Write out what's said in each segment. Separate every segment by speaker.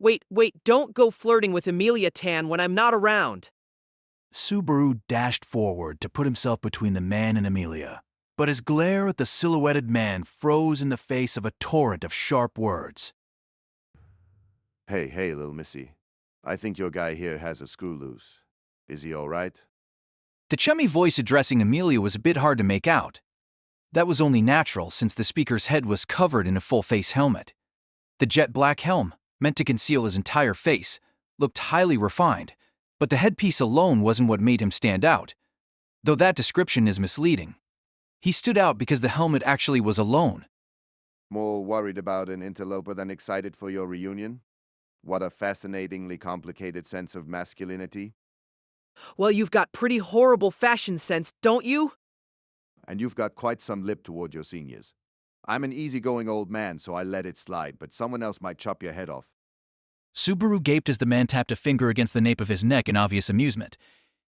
Speaker 1: Wait, don't go flirting with Emilia Tan when I'm not around.
Speaker 2: Subaru dashed forward to put himself between the man and Emilia, but his glare at the silhouetted man froze in the face of a torrent of sharp words.
Speaker 3: Hey, little missy. I think your guy here has a screw loose. Is he all right?
Speaker 4: The chummy voice addressing Emilia was a bit hard to make out. That was only natural since the speaker's head was covered in a full-face helmet. The jet black helm, meant to conceal his entire face, looked highly refined, but the headpiece alone wasn't what made him stand out, though that description is misleading. He stood out because the helmet actually was alone.
Speaker 3: More worried about an interloper than excited for your reunion? What a fascinatingly complicated sense of masculinity.
Speaker 1: Well, you've got pretty horrible fashion sense, don't you?
Speaker 3: And you've got quite some lip toward your seniors. I'm an easygoing old man, so I let it slide, but someone else might chop your head off.
Speaker 4: Subaru gaped as the man tapped a finger against the nape of his neck in obvious amusement.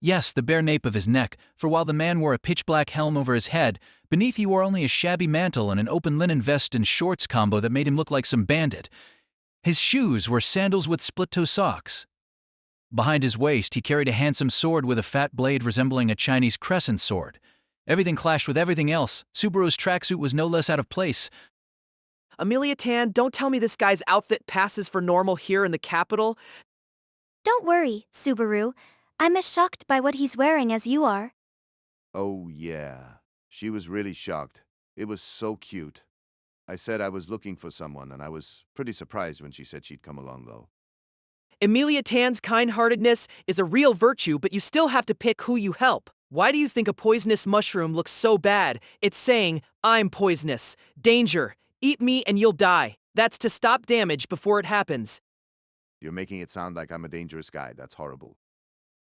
Speaker 4: Yes, the bare nape of his neck, for while the man wore a pitch-black helm over his head, beneath he wore only a shabby mantle and an open linen vest and shorts combo that made him look like some bandit. His shoes were sandals with split-toe socks. Behind his waist, he carried a handsome sword with a fat blade resembling a Chinese crescent sword. Everything clashed with everything else. Subaru's tracksuit was no less out of place.
Speaker 1: Emilia Tan, don't tell me this guy's outfit passes for normal here in the capital.
Speaker 5: Don't worry, Subaru. I'm as shocked by what he's wearing as you are.
Speaker 3: Oh, yeah. She was really shocked. It was so cute. I said I was looking for someone, and I was pretty surprised when she said she'd come along, though.
Speaker 1: Emilia Tan's kind-heartedness is a real virtue, but you still have to pick who you help. Why do you think a poisonous mushroom looks so bad? It's saying, I'm poisonous. Danger. Eat me and you'll die. That's to stop damage before it happens.
Speaker 3: You're making it sound like I'm a dangerous guy. That's horrible.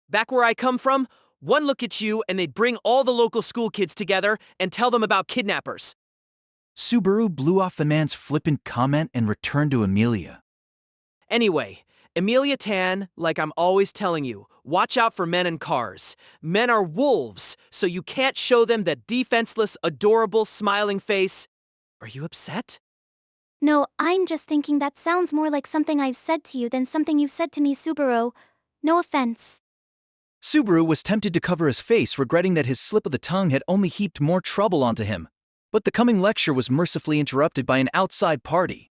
Speaker 1: Back where I come from, one look at you and they'd bring all the local school kids together and tell them about kidnappers.
Speaker 4: Subaru blew off the man's flippant comment and returned to Emilia.
Speaker 1: Anyway, Emilia Tan, like I'm always telling you, watch out for men and cars. Men are wolves, so you can't show them that defenseless, adorable, smiling face. Are you upset?
Speaker 5: No, I'm just thinking that sounds more like something I've said to you than something you've said to me, Subaru. No offense.
Speaker 4: Subaru was tempted to cover his face, regretting that his slip of the tongue had only heaped more trouble onto him. But the coming lecture was mercifully interrupted by an outside party.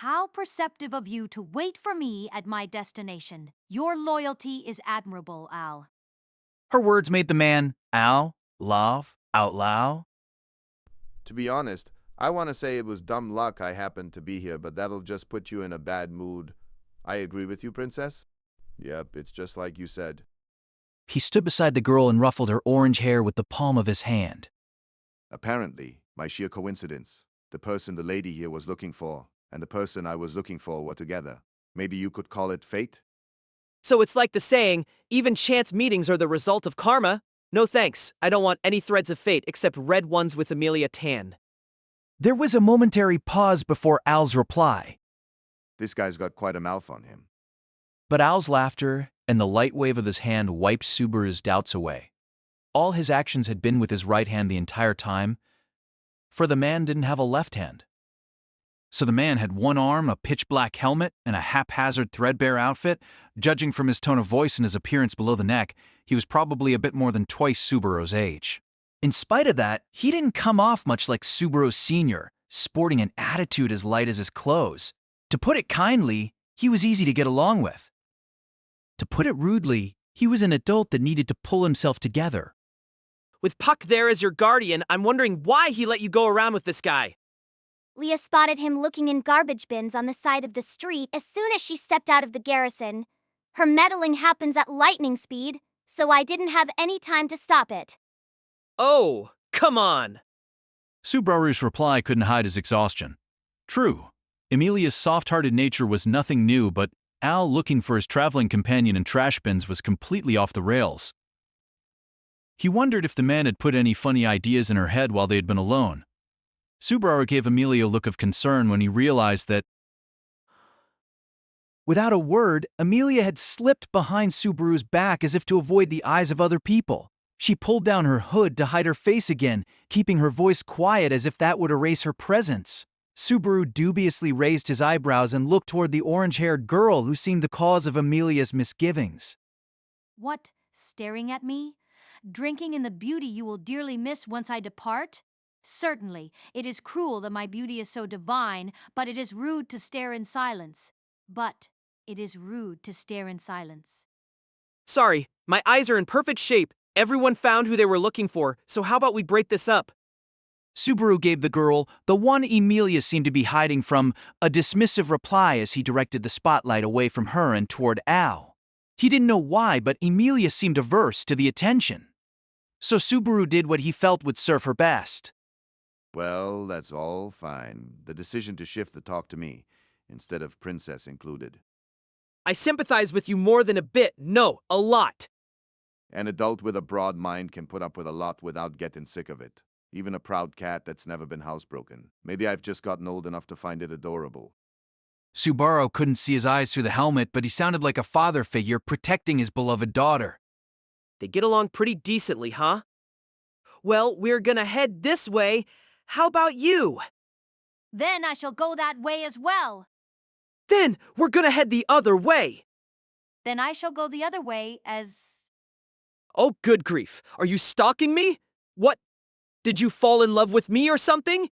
Speaker 6: How perceptive of you to wait for me at my destination. Your loyalty is admirable, Al.
Speaker 4: Her words made the man, laugh out loud.
Speaker 3: To be honest, I want to say it was dumb luck I happened to be here, but that'll just put you in a bad mood. I agree with you, Princess. Yep, it's just like you said.
Speaker 4: He stood beside the girl and ruffled her orange hair with the palm of his hand.
Speaker 3: Apparently, by sheer coincidence, the person the lady here was looking for and the person I was looking for were together. Maybe you could call it fate?
Speaker 1: So it's like the saying, even chance meetings are the result of karma. No thanks, I don't want any threads of fate except red ones with Emilia Tan.
Speaker 4: There was a momentary pause before Al's reply.
Speaker 3: This guy's got quite a mouth on him.
Speaker 4: But Al's laughter and the light wave of his hand wiped Subaru's doubts away. All his actions had been with his right hand the entire time, for the man didn't have a left hand. So the man had one arm, a pitch-black helmet, and a haphazard threadbare outfit. Judging from his tone of voice and his appearance below the neck, he was probably a bit more than twice Subaru's age. In spite of that, he didn't come off much like Subaru Sr., sporting an attitude as light as his clothes. To put it kindly, he was easy to get along with. To put it rudely, he was an adult that needed to pull himself together.
Speaker 1: With Puck there as your guardian, I'm wondering why he let you go around with this guy.
Speaker 5: Leah spotted him looking in garbage bins on the side of the street as soon as she stepped out of the garrison. Her meddling happens at lightning speed, so I didn't have any time to stop it.
Speaker 1: Oh, come on.
Speaker 4: Subaru's reply couldn't hide his exhaustion. True, Emilia's soft-hearted nature was nothing new, but Al looking for his traveling companion in trash bins was completely off the rails. He wondered if the man had put any funny ideas in her head while they had been alone. Subaru gave Emilia a look of concern when he realized that, without a word, Emilia had slipped behind Subaru's back as if to avoid the eyes of other people. She pulled down her hood to hide her face again, keeping her voice quiet as if that would erase her presence. Subaru dubiously raised his eyebrows and looked toward the orange-haired girl who seemed the cause of Emilia's misgivings.
Speaker 6: What, staring at me? Drinking in the beauty you will dearly miss once I depart? Certainly, it is cruel that my beauty is so divine, but it is rude to stare in silence. But it is rude to stare in silence.
Speaker 1: Sorry, my eyes are in perfect shape. Everyone found who they were looking for, so how about we break this up?
Speaker 4: Subaru gave the girl, the one Emilia seemed to be hiding from, a dismissive reply as he directed the spotlight away from her and toward Al. He didn't know why, but Emilia seemed averse to the attention. So Subaru did what he felt would serve her best.
Speaker 3: Well, that's all fine. The decision to shift the talk to me, instead of Princess included.
Speaker 1: I sympathize with you more than a bit. No, a lot.
Speaker 3: An adult with a broad mind can put up with a lot without getting sick of it. Even a proud cat that's never been housebroken. Maybe I've just gotten old enough to find it adorable.
Speaker 4: Subaru couldn't see his eyes through the helmet, but he sounded like a father figure protecting his beloved daughter.
Speaker 1: They get along pretty decently, huh? Well, we're gonna head this way. How about you?
Speaker 6: Then I shall go that way as well.
Speaker 1: Then we're gonna head the other way.
Speaker 6: Then I shall go the other way as...
Speaker 1: Oh, good grief. Are you stalking me? What? Did you fall in love with me or something?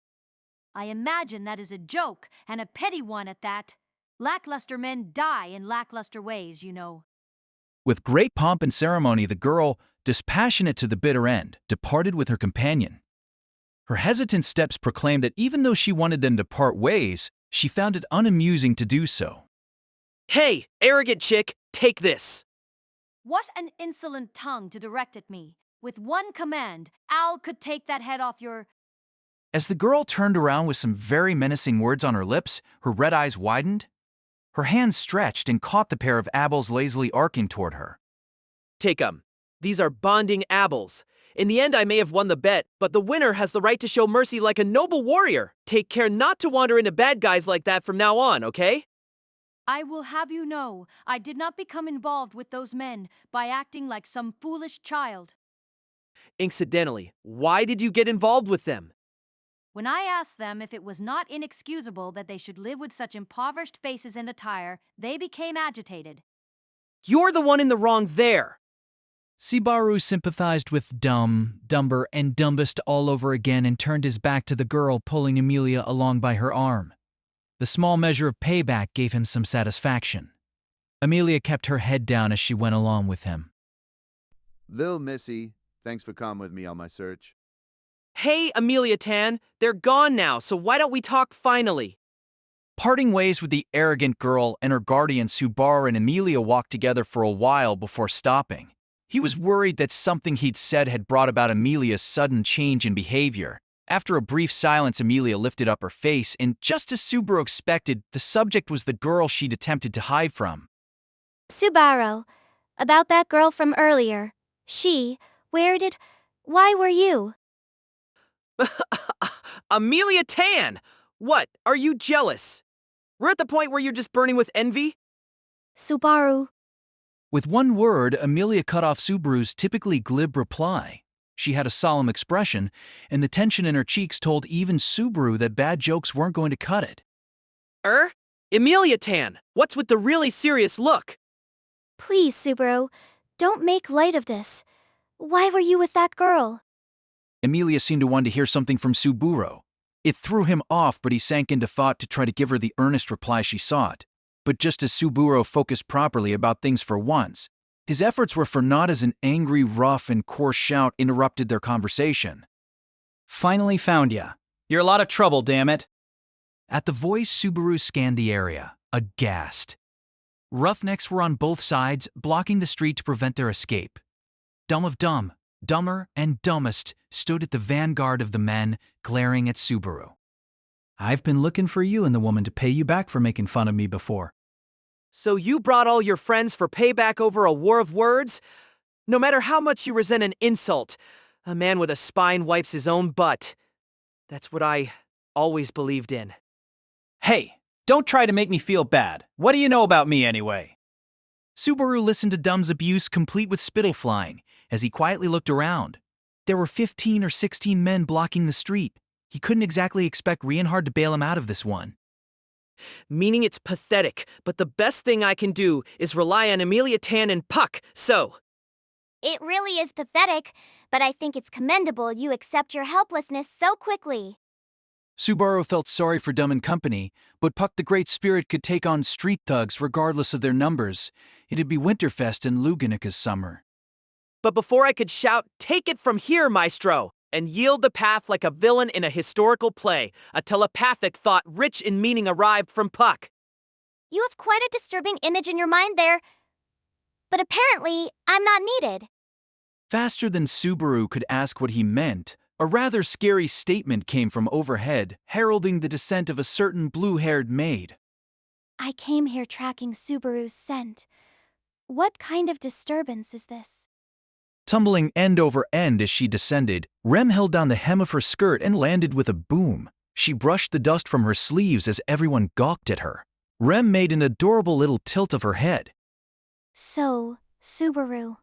Speaker 6: I imagine that is a joke, and a petty one at that. Lackluster men die in lackluster ways, you know.
Speaker 4: With great pomp and ceremony, the girl, dispassionate to the bitter end, departed with her companion. Her hesitant steps proclaimed that even though she wanted them to part ways, she found it unamusing to do so.
Speaker 1: Hey, arrogant chick, take this.
Speaker 6: What an insolent tongue to direct at me. With one command, Al could take that head off your...
Speaker 4: As the girl turned around with some very menacing words on her lips, her red eyes widened. Her hands stretched and caught the pair of apples lazily arcing toward her.
Speaker 1: Take 'em. These are bonding apples. In the end, I may have won the bet, but the winner has the right to show mercy like a noble warrior. Take care not to wander into bad guys like that from now on, okay?
Speaker 6: I will have you know, I did not become involved with those men by acting like some foolish child.
Speaker 1: Incidentally, why did you get involved with them?
Speaker 6: When I asked them if it was not inexcusable that they should live with such impoverished faces and attire, they became agitated.
Speaker 1: You're the one in the wrong there.
Speaker 4: Subaru sympathized with dumb, dumber, and dumbest all over again and turned his back to the girl, pulling Emilia along by her arm. The small measure of payback gave him some satisfaction. Emilia kept her head down as she went along with him.
Speaker 3: Lil Missy, thanks for coming with me on my search.
Speaker 1: Hey, Emilia Tan, they're gone now, so why don't we talk finally?
Speaker 4: Parting ways with the arrogant girl and her guardian, Subaru and Emilia walked together for a while before stopping. He was worried that something he'd said had brought about Emilia's sudden change in behavior. After a brief silence, Emilia lifted up her face, and just as Subaru expected, the subject was the girl she'd attempted to hide from.
Speaker 5: Subaru, about that girl from earlier. Why were you?
Speaker 1: Emilia Tan! What, are you jealous? We're at the point where you're just burning with envy?
Speaker 5: Subaru.
Speaker 4: With one word, Emilia cut off Subaru's typically glib reply. She had a solemn expression, and the tension in her cheeks told even Subaru that bad jokes weren't going to cut it.
Speaker 1: Emilia Tan, what's with the really serious look?
Speaker 5: Please, Subaru, don't make light of this. Why were you with that girl?
Speaker 4: Emilia seemed to want to hear something from Subaru. It threw him off, but he sank into thought to try to give her the earnest reply she sought. But just as Subaru focused properly about things for once, his efforts were for naught as an angry, rough, and coarse shout interrupted their conversation.
Speaker 7: Finally found ya. You're a lot of trouble, damn it.
Speaker 4: At the voice, Subaru scanned the area, aghast. Roughnecks were on both sides, blocking the street to prevent their escape. Dumb of dumb, dumber, and dumbest stood at the vanguard of the men, glaring at Subaru.
Speaker 7: I've been looking for you and the woman to pay you back for making fun of me before.
Speaker 1: So you brought all your friends for payback over a war of words? No matter how much you resent an insult, a man with a spine wipes his own butt. That's what I always believed in.
Speaker 7: Hey, don't try to make me feel bad. What do you know about me anyway?
Speaker 4: Subaru listened to Dumb's abuse, complete with spittle flying, as he quietly looked around. There were 15 or 16 men blocking the street. He couldn't exactly expect Reinhard to bail him out of this one.
Speaker 1: Meaning it's pathetic, but the best thing I can do is rely on Emilia Tan and Puck, so.
Speaker 5: It really is pathetic, but I think it's commendable you accept your helplessness so quickly.
Speaker 4: Subaru felt sorry for Dumb and Company, but Puck the Great Spirit could take on street thugs regardless of their numbers. It'd be Winterfest in Lugunica's summer.
Speaker 1: But before I could shout, "Take it from here, maestro!" and yield the path like a villain in a historical play, a telepathic thought rich in meaning arrived from Puck.
Speaker 5: You have quite a disturbing image in your mind there, but apparently I'm not needed.
Speaker 4: Faster than Subaru could ask what he meant, a rather scary statement came from overhead, heralding the descent of a certain blue-haired maid.
Speaker 5: I came here tracking Subaru's scent. What kind of disturbance is this?
Speaker 4: Tumbling end over end as she descended, Rem held down the hem of her skirt and landed with a boom. She brushed the dust from her sleeves as everyone gawked at her. Rem made an adorable little tilt of her head.
Speaker 5: So, Subaru,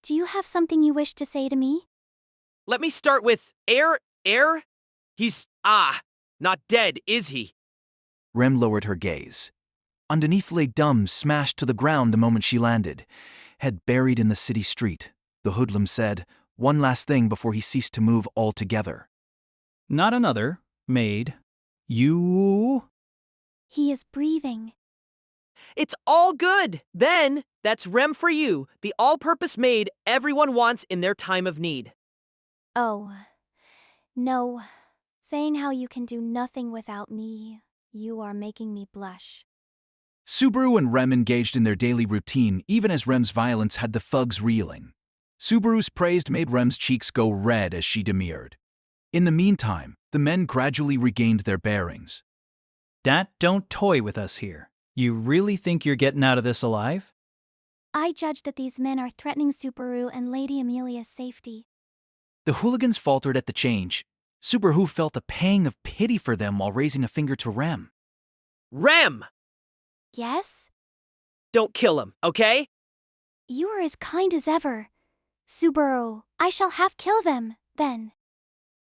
Speaker 5: do you have something you wish to say to me?
Speaker 1: Let me start with, Air? He's, not dead, is he?
Speaker 4: Rem lowered her gaze. Underneath lay Dumb, smashed to the ground the moment she landed, head buried in the city street. The hoodlum said, one last thing before he ceased to move altogether.
Speaker 7: Not another, maid. You...
Speaker 5: He is breathing.
Speaker 1: It's all good. Then, that's Rem for you, the all-purpose maid everyone wants in their time of need.
Speaker 5: Oh, no. Saying how you can do nothing without me, you are making me blush.
Speaker 4: Subaru and Rem engaged in their daily routine, even as Rem's violence had the thugs reeling. Subaru's praise made Rem's cheeks go red as she demurred. In the meantime, the men gradually regained their bearings.
Speaker 7: Dat don't toy with us here. You really think you're getting out of this alive?
Speaker 5: I judge that these men are threatening Subaru and Lady Emilia's safety.
Speaker 4: The hooligans faltered at the change. Subaru felt a pang of pity for them while raising a finger to Rem.
Speaker 1: Rem!
Speaker 5: Yes?
Speaker 1: Don't kill him, okay?
Speaker 5: You are as kind as ever. Subaru, I shall half kill them, then.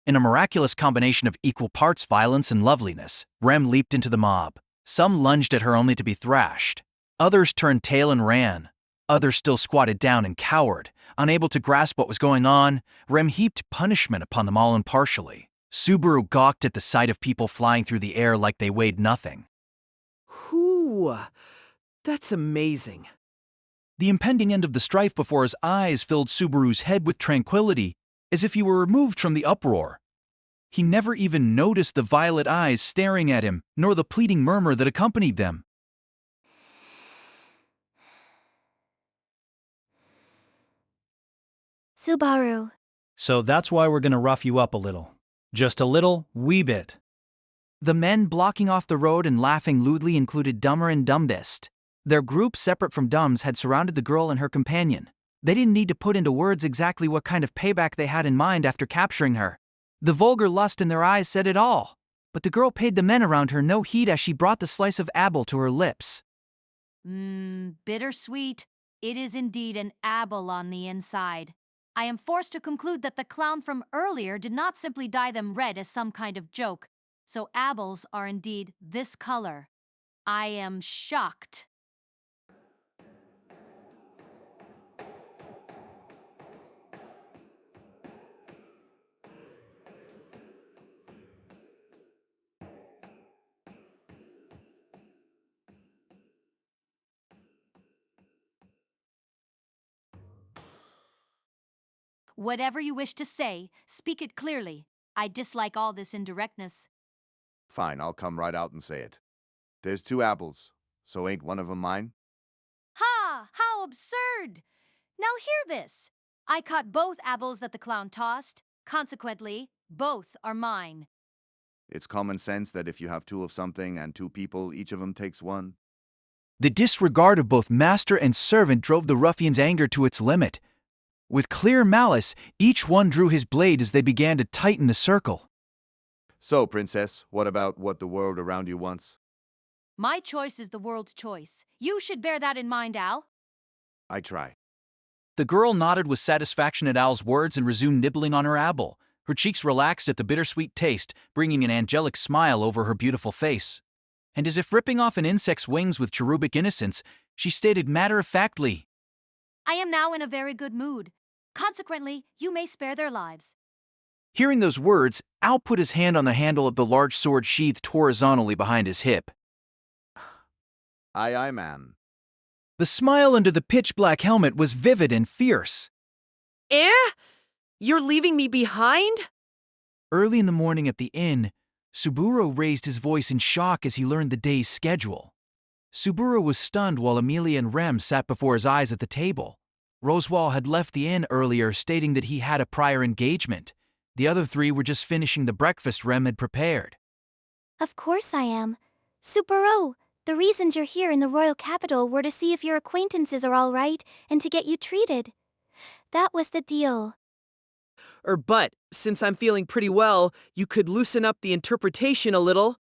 Speaker 4: In a miraculous combination of equal parts violence and loveliness, Rem leaped into the mob. Some lunged at her only to be thrashed. Others turned tail and ran. Others still squatted down and cowered. Unable to grasp what was going on, Rem heaped punishment upon them all impartially. Subaru gawked at the sight of people flying through the air like they weighed nothing.
Speaker 1: Whew, that's amazing.
Speaker 4: The impending end of the strife before his eyes filled Subaru's head with tranquility, as if he were removed from the uproar. He never even noticed the violet eyes staring at him, nor the pleading murmur that accompanied them.
Speaker 5: Subaru.
Speaker 7: So that's why we're gonna rough you up a little. Just a little, wee bit.
Speaker 4: The men blocking off the road and laughing lewdly included Dumber and Dumbest. Their group, separate from Dumb's, had surrounded the girl and her companion. They didn't need to put into words exactly what kind of payback they had in mind after capturing her. The vulgar lust in their eyes said it all. But the girl paid the men around her no heed as she brought the slice of apple to her lips.
Speaker 6: Bittersweet. It is indeed an apple on the inside. I am forced to conclude that the clown from earlier did not simply dye them red as some kind of joke. So apples are indeed this color. I am shocked. Whatever you wish to say, speak it clearly. I dislike all this indirectness.
Speaker 3: Fine, I'll come right out and say it. There's 2 apples, so ain't one of 'em mine?
Speaker 6: Ha! How absurd! Now hear this. I caught both apples that the clown tossed. Consequently, both are mine.
Speaker 3: It's common sense that if you have 2 of something and 2 people, each of 'em takes one.
Speaker 4: The disregard of both master and servant drove the ruffian's anger to its limit. With clear malice, each one drew his blade as they began to tighten the circle.
Speaker 3: So, Princess, what about what the world around you wants?
Speaker 6: My choice is the world's choice. You should bear that in mind, Al.
Speaker 3: I try.
Speaker 4: The girl nodded with satisfaction at Al's words and resumed nibbling on her apple. Her cheeks relaxed at the bittersweet taste, bringing an angelic smile over her beautiful face. And as if ripping off an insect's wings with cherubic innocence, she stated matter-of-factly,
Speaker 6: I am now in a very good mood. Consequently, you may spare their lives.
Speaker 4: Hearing those words, Al put his hand on the handle of the large sword sheathed horizontally behind his hip.
Speaker 3: Aye, aye, man.
Speaker 4: The smile under the pitch-black helmet was vivid and fierce.
Speaker 1: Eh? You're leaving me behind?
Speaker 4: Early in the morning at the inn, Subaru raised his voice in shock as he learned the day's schedule. Subaru was stunned while Emilia and Rem sat before his eyes at the table. Roswal had left the inn earlier, stating that he had a prior engagement. The other three were just finishing the breakfast Rem had prepared.
Speaker 5: Of course I am. Subaru, the reasons you're here in the royal capital were to see if your acquaintances are all right and to get you treated. That was the deal.
Speaker 1: But since I'm feeling pretty well, you could loosen up the interpretation a little.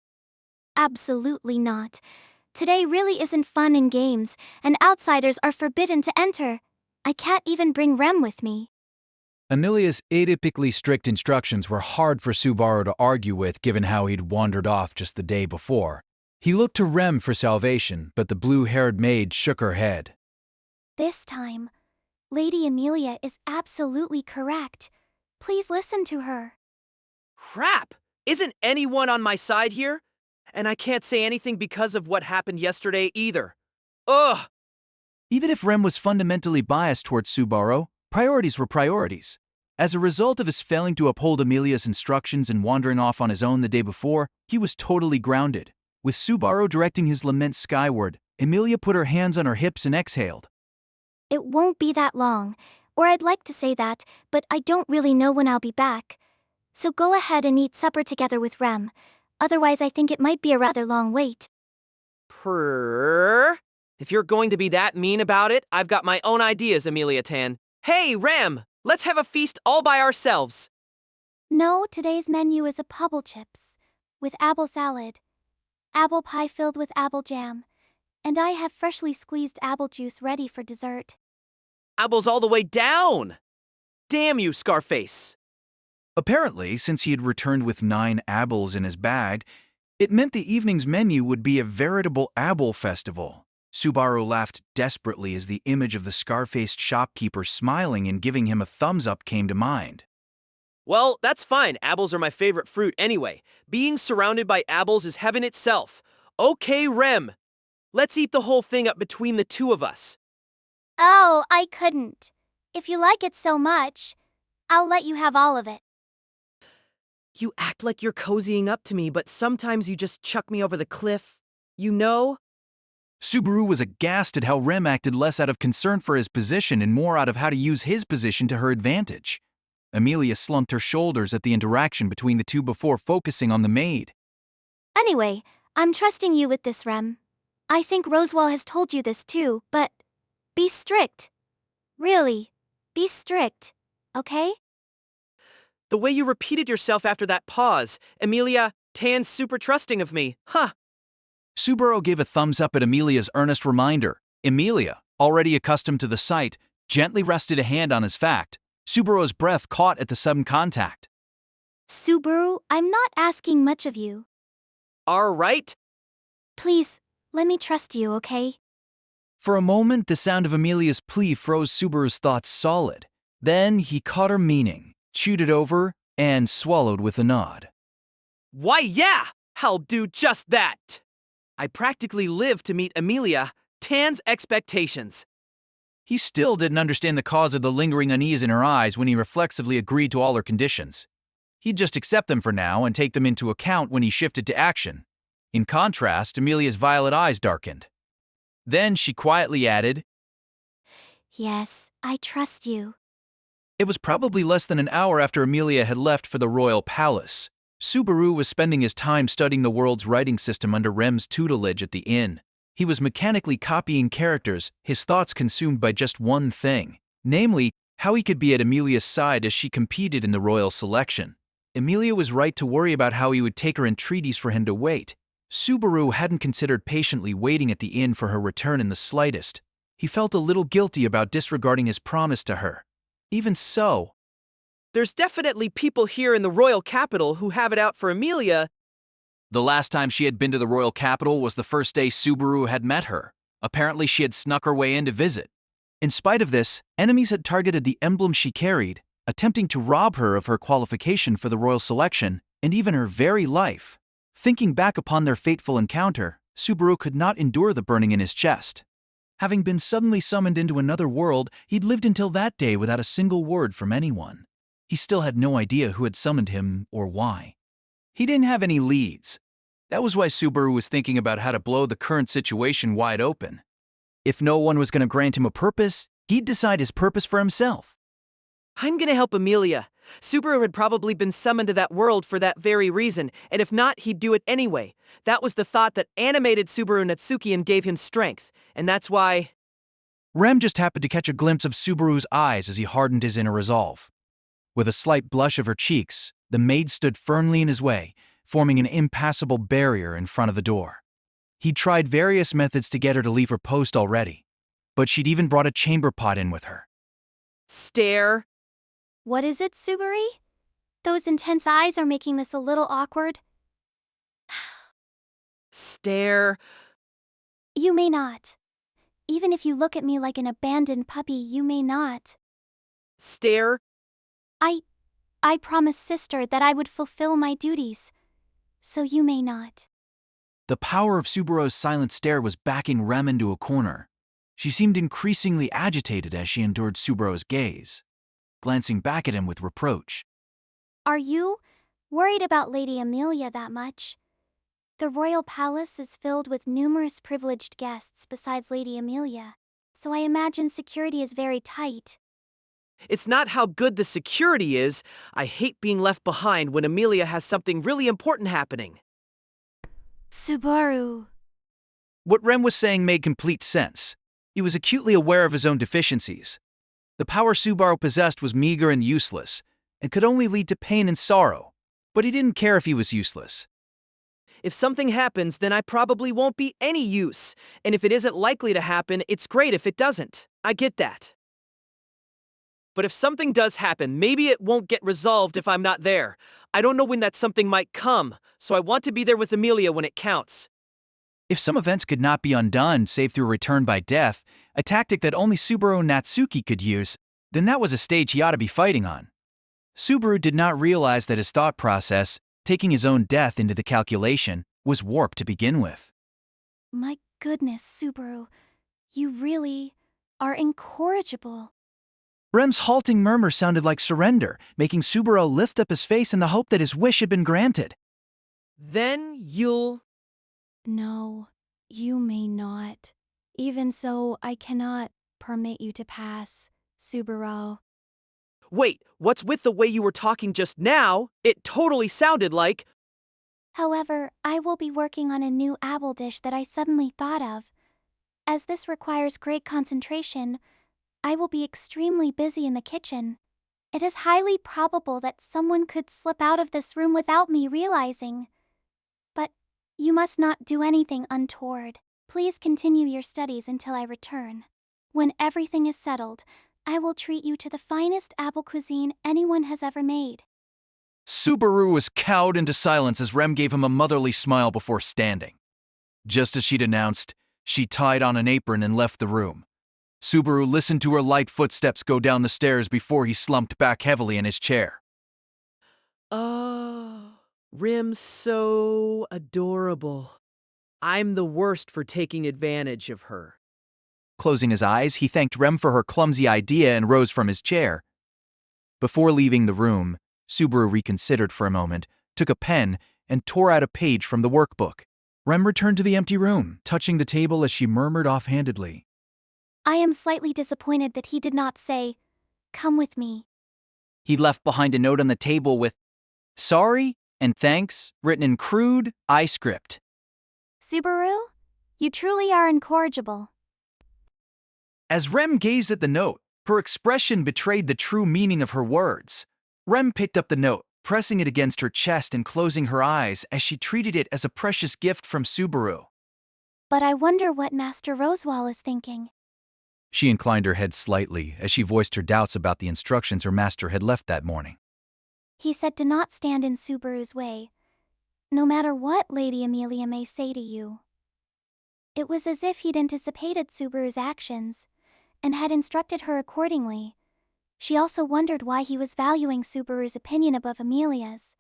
Speaker 5: Absolutely not. Today really isn't fun and games, and outsiders are forbidden to enter. I can't even bring Rem with me.
Speaker 4: Emilia's atypically strict instructions were hard for Subaru to argue with given how he'd wandered off just the day before. He looked to Rem for salvation, but the blue-haired maid shook her head.
Speaker 5: This time, Lady Emilia is absolutely correct. Please listen to her.
Speaker 1: Crap! Isn't anyone on my side here? And I can't say anything because of what happened yesterday either. Ugh!
Speaker 4: Even if Rem was fundamentally biased towards Subaru, priorities were priorities. As a result of his failing to uphold Emilia's instructions and wandering off on his own the day before, he was totally grounded. With Subaru directing his lament skyward, Emilia put her hands on her hips and exhaled.
Speaker 5: It won't be that long, or I'd like to say that, but I don't really know when I'll be back. So go ahead and eat supper together with Rem. Otherwise, I think it might be a rather long wait.
Speaker 1: Purr. If you're going to be that mean about it, I've got my own ideas, Emilia Tan. Hey, Rem! Let's have a feast all by ourselves.
Speaker 5: No, today's menu is a pubble chips, with apple salad, apple pie filled with apple jam, and I have freshly squeezed apple juice ready for dessert.
Speaker 1: Apples all the way down! Damn you, Scarface!
Speaker 2: Apparently, since he had returned with 9 apples in his bag, it meant the evening's menu would be a veritable apple festival. Subaru laughed desperately as the image of the scar-faced shopkeeper smiling and giving him a thumbs-up came to mind.
Speaker 1: Well, that's fine. Apples are my favorite fruit anyway. Being surrounded by apples is heaven itself. Okay, Rem. Let's eat the whole thing up between the two of us.
Speaker 5: Oh, I couldn't. If you like it so much, I'll let you have all of it.
Speaker 1: You act like you're cozying up to me, but sometimes you just chuck me over the cliff. You know?
Speaker 4: Subaru was aghast at how Rem acted less out of concern for his position and more out of how to use his position to her advantage. Emilia slumped her shoulders at the interaction between the two before focusing on the maid.
Speaker 5: Anyway, I'm trusting you with this, Rem. I think Roswal has told you this too, but be strict. Really, be strict, okay?
Speaker 1: The way you repeated yourself after that pause, Emilia, Tan's super trusting of me. Huh.
Speaker 4: Subaru gave a thumbs up at Emilia's earnest reminder. Emilia, already accustomed to the sight, gently rested a hand on his fact. Subaru's breath caught at the sudden contact.
Speaker 5: Subaru, I'm not asking much of you.
Speaker 1: All right.
Speaker 5: Please, let me trust you, okay?
Speaker 4: For a moment, the sound of Emilia's plea froze Subaru's thoughts solid. Then he caught her meaning, chewed it over, and swallowed with a nod.
Speaker 1: Why, yeah! I'll do just that! I practically live to meet Emilia, Tan's expectations.
Speaker 4: He still didn't understand the cause of the lingering unease in her eyes when he reflexively agreed to all her conditions. He'd just accept them for now and take them into account when he shifted to action. In contrast, Emilia's violet eyes darkened. Then she quietly added,
Speaker 5: Yes, I trust you.
Speaker 4: It was probably less than an hour after Emilia had left for the royal palace. Subaru was spending his time studying the world's writing system under Rem's tutelage at the inn. He was mechanically copying characters, his thoughts consumed by just one thing, namely, how he could be at Emilia's side as she competed in the royal selection. Emilia was right to worry about how he would take her entreaties for him to wait. Subaru hadn't considered patiently waiting at the inn for her return in the slightest. He felt a little guilty about disregarding his promise to her. Even so,
Speaker 1: There's definitely people here in the royal capital who have it out for Emilia.
Speaker 4: The last time she had been to the royal capital was the first day Subaru had met her. Apparently, she had snuck her way in to visit. In spite of this, enemies had targeted the emblem she carried, attempting to rob her of her qualification for the royal selection and even her very life. Thinking back upon their fateful encounter, Subaru could not endure the burning in his chest. Having been suddenly summoned into another world, he'd lived until that day without a single word from anyone. He still had no idea who had summoned him or why. He didn't have any leads. That was why Subaru was thinking about how to blow the current situation wide open. If no one was going to grant him a purpose, he'd decide his purpose for himself.
Speaker 1: I'm gonna help Emilia. Subaru had probably been summoned to that world for that very reason, and if not, he'd do it anyway. That was the thought that animated Subaru Natsuki and gave him strength, and that's why…
Speaker 4: Rem just happened to catch a glimpse of Subaru's eyes as he hardened his inner resolve. With a slight blush of her cheeks, the maid stood firmly in his way, forming an impassable barrier in front of the door. He'd tried various methods to get her to leave her post already, but she'd even brought a chamber pot in with her.
Speaker 1: Stare.
Speaker 5: What is it, Subaru? Those intense eyes are making this a little awkward.
Speaker 1: Stare.
Speaker 5: You may not. Even if you look at me like an abandoned puppy, you may not.
Speaker 1: Stare.
Speaker 5: I promised sister that I would fulfill my duties, so you may not.
Speaker 4: The power of Subaru's silent stare was backing Rem into a corner. She seemed increasingly agitated as she endured Subaru's gaze, glancing back at him with reproach.
Speaker 5: Are you worried about Lady Emilia that much? The royal palace is filled with numerous privileged guests besides Lady Emilia, so I imagine security is very tight.
Speaker 1: It's not how good the security is. I hate being left behind when Emilia has something really important happening.
Speaker 5: Subaru.
Speaker 4: What Rem was saying made complete sense. He was acutely aware of his own deficiencies. The power Subaru possessed was meager and useless, and could only lead to pain and sorrow. But he didn't care if he was useless.
Speaker 1: If something happens, then I probably won't be any use. And if it isn't likely to happen, it's great if it doesn't. I get that. But if something does happen, maybe it won't get resolved if I'm not there. I don't know when that something might come, so I want to be there with Emilia when it counts.
Speaker 4: If some events could not be undone save through return by death, a tactic that only Subaru Natsuki could use, then that was a stage he ought to be fighting on. Subaru did not realize that his thought process, taking his own death into the calculation, was warped to begin with.
Speaker 5: My goodness, Subaru. You really are incorrigible.
Speaker 4: Rem's halting murmur sounded like surrender, making Subaru lift up his face in the hope that his wish had been granted.
Speaker 1: Then you'll…
Speaker 5: No, you may not. Even so, I cannot permit you to pass, Subaru.
Speaker 1: Wait, what's with the way you were talking just now? It totally sounded like…
Speaker 5: However, I will be working on a new apple dish that I suddenly thought of. As this requires great concentration, I will be extremely busy in the kitchen. It is highly probable that someone could slip out of this room without me realizing. But you must not do anything untoward. Please continue your studies until I return. When everything is settled, I will treat you to the finest apple cuisine anyone has ever made.
Speaker 4: Subaru was cowed into silence as Rem gave him a motherly smile before standing. Just as she'd announced, she tied on an apron and left the room. Subaru listened to her light footsteps go down the stairs before he slumped back heavily in his chair.
Speaker 1: Oh, Rim's so adorable. I'm the worst for taking advantage of her.
Speaker 4: Closing his eyes, he thanked Rem for her clumsy idea and rose from his chair. Before leaving the room, Subaru reconsidered for a moment, took a pen, and tore out a page from the workbook. Rem returned to the empty room, touching the table as she murmured offhandedly.
Speaker 5: I am slightly disappointed that he did not say, "Come with me."
Speaker 7: He left behind a note on the table with "Sorry" and "Thanks" written in crude I script.
Speaker 5: Subaru, you truly are incorrigible.
Speaker 4: As Rem gazed at the note, her expression betrayed the true meaning of her words. Rem picked up the note, pressing it against her chest and closing her eyes as she treated it as a precious gift from Subaru.
Speaker 5: But I wonder what Master Rosewall is thinking.
Speaker 4: She inclined her head slightly as she voiced her doubts about the instructions her master had left that morning.
Speaker 5: He said to not stand in Subaru's way, no matter what Lady Emilia may say to you. It was as if he'd anticipated Subaru's actions and had instructed her accordingly. She also wondered why he was valuing Subaru's opinion above Emilia's.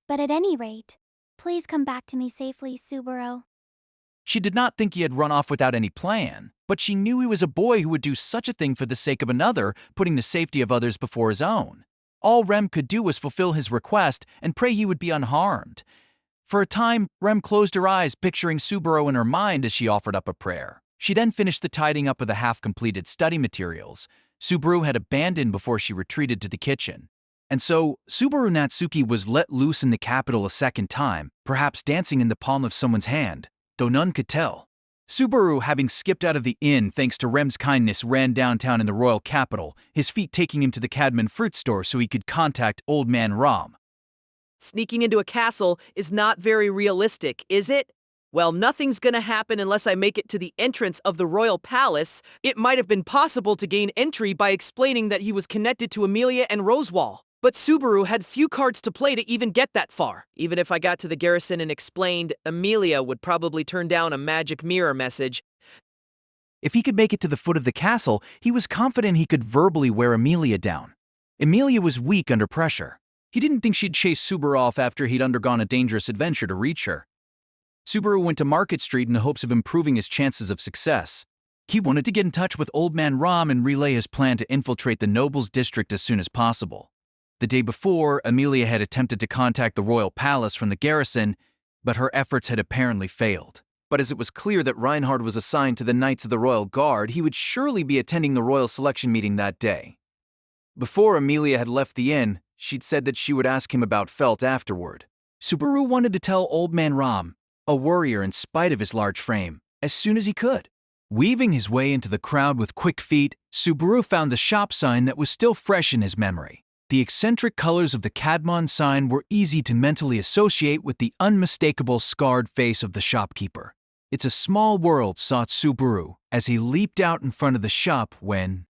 Speaker 5: But at any rate, please come back to me safely, Subaru.
Speaker 4: She did not think he had run off without any plan, but she knew he was a boy who would do such a thing for the sake of another, putting the safety of others before his own. All Rem could do was fulfill his request and pray he would be unharmed. For a time, Rem closed her eyes, picturing Subaru in her mind as she offered up a prayer. She then finished the tidying up of the half-completed study materials Subaru had abandoned before she retreated to the kitchen. And so, Subaru Natsuki was let loose in the capital a second time, perhaps dancing in the palm of someone's hand, though none could tell. Subaru, having skipped out of the inn thanks to Rem's kindness, ran downtown in the royal capital, his feet taking him to the Cadman fruit store so he could contact Old Man Ram.
Speaker 1: Sneaking into a castle is not very realistic, is it? Well, nothing's gonna happen unless I make it to the entrance of the royal palace. It might have been possible to gain entry by explaining that he was connected to Emilia and Rosewall. But Subaru had few cards to play to even get that far. Even if I got to the garrison and explained, Emilia would probably turn down a magic mirror message.
Speaker 4: If he could make it to the foot of the castle, he was confident he could verbally wear Emilia down. Emilia was weak under pressure. He didn't think she'd chase Subaru off after he'd undergone a dangerous adventure to reach her. Subaru went to Market Street in the hopes of improving his chances of success. He wanted to get in touch with Old Man Ram and relay his plan to infiltrate the nobles' district as soon as possible. The day before, Emilia had attempted to contact the royal palace from the garrison, but her efforts had apparently failed. But as it was clear that Reinhard was assigned to the Knights of the Royal Guard, he would surely be attending the royal selection meeting that day. Before Emilia had left the inn, she'd said that she would ask him about Felt afterward. Subaru wanted to tell Old Man Ram, a warrior in spite of his large frame, as soon as he could. Weaving his way into the crowd with quick feet, Subaru found the shop sign that was still fresh in his memory. The eccentric colors of the Cadman sign were easy to mentally associate with the unmistakable scarred face of the shopkeeper. It's a small world, thought Subaru, as he leaped out in front of the shop when...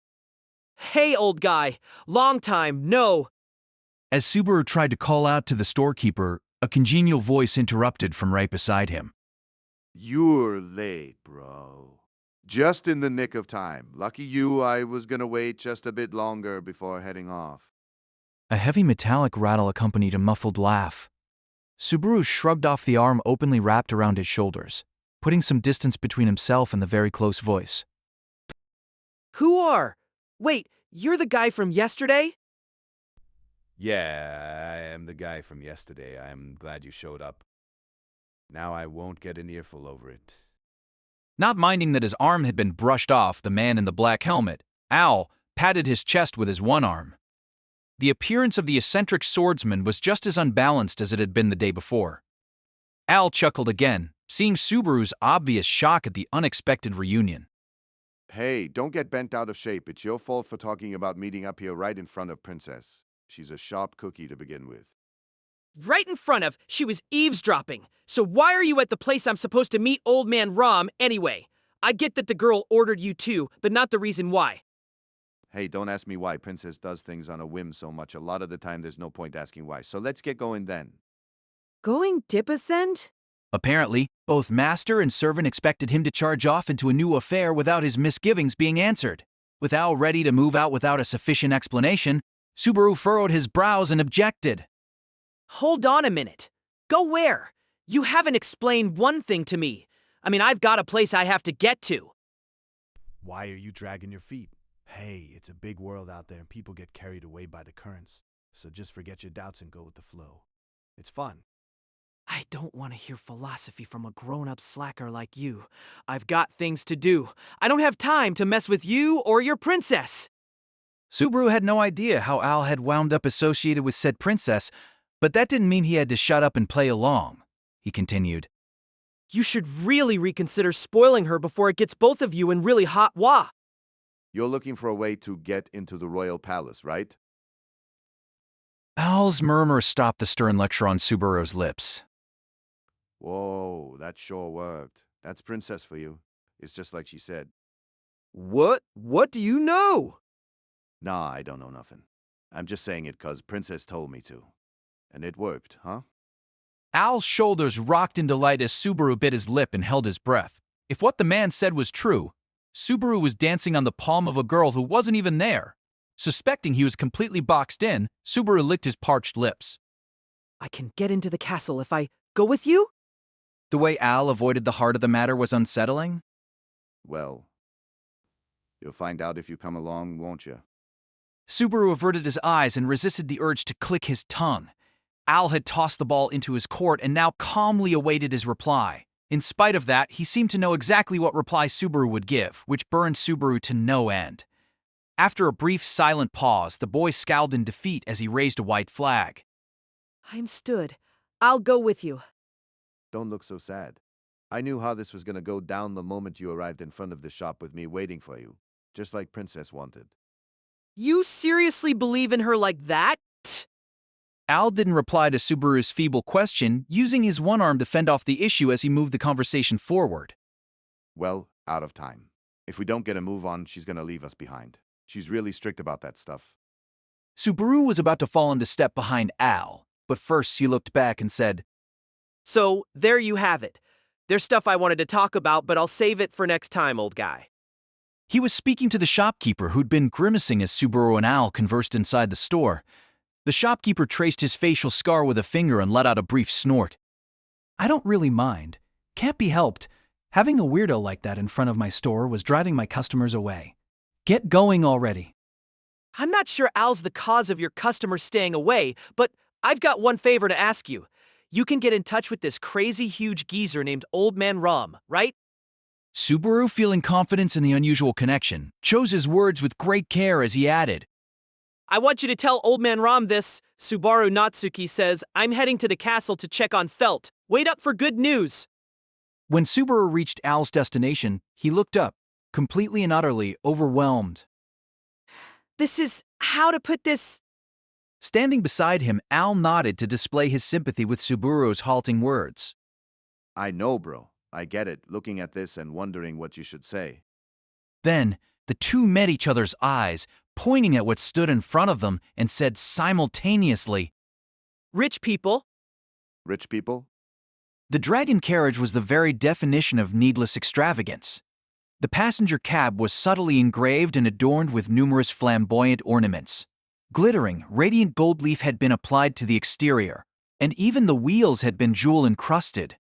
Speaker 1: Hey, old guy! Long time, no!
Speaker 4: As Subaru tried to call out to the storekeeper, a congenial voice interrupted from right beside him.
Speaker 3: You're late, bro. Just in the nick of time. Lucky you, I was gonna wait just a bit longer before heading off.
Speaker 4: A heavy metallic rattle accompanied a muffled laugh. Subaru shrugged off the arm openly wrapped around his shoulders, putting some distance between himself and the very close voice.
Speaker 1: Who are? Wait, you're the guy from yesterday?
Speaker 3: Yeah, I am the guy from yesterday. I am glad you showed up. Now I won't get an earful over it.
Speaker 4: Not minding that his arm had been brushed off, the man in the black helmet, Al, patted his chest with his one arm. The appearance of the eccentric swordsman was just as unbalanced as it had been the day before. Al chuckled again, seeing Subaru's obvious shock at the unexpected reunion.
Speaker 3: Hey, don't get bent out of shape. It's your fault for talking about meeting up here right in front of Princess. She's a sharp cookie to begin with.
Speaker 1: Right in front of, she was eavesdropping. So why are you at the place I'm supposed to meet Old Man Ram anyway? I get that the girl ordered you too, but not the reason why.
Speaker 3: Hey, don't ask me why. Princess does things on a whim so much. A lot of the time, there's no point asking why. So let's get going then.
Speaker 8: Going dip-ascent?
Speaker 4: Apparently, both master and servant expected him to charge off into a new affair without his misgivings being answered. With Al ready to move out without a sufficient explanation, Subaru furrowed his brows and objected.
Speaker 1: Hold on a minute. Go where? You haven't explained one thing to me. I mean, I've got a place I have to get to.
Speaker 9: Why are you dragging your feet? Hey, it's a big world out there and people get carried away by the currents. So just forget your doubts and go with the flow. It's fun.
Speaker 1: I don't want to hear philosophy from a grown-up slacker like you. I've got things to do. I don't have time to mess with you or your princess.
Speaker 4: Subaru had no idea how Al had wound up associated with said princess, but that didn't mean he had to shut up and play along. He continued.
Speaker 1: You should really reconsider spoiling her before it gets both of you in really hot wah.
Speaker 3: You're looking for a way to get into the royal palace, right?
Speaker 4: Al's murmur stopped the stern lecture on Subaru's lips.
Speaker 3: Whoa, that sure worked. That's Princess for you. It's just like she said.
Speaker 1: What? What do you know?
Speaker 3: Nah, I don't know nothing. I'm just saying it 'cause Princess told me to. And it worked, huh?
Speaker 4: Al's shoulders rocked in delight as Subaru bit his lip and held his breath. If what the man said was true, Subaru was dancing on the palm of a girl who wasn't even there. Suspecting he was completely boxed in, Subaru licked his parched lips.
Speaker 1: I can get into the castle if I go with you?
Speaker 2: The way Al avoided the heart of the matter was unsettling.
Speaker 3: Well, you'll find out if you come along, won't you?
Speaker 2: Subaru averted his eyes and resisted the urge to click his tongue. Al had tossed the ball into his court and now calmly awaited his reply. In spite of that, he seemed to know exactly what reply Subaru would give, which burned Subaru to no end. After a brief silent pause, the boy scowled in defeat as he raised a white flag.
Speaker 1: I'm stood. I'll go with you.
Speaker 3: Don't look so sad. I knew how this was going to go down the moment you arrived in front of the shop with me waiting for you, just like Princess wanted.
Speaker 1: You seriously believe in her like that?
Speaker 4: Al didn't reply to Subaru's feeble question, using his one arm to fend off the issue as he moved the conversation forward.
Speaker 3: Well, out of time. If we don't get a move on, she's going to leave us behind. She's really strict about that stuff.
Speaker 4: Subaru was about to fall into step behind Al, but first he looked back and said,
Speaker 1: So, there you have it. There's stuff I wanted to talk about, but I'll save it for next time, old guy.
Speaker 4: He was speaking to the shopkeeper who'd been grimacing as Subaru and Al conversed inside the store. The shopkeeper traced his facial scar with a finger and let out a brief snort.
Speaker 10: I don't really mind. Can't be helped. Having a weirdo like that in front of my store was driving my customers away. Get going already.
Speaker 1: I'm not sure Al's the cause of your customers staying away, but I've got one favor to ask you. You can get in touch with this crazy huge geezer named Old Man Rum, right?
Speaker 4: Subaru, feeling confidence in the unusual connection, chose his words with great care as he added,
Speaker 1: I want you to tell Old Man Ram this. Subaru Natsuki says, I'm heading to the castle to check on Felt. Wait up for good news.
Speaker 4: When Subaru reached Al's destination, he looked up, completely and utterly overwhelmed.
Speaker 1: This is how to put this.
Speaker 4: Standing beside him, Al nodded to display his sympathy with Subaru's halting words.
Speaker 3: I know, bro. I get it, looking at this and wondering what you should say.
Speaker 4: Then, the two met each other's eyes, pointing at what stood in front of them, and said simultaneously,
Speaker 1: Rich people.
Speaker 3: Rich people?
Speaker 2: The dragon carriage was the very definition of needless extravagance. The passenger cab was subtly engraved and adorned with numerous flamboyant ornaments. Glittering, radiant gold leaf had been applied to the exterior, and even the wheels had been jewel-encrusted.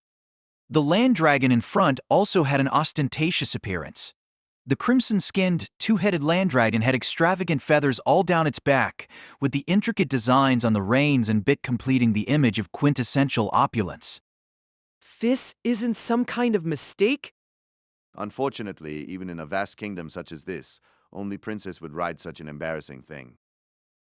Speaker 2: The land dragon in front also had an ostentatious appearance. The crimson-skinned, two-headed land dragon had extravagant feathers all down its back, with the intricate designs on the reins and bit completing the image of quintessential opulence.
Speaker 1: This isn't some kind of mistake?
Speaker 3: Unfortunately, even in a vast kingdom such as this, only Princess would ride such an embarrassing thing.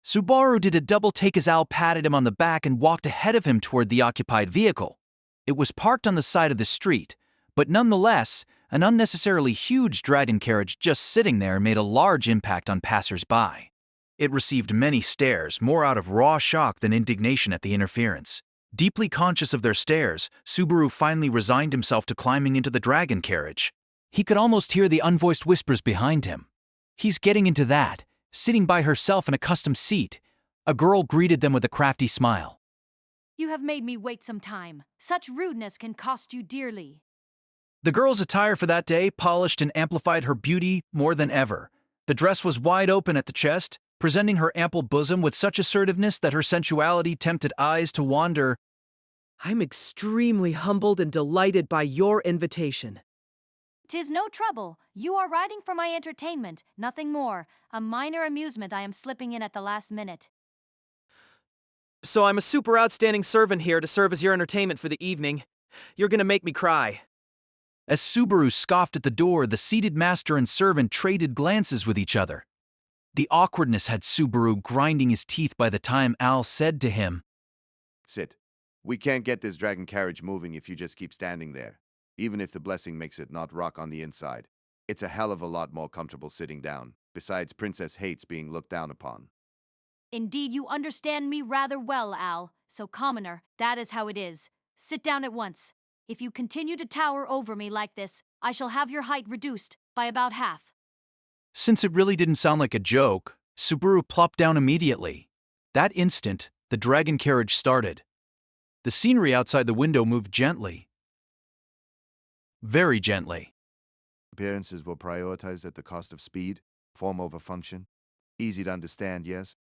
Speaker 2: Subaru did a double take as Al patted him on the back and walked ahead of him toward the occupied vehicle. It was parked on the side of the street, but nonetheless, an unnecessarily huge dragon carriage just sitting there made a large impact on passers-by. It received many stares, more out of raw shock than indignation at the interference. Deeply conscious of their stares, Subaru finally resigned himself to climbing into the dragon carriage.
Speaker 4: He could almost hear the unvoiced whispers behind him. He's getting into that, sitting by herself in a custom seat. A girl greeted them with a crafty smile.
Speaker 6: You have made me wait some time. Such rudeness can cost you dearly.
Speaker 4: The girl's attire for that day polished and amplified her beauty more than ever. The dress was wide open at the chest, presenting her ample bosom with such assertiveness that her sensuality tempted eyes to wander.
Speaker 1: I'm extremely humbled and delighted by your invitation.
Speaker 6: 'Tis no trouble. You are riding for my entertainment, nothing more. A minor amusement I am slipping in at the last minute.
Speaker 1: So I'm a super outstanding servant here to serve as your entertainment for the evening. You're gonna make me cry.
Speaker 4: As Subaru scoffed at the door, the seated master and servant traded glances with each other. The awkwardness had Subaru grinding his teeth by the time Al said to him,
Speaker 3: Sit. We can't get this dragon carriage moving if you just keep standing there, even if the blessing makes it not rock on the inside. It's a hell of a lot more comfortable sitting down. Besides, Princess hates being looked down upon.
Speaker 6: Indeed, you understand me rather well, Al. So, commoner, that is how it is. Sit down at once. If you continue to tower over me like this, I shall have your height reduced by about half.
Speaker 4: Since it really didn't sound like a joke, Subaru plopped down immediately. That instant, the dragon carriage started. The scenery outside the window moved gently. Very gently.
Speaker 3: Appearances were prioritized at the cost of speed, form over function. Easy to understand, yes?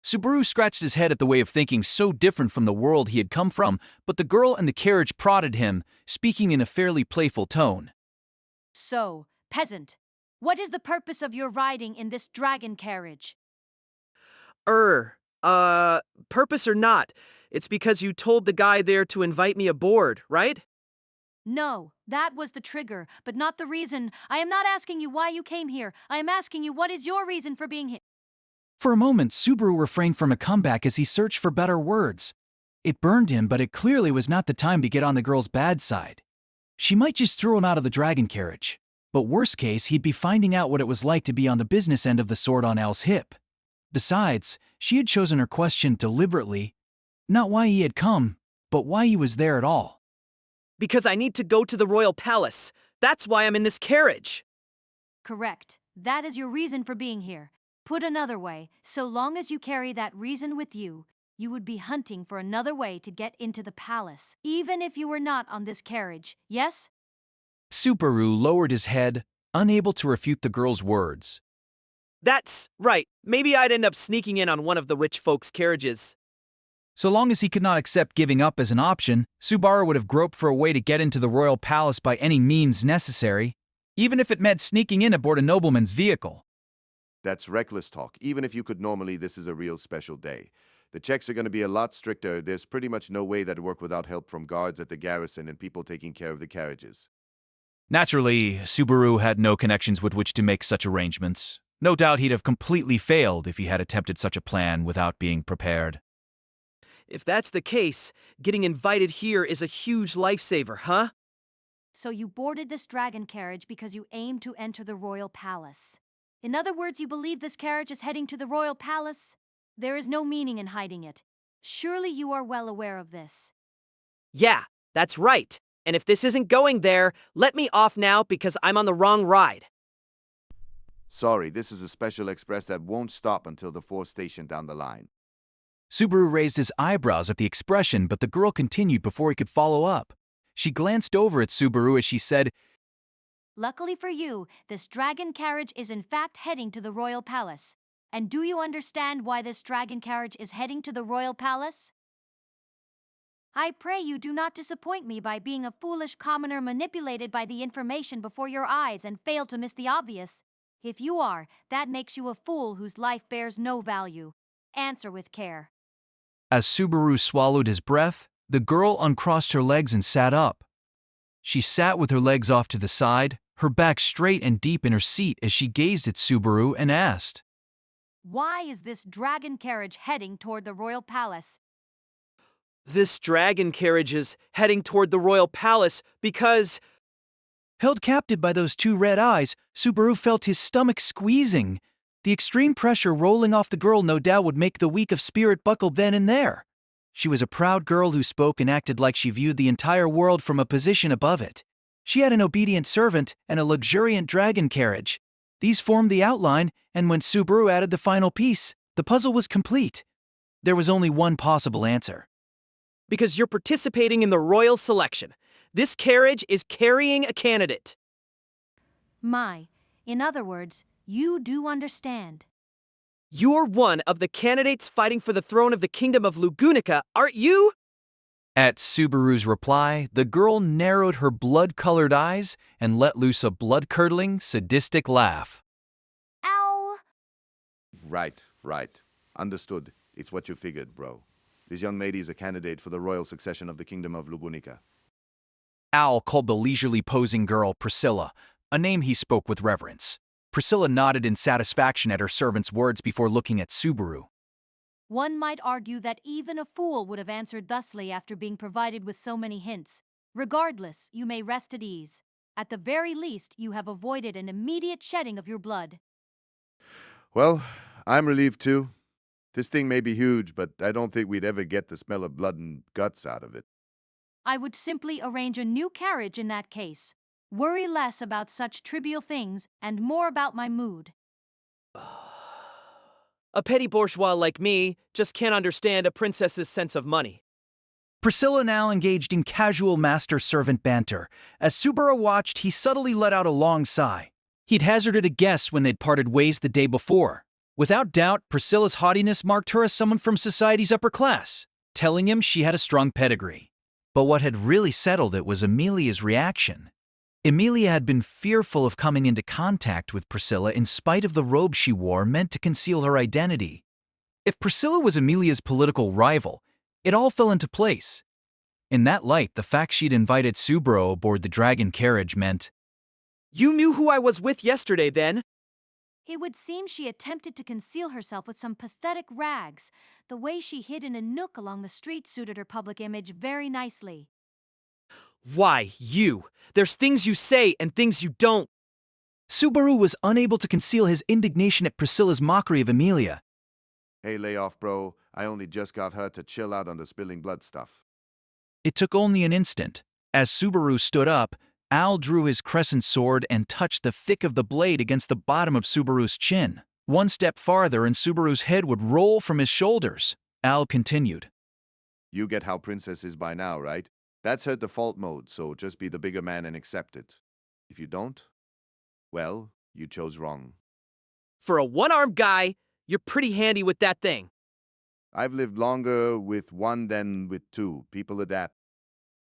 Speaker 4: Subaru scratched his head at the way of thinking so different from the world he had come from, but the girl in the carriage prodded him, speaking in a fairly playful tone.
Speaker 6: So, peasant, what is the purpose of your riding in this dragon carriage?
Speaker 1: Purpose or not, it's because you told the guy there to invite me aboard, right?
Speaker 6: No, that was the trigger, but not the reason. I am not asking you why you came here. I am asking you what is your reason for being here.
Speaker 10: For a moment, Subaru refrained from a comeback as he searched for better words. It burned him, but it clearly was not the time to get on the girl's bad side. She might just throw him out of the dragon carriage. But worst case, he'd be finding out what it was like to be on the business end of the sword on Al's hip. Besides, she had chosen her question deliberately. Not why he had come, but why he was there at all.
Speaker 1: Because I need to go to the royal palace. That's why I'm in this carriage.
Speaker 6: Correct. That is your reason for being here. Put another way, so long as you carry that reason with you, you would be hunting for another way to get into the palace, even if you were not on this carriage, yes?
Speaker 4: Subaru lowered his head, unable to refute the girl's words.
Speaker 1: That's right. Maybe I'd end up sneaking in on one of the rich folks' carriages.
Speaker 4: So long as he could not accept giving up as an option, Subaru would have groped for a way to get into the royal palace by any means necessary, even if it meant sneaking in aboard a nobleman's vehicle.
Speaker 3: That's reckless talk. Even if you could normally, this is a real special day. The checks are going to be a lot stricter. There's pretty much no way that'd work without help from guards at the garrison and people taking care of the carriages.
Speaker 4: Naturally, Subaru had no connections with which to make such arrangements. No doubt he'd have completely failed if he had attempted such a plan without being prepared.
Speaker 1: If that's the case, getting invited here is a huge lifesaver, huh?
Speaker 6: So you boarded this dragon carriage because you aim to enter the royal palace. In other words, you believe this carriage is heading to the royal palace? There is no meaning in hiding it. Surely you are well aware of this.
Speaker 1: Yeah, that's right. And if this isn't going there, let me off now because I'm on the wrong ride.
Speaker 3: Sorry, this is a special express that won't stop until the fourth station down the line.
Speaker 4: Subaru raised his eyebrows at the expression, but the girl continued before he could follow up. She glanced over at Subaru as she said,
Speaker 6: Luckily for you, this dragon carriage is in fact heading to the royal palace. And do you understand why this dragon carriage is heading to the royal palace? I pray you do not disappoint me by being a foolish commoner manipulated by the information before your eyes and fail to miss the obvious. If you are, that makes you a fool whose life bears no value. Answer with care.
Speaker 4: As Subaru swallowed his breath, the girl uncrossed her legs and sat up. She sat with her legs off to the side, her back straight and deep in her seat as she gazed at Subaru and asked,
Speaker 6: Why is this dragon carriage heading toward the royal palace?
Speaker 1: This dragon carriage is heading toward the royal palace because...
Speaker 10: Held captive by those two red eyes, Subaru felt his stomach squeezing. The extreme pressure rolling off the girl no doubt would make the weak of spirit buckle then and there. She was a proud girl who spoke and acted like she viewed the entire world from a position above it. She had an obedient servant and a luxuriant dragon carriage. These formed the outline, and when Subaru added the final piece, the puzzle was complete. There was only one possible answer.
Speaker 1: Because you're participating in the royal selection. This carriage is carrying a candidate.
Speaker 6: In other words, you do understand.
Speaker 1: You're one of the candidates fighting for the throne of the kingdom of Lugunica, aren't you?
Speaker 4: At Subaru's reply, the girl narrowed her blood-colored eyes and let loose a blood-curdling, sadistic laugh.
Speaker 6: Ow!
Speaker 3: Right. Understood. It's what you figured, bro. This young lady is a candidate for the royal succession of the kingdom of Lugunica.
Speaker 4: Al called the leisurely posing girl Priscilla, a name he spoke with reverence. Priscilla nodded in satisfaction at her servant's words before looking at Subaru.
Speaker 6: One might argue that even a fool would have answered thusly after being provided with so many hints. Regardless, you may rest at ease. At the very least, you have avoided an immediate shedding of your blood.
Speaker 3: Well, I'm relieved too. This thing may be huge, but I don't think we'd ever get the smell of blood and guts out of it.
Speaker 6: I would simply arrange a new carriage in that case. Worry less about such trivial things and more about my mood.
Speaker 1: A petty bourgeois like me just can't understand a princess's sense of money.
Speaker 10: Priscilla now engaged in casual master-servant banter. As Subaru watched, he subtly let out a long sigh. He'd hazarded a guess when they'd parted ways the day before. Without doubt, Priscilla's haughtiness marked her as someone from society's upper class, telling him she had a strong pedigree. But what had really settled it was Emilia's reaction. Emilia had been fearful of coming into contact with Priscilla in spite of the robe she wore meant to conceal her identity. If Priscilla was Emilia's political rival, it all fell into place. In that light, the fact she'd invited Subaru aboard the dragon carriage meant,
Speaker 1: You knew who I was with yesterday, then?
Speaker 6: It would seem she attempted to conceal herself with some pathetic rags. The way she hid in a nook along the street suited her public image very nicely.
Speaker 1: Why, you? There's things you say and things you don't.
Speaker 10: Subaru was unable to conceal his indignation at Priscilla's mockery of Emilia.
Speaker 3: Hey, lay off, bro. I only just got her to chill out on the spilling blood stuff.
Speaker 10: It took only an instant. As Subaru stood up, Al drew his crescent sword and touched the thick of the blade against the bottom of Subaru's chin. One step farther and Subaru's head would roll from his shoulders. Al continued.
Speaker 3: You get how Princess is by now, right? That's her default mode, so just be the bigger man and accept it. If you don't, well, you chose wrong.
Speaker 1: For a one-armed guy, you're pretty handy with that thing.
Speaker 3: I've lived longer with one than with two. People adapt.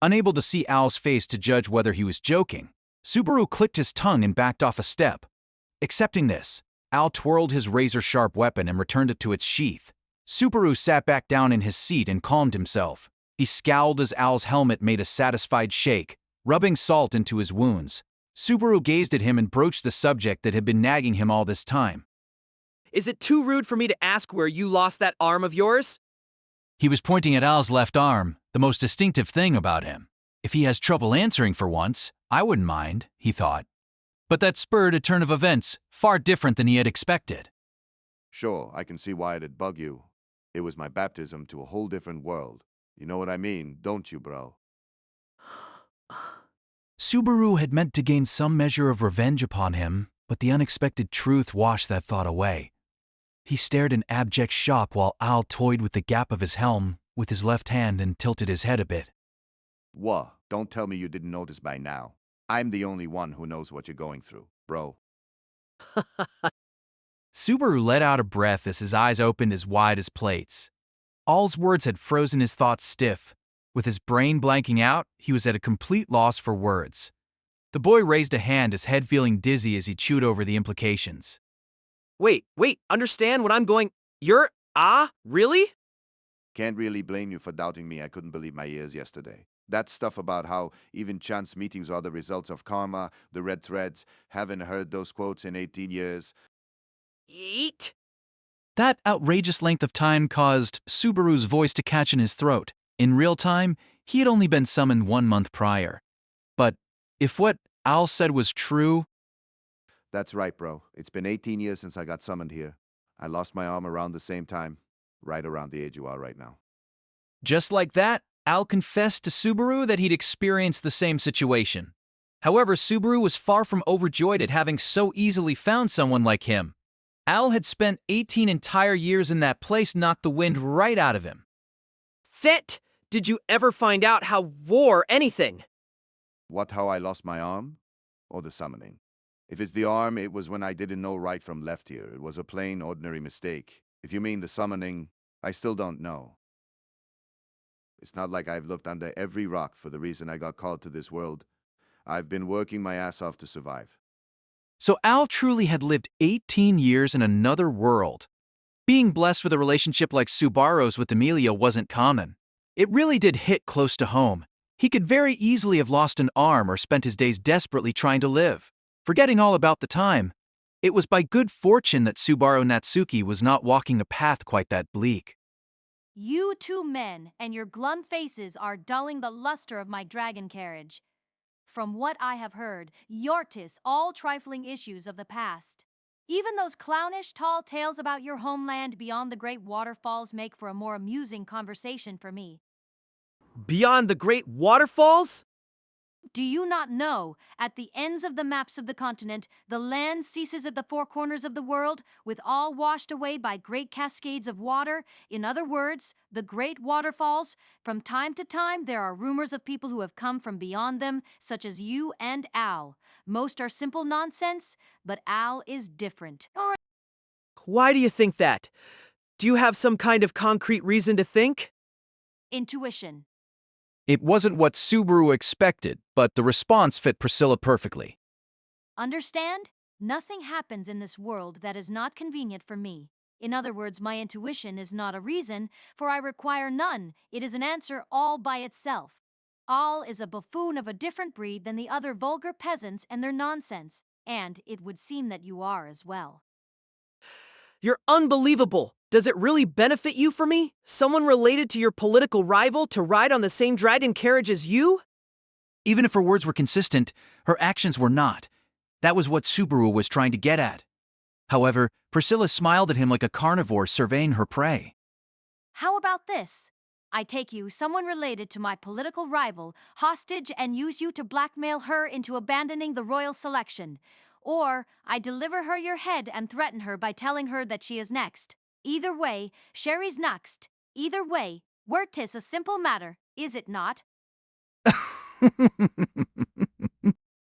Speaker 10: Unable to see Al's face to judge whether he was joking, Subaru clicked his tongue and backed off a step. Accepting this, Al twirled his razor-sharp weapon and returned it to its sheath. Subaru sat back down in his seat and calmed himself. He scowled as Al's helmet made a satisfied shake, rubbing salt into his wounds. Subaru gazed at him and broached the subject that had been nagging him all this time.
Speaker 1: Is it too rude for me to ask where you lost that arm of yours?
Speaker 4: He was pointing at Al's left arm, the most distinctive thing about him. If he has trouble answering for once, I wouldn't mind, he thought. But that spurred a turn of events far different than he had expected.
Speaker 3: Sure, I can see why it'd bug you. It was my baptism to a whole different world. You know what I mean, don't you, bro?
Speaker 10: Subaru had meant to gain some measure of revenge upon him, but the unexpected truth washed that thought away. He stared in abject shock while Al toyed with the gap of his helm with his left hand and tilted his head a bit.
Speaker 3: What? Don't tell me you didn't notice by now. I'm the only one who knows what you're going through, bro.
Speaker 4: Subaru let out a breath as his eyes opened as wide as plates. Al's words had frozen his thoughts stiff. With his brain blanking out, he was at a complete loss for words. The boy raised a hand, his head feeling dizzy as he chewed over the implications.
Speaker 1: Wait, understand what I'm going... Really?
Speaker 3: Can't really blame you for doubting me. I couldn't believe my ears yesterday. That stuff about how even chance meetings are the results of karma, the red threads, haven't heard those quotes in 18 years.
Speaker 1: Yeet.
Speaker 4: That outrageous length of time caused Subaru's voice to catch in his throat. In real time, he had only been summoned 1 month prior. But if what Al said was true...
Speaker 3: That's right, bro. It's been 18 years since I got summoned here. I lost my arm around the same time, right around the age you are right now.
Speaker 4: Just like that, Al confessed to Subaru that he'd experienced the same situation. However, Subaru was far from overjoyed at having so easily found someone like him. Al had spent 18 entire years in that place, knocked the wind right out of him.
Speaker 1: Fet, did you ever find out how war anything?
Speaker 3: What, how I lost my arm? Or the summoning? If it's the arm, it was when I didn't know right from left here. It was a plain, ordinary mistake. If you mean the summoning, I still don't know. It's not like I've looked under every rock for the reason I got called to this world. I've been working my ass off to survive.
Speaker 4: So Al truly had lived 18 years in another world. Being blessed with a relationship like Subaru's with Emilia wasn't common. It really did hit close to home. He could very easily have lost an arm or spent his days desperately trying to live, forgetting all about the time. It was by good fortune that Subaru Natsuki was not walking a path quite that bleak.
Speaker 6: You two men and your glum faces are dulling the luster of my dragon carriage. From what I have heard, Yortis all trifling issues of the past. Even those clownish tall tales about your homeland beyond the great waterfalls make for a more amusing conversation for me.
Speaker 1: Beyond the great waterfalls?
Speaker 6: Do you not know, at the ends of the maps of the continent, the land ceases at the four corners of the world, with all washed away by great cascades of water? In other words, the great waterfalls. From time to time, there are rumors of people who have come from beyond them, such as you and Al. Most are simple nonsense, but Al is different.
Speaker 1: Why do you think that? Do you have some kind of concrete reason to think?
Speaker 6: Intuition.
Speaker 4: It wasn't what Subaru expected, but the response fit Priscilla perfectly.
Speaker 6: Understand? Nothing happens in this world that is not convenient for me. In other words, my intuition is not a reason, for I require none. It is an answer all by itself. Al is a buffoon of a different breed than the other vulgar peasants and their nonsense, and it would seem that you are as well.
Speaker 1: You're unbelievable. Does it really benefit you for me? Someone related to your political rival to ride on the same dragon carriage as you?
Speaker 10: Even if her words were consistent, her actions were not. That was what Subaru was trying to get at. However, Priscilla smiled at him like a carnivore surveying her prey.
Speaker 6: How about this? I take you, someone related to my political rival, hostage and use you to blackmail her into abandoning the royal selection. Or I deliver her your head and threaten her by telling her that she is next. Either way, Sherry's next. Either way, were 'tis a simple matter, is it not?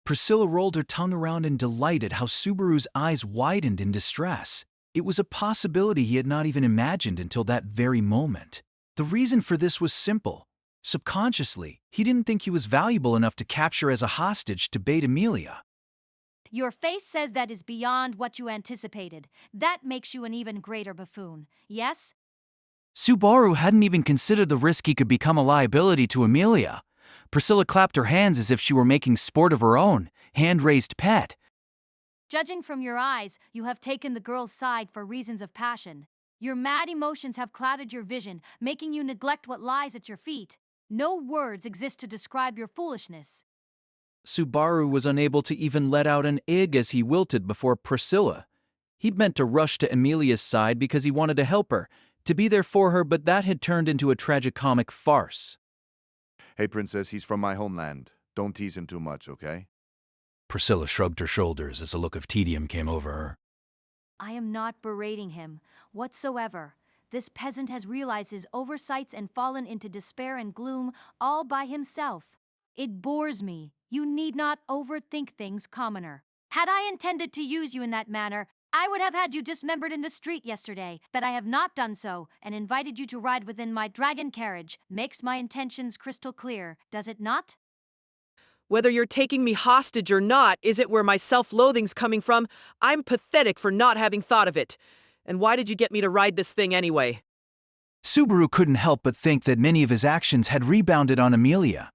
Speaker 10: Priscilla rolled her tongue around in delight at how Subaru's eyes widened in distress. It was a possibility he had not even imagined until that very moment. The reason for this was simple. Subconsciously, he didn't think he was valuable enough to capture as a hostage to bait Emilia.
Speaker 6: Your face says that is beyond what you anticipated. That makes you an even greater buffoon, yes?
Speaker 10: Subaru hadn't even considered the risk he could become a liability to Emilia. Priscilla clapped her hands as if she were making sport of her own, hand-raised pet.
Speaker 6: Judging from your eyes, you have taken the girl's side for reasons of passion. Your mad emotions have clouded your vision, making you neglect what lies at your feet. No words exist to describe your foolishness.
Speaker 4: Subaru was unable to even let out an "ig" as he wilted before Priscilla. He'd meant to rush to Emilia's side because he wanted to help her, to be there for her, but that had turned into a tragicomic farce.
Speaker 3: Hey, Princess, he's from my homeland. Don't tease him too much, okay?
Speaker 4: Priscilla shrugged her shoulders as a look of tedium came over her.
Speaker 6: I am not berating him, whatsoever. This peasant has realized his oversights and fallen into despair and gloom all by himself. It bores me. You need not overthink things, commoner. Had I intended to use you in that manner, I would have had you dismembered in the street yesterday, but I have not done so, and invited you to ride within my dragon carriage. Makes my intentions crystal clear, does it not?
Speaker 1: Whether you're taking me hostage or not isn't where my self-loathing's coming from. I'm pathetic for not having thought of it. And why did you get me to ride this thing anyway?
Speaker 10: Subaru couldn't help but think that many of his actions had rebounded on Emilia.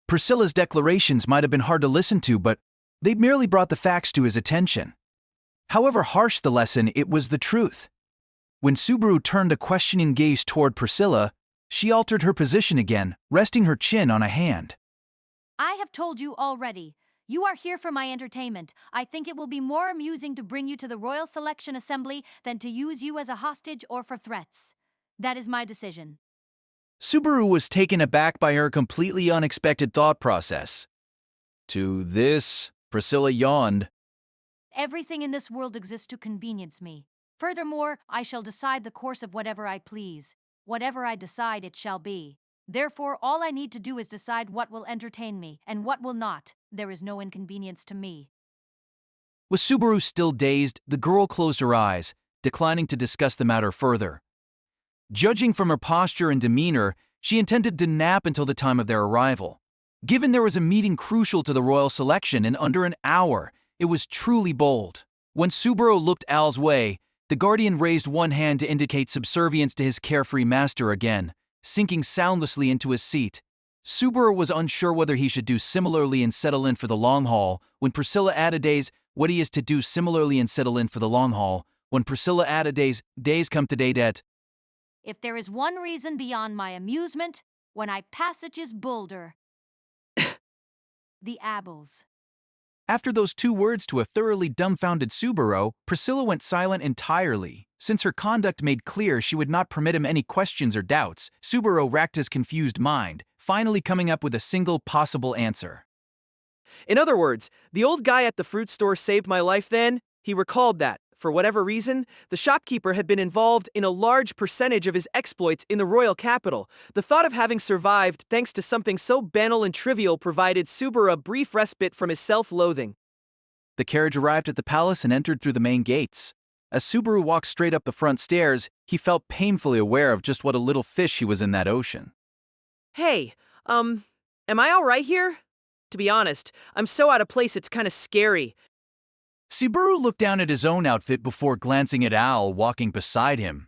Speaker 10: Priscilla's declarations might have been hard to listen to, but they merely brought the facts to his attention. However harsh the lesson, it was the truth. When Subaru turned a questioning gaze toward Priscilla, she altered her position again, resting her chin on a hand.
Speaker 6: I have told you already. You are here for my entertainment. I think it will be more amusing to bring you to the Royal Selection Assembly than to use you as a hostage or for threats. That is my decision.
Speaker 10: Subaru was taken aback by her completely unexpected thought process.
Speaker 4: To this, Priscilla yawned.
Speaker 6: Everything in this world exists to convenience me. Furthermore, I shall decide the course of whatever I please. Whatever I decide, it shall be. Therefore, all I need to do is decide what will entertain me and what will not. There is no inconvenience to me.
Speaker 10: With Subaru still dazed, the girl closed her eyes, declining to discuss the matter further. Judging from her posture and demeanor, she intended to nap until the time of their arrival. Given there was a meeting crucial to the royal selection in under an hour, it was truly bold. When Subaru looked Al's way, the guardian raised one hand to indicate subservience to his carefree master again, sinking soundlessly into his seat. Subaru was unsure whether he should do similarly and settle in for the long haul, when Priscilla added what he is to do similarly and settle in for the long haul, when Priscilla added days come today that.
Speaker 6: If there is one reason beyond my amusement, when I passages Boulder. The Abels.
Speaker 10: After those two words to a thoroughly dumbfounded Subaru, Priscilla went silent entirely. Since her conduct made clear she would not permit him any questions or doubts, Subaru racked his confused mind, finally coming up with a single possible answer.
Speaker 1: In other words, the old guy at the fruit store saved my life then. He recalled that, for whatever reason, the shopkeeper had been involved in a large percentage of his exploits in the royal capital. The thought of having survived thanks to something so banal and trivial provided Subaru a brief respite from his self-loathing.
Speaker 4: The carriage arrived at the palace and entered through the main gates. As Subaru walked straight up the front stairs, he felt painfully aware of just what a little fish he was in that ocean.
Speaker 1: Hey, am I alright here? To be honest, I'm so out of place it's kinda scary.
Speaker 4: Subaru looked down at his own outfit before glancing at Al walking beside him.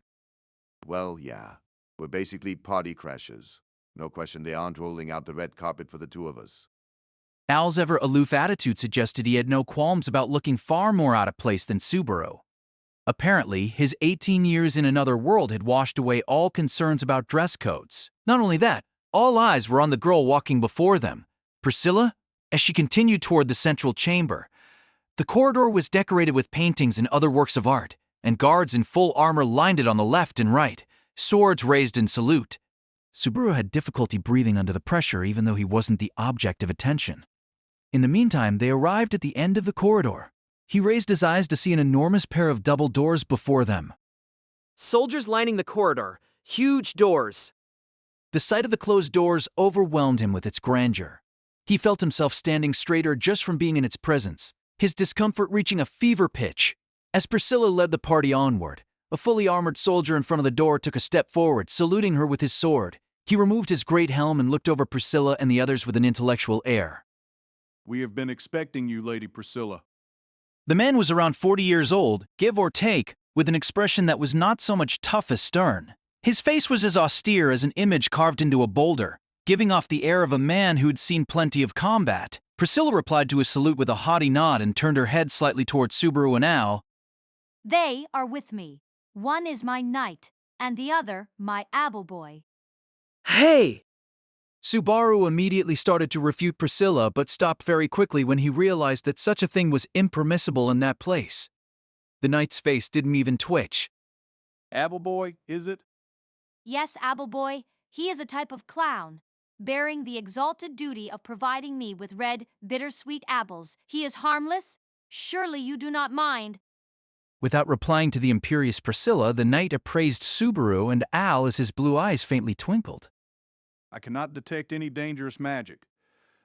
Speaker 3: Well, yeah. We're basically party crashers. No question they aren't rolling out the red carpet for the two of us.
Speaker 4: Al's ever aloof attitude suggested he had no qualms about looking far more out of place than Subaru. Apparently, his 18 years in another world had washed away all concerns about dress codes. Not only that, all eyes were on the girl walking before them, Priscilla, as she continued toward the central chamber. The corridor was decorated with paintings and other works of art, and guards in full armor lined it on the left and right, swords raised in salute. Subaru had difficulty breathing under the pressure even though he wasn't the object of attention. In the meantime, they arrived at the end of the corridor. He raised his eyes to see an enormous pair of double doors before them.
Speaker 1: Soldiers lining the corridor. Huge doors.
Speaker 4: The sight of the closed doors overwhelmed him with its grandeur. He felt himself standing straighter just from being in its presence, his discomfort reaching a fever pitch. As Priscilla led the party onward, a fully armored soldier in front of the door took a step forward, saluting her with his sword. He removed his great helm and looked over Priscilla and the others with an intellectual air.
Speaker 11: We have been expecting you, Lady Priscilla.
Speaker 4: The man was around 40 years old, give or take, with an expression that was not so much tough as stern. His face was as austere as an image carved into a boulder, giving off the air of a man who'd seen plenty of combat. Priscilla replied to his salute with a haughty nod and turned her head slightly towards Subaru and Al.
Speaker 6: They are with me. One is my knight, and the other my able boy.
Speaker 1: Hey!
Speaker 4: Subaru immediately started to refute Priscilla but stopped very quickly when he realized that such a thing was impermissible in that place. The knight's face didn't even twitch.
Speaker 11: Appleboy, is it?
Speaker 6: Yes, able boy, he is a type of clown, bearing the exalted duty of providing me with red, bittersweet apples. He is harmless? Surely you do not mind.
Speaker 4: Without replying to the imperious Priscilla, the knight appraised Subaru and Al as his blue eyes faintly twinkled.
Speaker 11: I cannot detect any dangerous magic.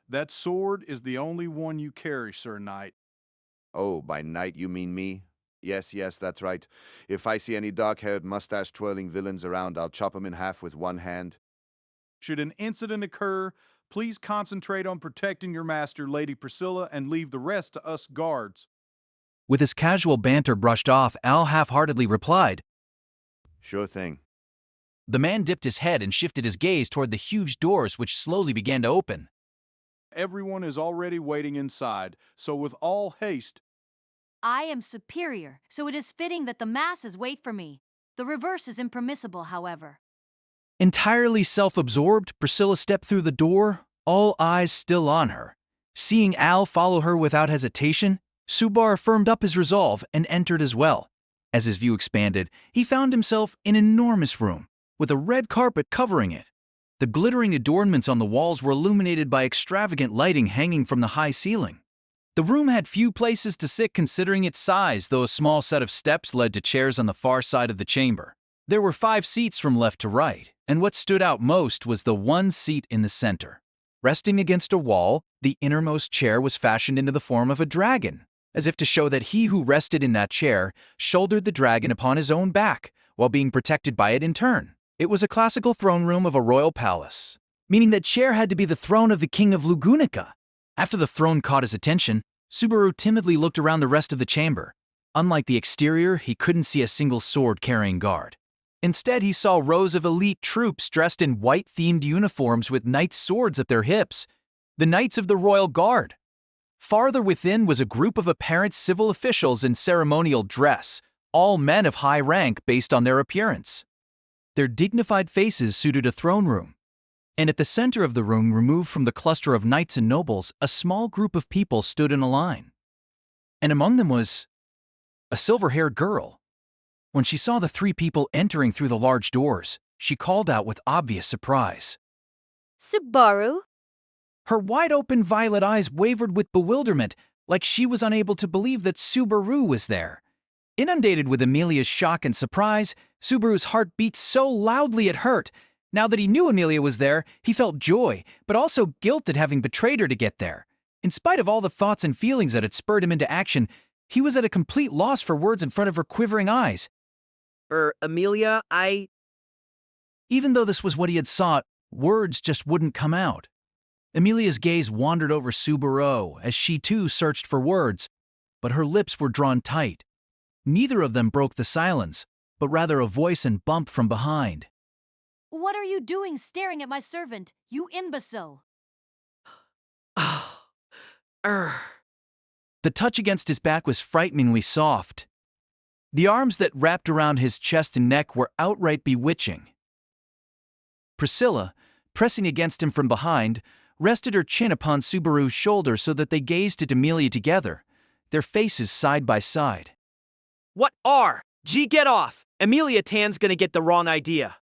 Speaker 11: That sword is the only one you carry, Sir Knight.
Speaker 3: Oh, by knight you mean me? Yes, that's right. If I see any dark-haired, mustache-twirling villains around, I'll chop 'em in half with one hand.
Speaker 11: Should an incident occur, please concentrate on protecting your master, Lady Priscilla, and leave the rest to us guards.
Speaker 4: With his casual banter brushed off, Al half-heartedly replied.
Speaker 3: Sure thing.
Speaker 4: The man dipped his head and shifted his gaze toward the huge doors which slowly began to open.
Speaker 11: Everyone is already waiting inside, so with all haste.
Speaker 6: I am superior, so it is fitting that the masses wait for me. The reverse is impermissible, however.
Speaker 4: Entirely self-absorbed, Priscilla stepped through the door, all eyes still on her. Seeing Al follow her without hesitation, Subar firmed up his resolve and entered as well. As his view expanded, he found himself in an enormous room, with a red carpet covering it. The glittering adornments on the walls were illuminated by extravagant lighting hanging from the high ceiling. The room had few places to sit considering its size, though a small set of steps led to chairs on the far side of the chamber. There were 5 seats from left to right, and what stood out most was the one seat in the center. Resting against a wall, the innermost chair was fashioned into the form of a dragon, as if to show that he who rested in that chair shouldered the dragon upon his own back, while being protected by it in turn. It was a classical throne room of a royal palace, meaning that chair had to be the throne of the king of Lugunica. After the throne caught his attention, Subaru timidly looked around the rest of the chamber. Unlike the exterior, he couldn't see a single sword-carrying guard. Instead, he saw rows of elite troops dressed in white-themed uniforms with knights' swords at their hips, the Knights of the Royal Guard. Farther within was a group of apparent civil officials in ceremonial dress, all men of high rank based on their appearance. Their dignified faces suited a throne room. And at the center of the room, removed from the cluster of knights and nobles, a small group of people stood in a line. And among them was a silver-haired girl. When she saw the 3 people entering through the large doors, she called out with obvious surprise.
Speaker 8: Subaru?
Speaker 10: Her wide-open violet eyes wavered with bewilderment, like she was unable to believe that Subaru was there. Inundated with Emilia's shock and surprise, Subaru's heart beat so loudly it hurt. Now that he knew Emilia was there, he felt joy, but also guilt at having betrayed her to get there. In spite of all the thoughts and feelings that had spurred him into action, he was at a complete loss for words in front of her quivering eyes.
Speaker 1: Emilia,
Speaker 10: Even though this was what he had sought, words just wouldn't come out. Emilia's gaze wandered over Subaru as she too searched for words, but her lips were drawn tight. Neither of them broke the silence, but rather a voice and bump from behind.
Speaker 6: What are you doing staring at my servant, you imbecile?
Speaker 10: The touch against his back was frighteningly soft. The arms that wrapped around his chest and neck were outright bewitching. Priscilla, pressing against him from behind, rested her chin upon Subaru's shoulder so that they gazed at Emilia together, their faces side by side.
Speaker 1: What are? G, get off! Emilia Tan's gonna get the wrong idea.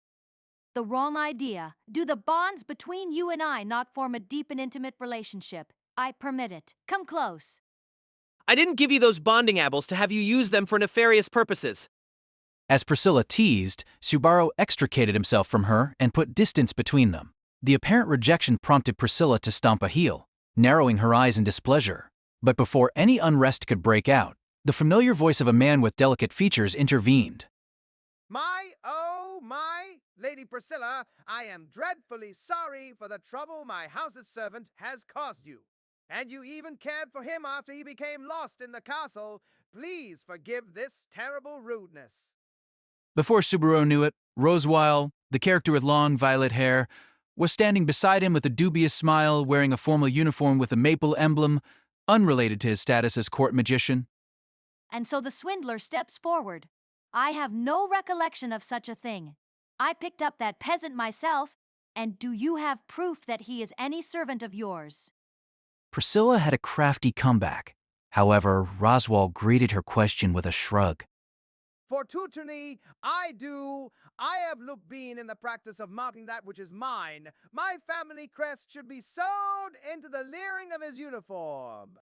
Speaker 6: The wrong idea. Do the bonds between you and I not form a deep and intimate relationship? I permit it. Come close.
Speaker 1: I didn't give you those bonding apples to have you use them for nefarious purposes.
Speaker 10: As Priscilla teased, Subaru extricated himself from her and put distance between them. The apparent rejection prompted Priscilla to stomp a heel, narrowing her eyes in displeasure. But before any unrest could break out, the familiar voice of a man with delicate features intervened.
Speaker 12: Oh my, Lady Priscilla, I am dreadfully sorry for the trouble my house's servant has caused you. And you even cared for him after he became lost in the castle. Please forgive this terrible rudeness.
Speaker 10: Before Subaru knew it, Rosewile, the character with long violet hair, was standing beside him with a dubious smile, wearing a formal uniform with a maple emblem, unrelated to his status as court magician.
Speaker 6: And so the swindler steps forward. I have no recollection of such a thing. I picked up that peasant myself, and do you have proof that he is any servant of yours?
Speaker 10: Priscilla had a crafty comeback. However, Roswell greeted her question with a shrug.
Speaker 12: For tutony, I have been in the practice of marking that which is mine. My family crest should be sewed into the leering of his uniform.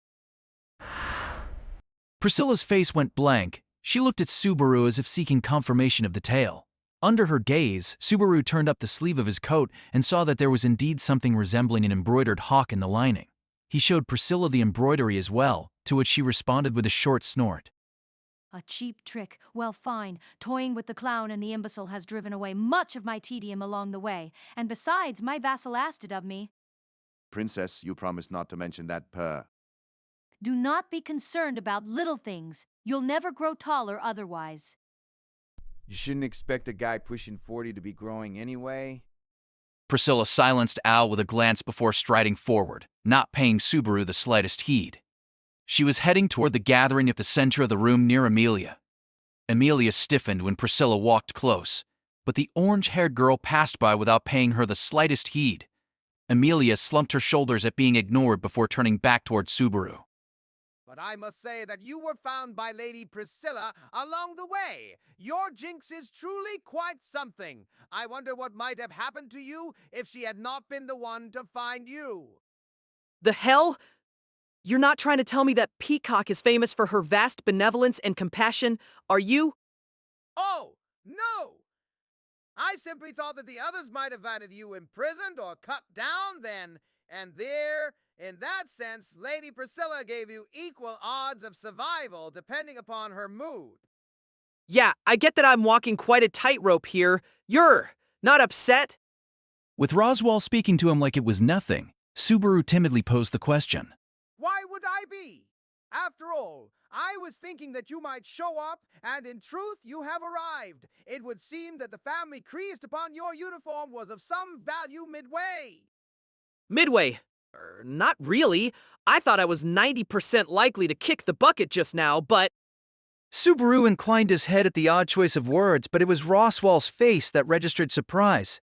Speaker 10: Priscilla's face went blank. She looked at Subaru as if seeking confirmation of the tale. Under her gaze, Subaru turned up the sleeve of his coat and saw that there was indeed something resembling an embroidered hawk in the lining. He showed Priscilla the embroidery as well, to which she responded with a short snort.
Speaker 6: A cheap trick. Well, fine. Toying with the clown and the imbecile has driven away much of my tedium along the way, and besides, my vassal asked it of me.
Speaker 3: Princess, you promised not to mention that per.
Speaker 6: Do not be concerned about little things. You'll never grow taller otherwise.
Speaker 13: You shouldn't expect a guy pushing 40 to be growing anyway.
Speaker 10: Priscilla silenced Al with a glance before striding forward, not paying Subaru the slightest heed. She was heading toward the gathering at the center of the room near Emilia. Emilia stiffened when Priscilla walked close, but the orange-haired girl passed by without paying her the slightest heed. Emilia slumped her shoulders at being ignored before turning back toward Subaru.
Speaker 12: But I must say that you were found by Lady Priscilla along the way. Your jinx is truly quite something. I wonder what might have happened to you if she had not been the one to find you.
Speaker 1: The hell? You're not trying to tell me that Peacock is famous for her vast benevolence and compassion, are you?
Speaker 12: Oh, no! I simply thought that the others might have had you imprisoned or cut down then, and there, in that sense, Lady Priscilla gave you equal odds of survival depending upon her mood.
Speaker 1: Yeah, I get that I'm walking quite a tightrope here. You're not upset?
Speaker 10: With Roswell speaking to him like it was nothing, Subaru timidly posed the question.
Speaker 12: Why would I be? After all, I was thinking that you might show up, and in truth, you have arrived. It would seem that the family creased upon your uniform was of some value midway.
Speaker 1: Midway? Not really. I thought I was 90% likely to kick the bucket just now, but...
Speaker 10: Subaru inclined his head at the odd choice of words, but it was Roswell's face that registered surprise.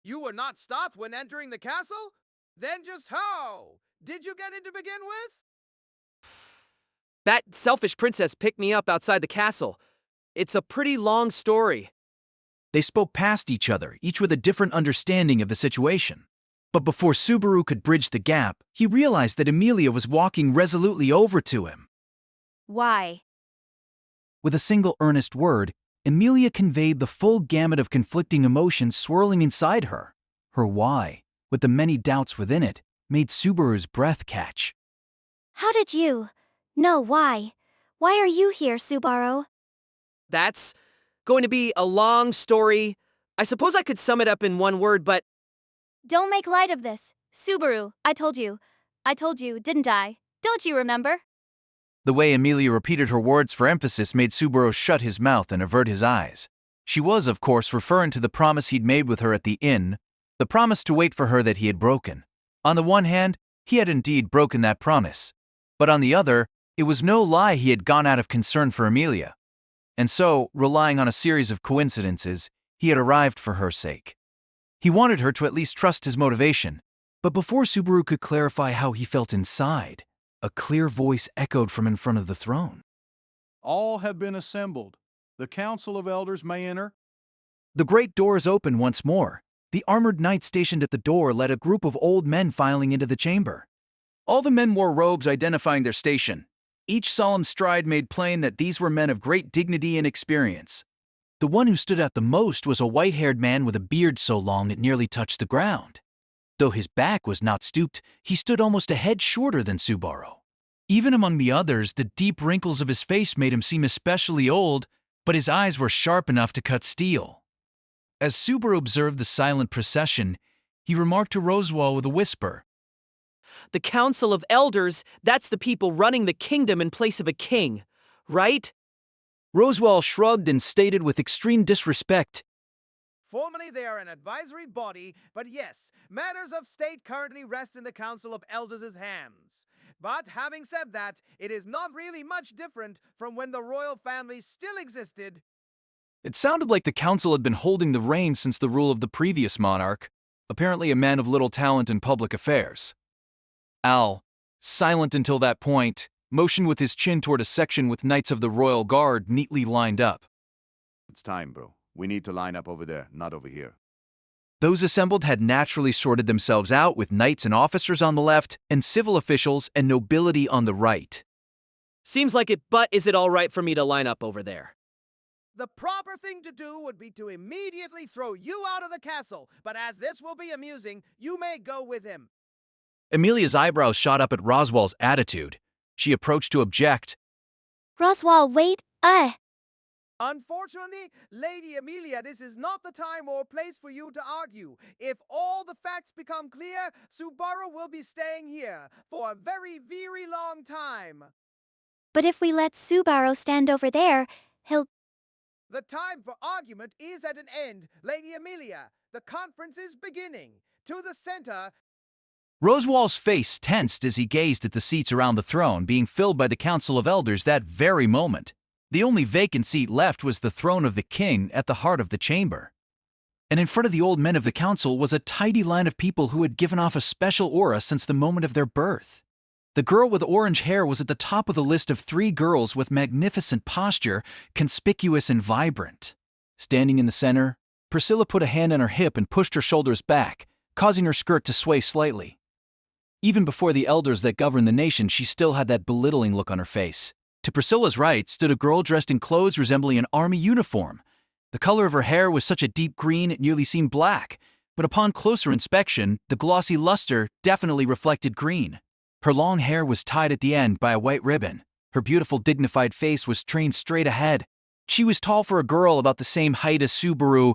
Speaker 12: You were not stopped when entering the castle? Then just how did you get in to begin with?
Speaker 1: That selfish princess picked me up outside the castle. It's a pretty long story.
Speaker 10: They spoke past each other, each with a different understanding of the situation. But before Subaru could bridge the gap, he realized that Emilia was walking resolutely over to him.
Speaker 6: Why?
Speaker 10: With a single earnest word, Emilia conveyed the full gamut of conflicting emotions swirling inside her. Her why, with the many doubts within it, made Subaru's breath catch.
Speaker 5: How did you? No, why? Why are you here, Subaru?
Speaker 1: That's going to be a long story. I suppose I could sum it up in one word, but
Speaker 5: Don't make light of this. Subaru, I told you, didn't I? Don't you remember?
Speaker 10: The way Emilia repeated her words for emphasis made Subaru shut his mouth and avert his eyes. She was, of course, referring to the promise he'd made with her at the inn, the promise to wait for her that he had broken. On the one hand, he had indeed broken that promise. But on the other, it was no lie he had gone out of concern for Emilia. And so, relying on a series of coincidences, he had arrived for her sake. He wanted her to at least trust his motivation. But before Subaru could clarify how he felt inside, a clear voice echoed from in front of the throne.
Speaker 11: All have been assembled. The Council of Elders may enter.
Speaker 10: The great doors opened once more. The armored knight stationed at the door led a group of old men filing into the chamber. All the men wore robes identifying their station. Each solemn stride made plain that these were men of great dignity and experience. The one who stood out the most was a white-haired man with a beard so long it nearly touched the ground. Though his back was not stooped, he stood almost a head shorter than Subaru. Even among the others, the deep wrinkles of his face made him seem especially old, but his eyes were sharp enough to cut steel. As Subaru observed the silent procession, he remarked to Roswell with a whisper,
Speaker 1: the Council of Elders, that's the people running the kingdom in place of a king, right?
Speaker 10: Roswell shrugged and stated with extreme disrespect,
Speaker 12: Formally, they are an advisory body, but yes, matters of state currently rest in the Council of Elders' hands. But having said that, it is not really much different from when the royal family still existed.
Speaker 10: It sounded like the council had been holding the reins since the rule of the previous monarch, apparently a man of little talent in public affairs. Al, silent until that point, motioned with his chin toward a section with knights of the royal guard neatly lined up.
Speaker 3: It's time, bro. We need to line up over there, not over here.
Speaker 10: Those assembled had naturally sorted themselves out with knights and officers on the left and civil officials and nobility on the right.
Speaker 1: Seems like it, but is it all right for me to line up over there?
Speaker 12: The proper thing to do would be to immediately throw you out of the castle, but as this will be amusing, you may go with him.
Speaker 10: Emilia's eyebrows shot up at Roswell's attitude. She approached to object.
Speaker 5: Roswell, wait,
Speaker 12: Unfortunately, Lady Emilia, this is not the time or place for you to argue. If all the facts become clear, Subaru will be staying here for a very, very long time.
Speaker 5: But if we let Subaru stand over there, he'll...
Speaker 12: The time for argument is at an end. Lady Emilia, the conference is beginning. To the center.
Speaker 10: Roswell's face tensed as he gazed at the seats around the throne being filled by the Council of Elders that very moment. The only vacant seat left was the throne of the king at the heart of the chamber. And in front of the old men of the council was a tidy line of people who had given off a special aura since the moment of their birth. The girl with orange hair was at the top of the list of 3 girls with magnificent posture, conspicuous and vibrant. Standing in the center, Priscilla put a hand on her hip and pushed her shoulders back, causing her skirt to sway slightly. Even before the elders that govern the nation, she still had that belittling look on her face. To Priscilla's right stood a girl dressed in clothes resembling an army uniform. The color of her hair was such a deep green it nearly seemed black, but upon closer inspection, the glossy luster definitely reflected green. Her long hair was tied at the end by a white ribbon. Her beautiful, dignified face was trained straight ahead. She was tall for a girl about the same height as Subaru,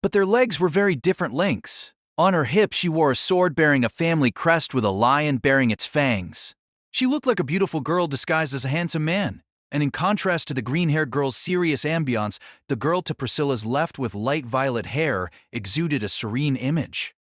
Speaker 10: but their legs were very different lengths. On her hip, she wore a sword bearing a family crest with a lion bearing its fangs. She looked like a beautiful girl disguised as a handsome man, and in contrast to the green-haired girl's serious ambiance, the girl to Priscilla's left with light violet hair exuded a serene image.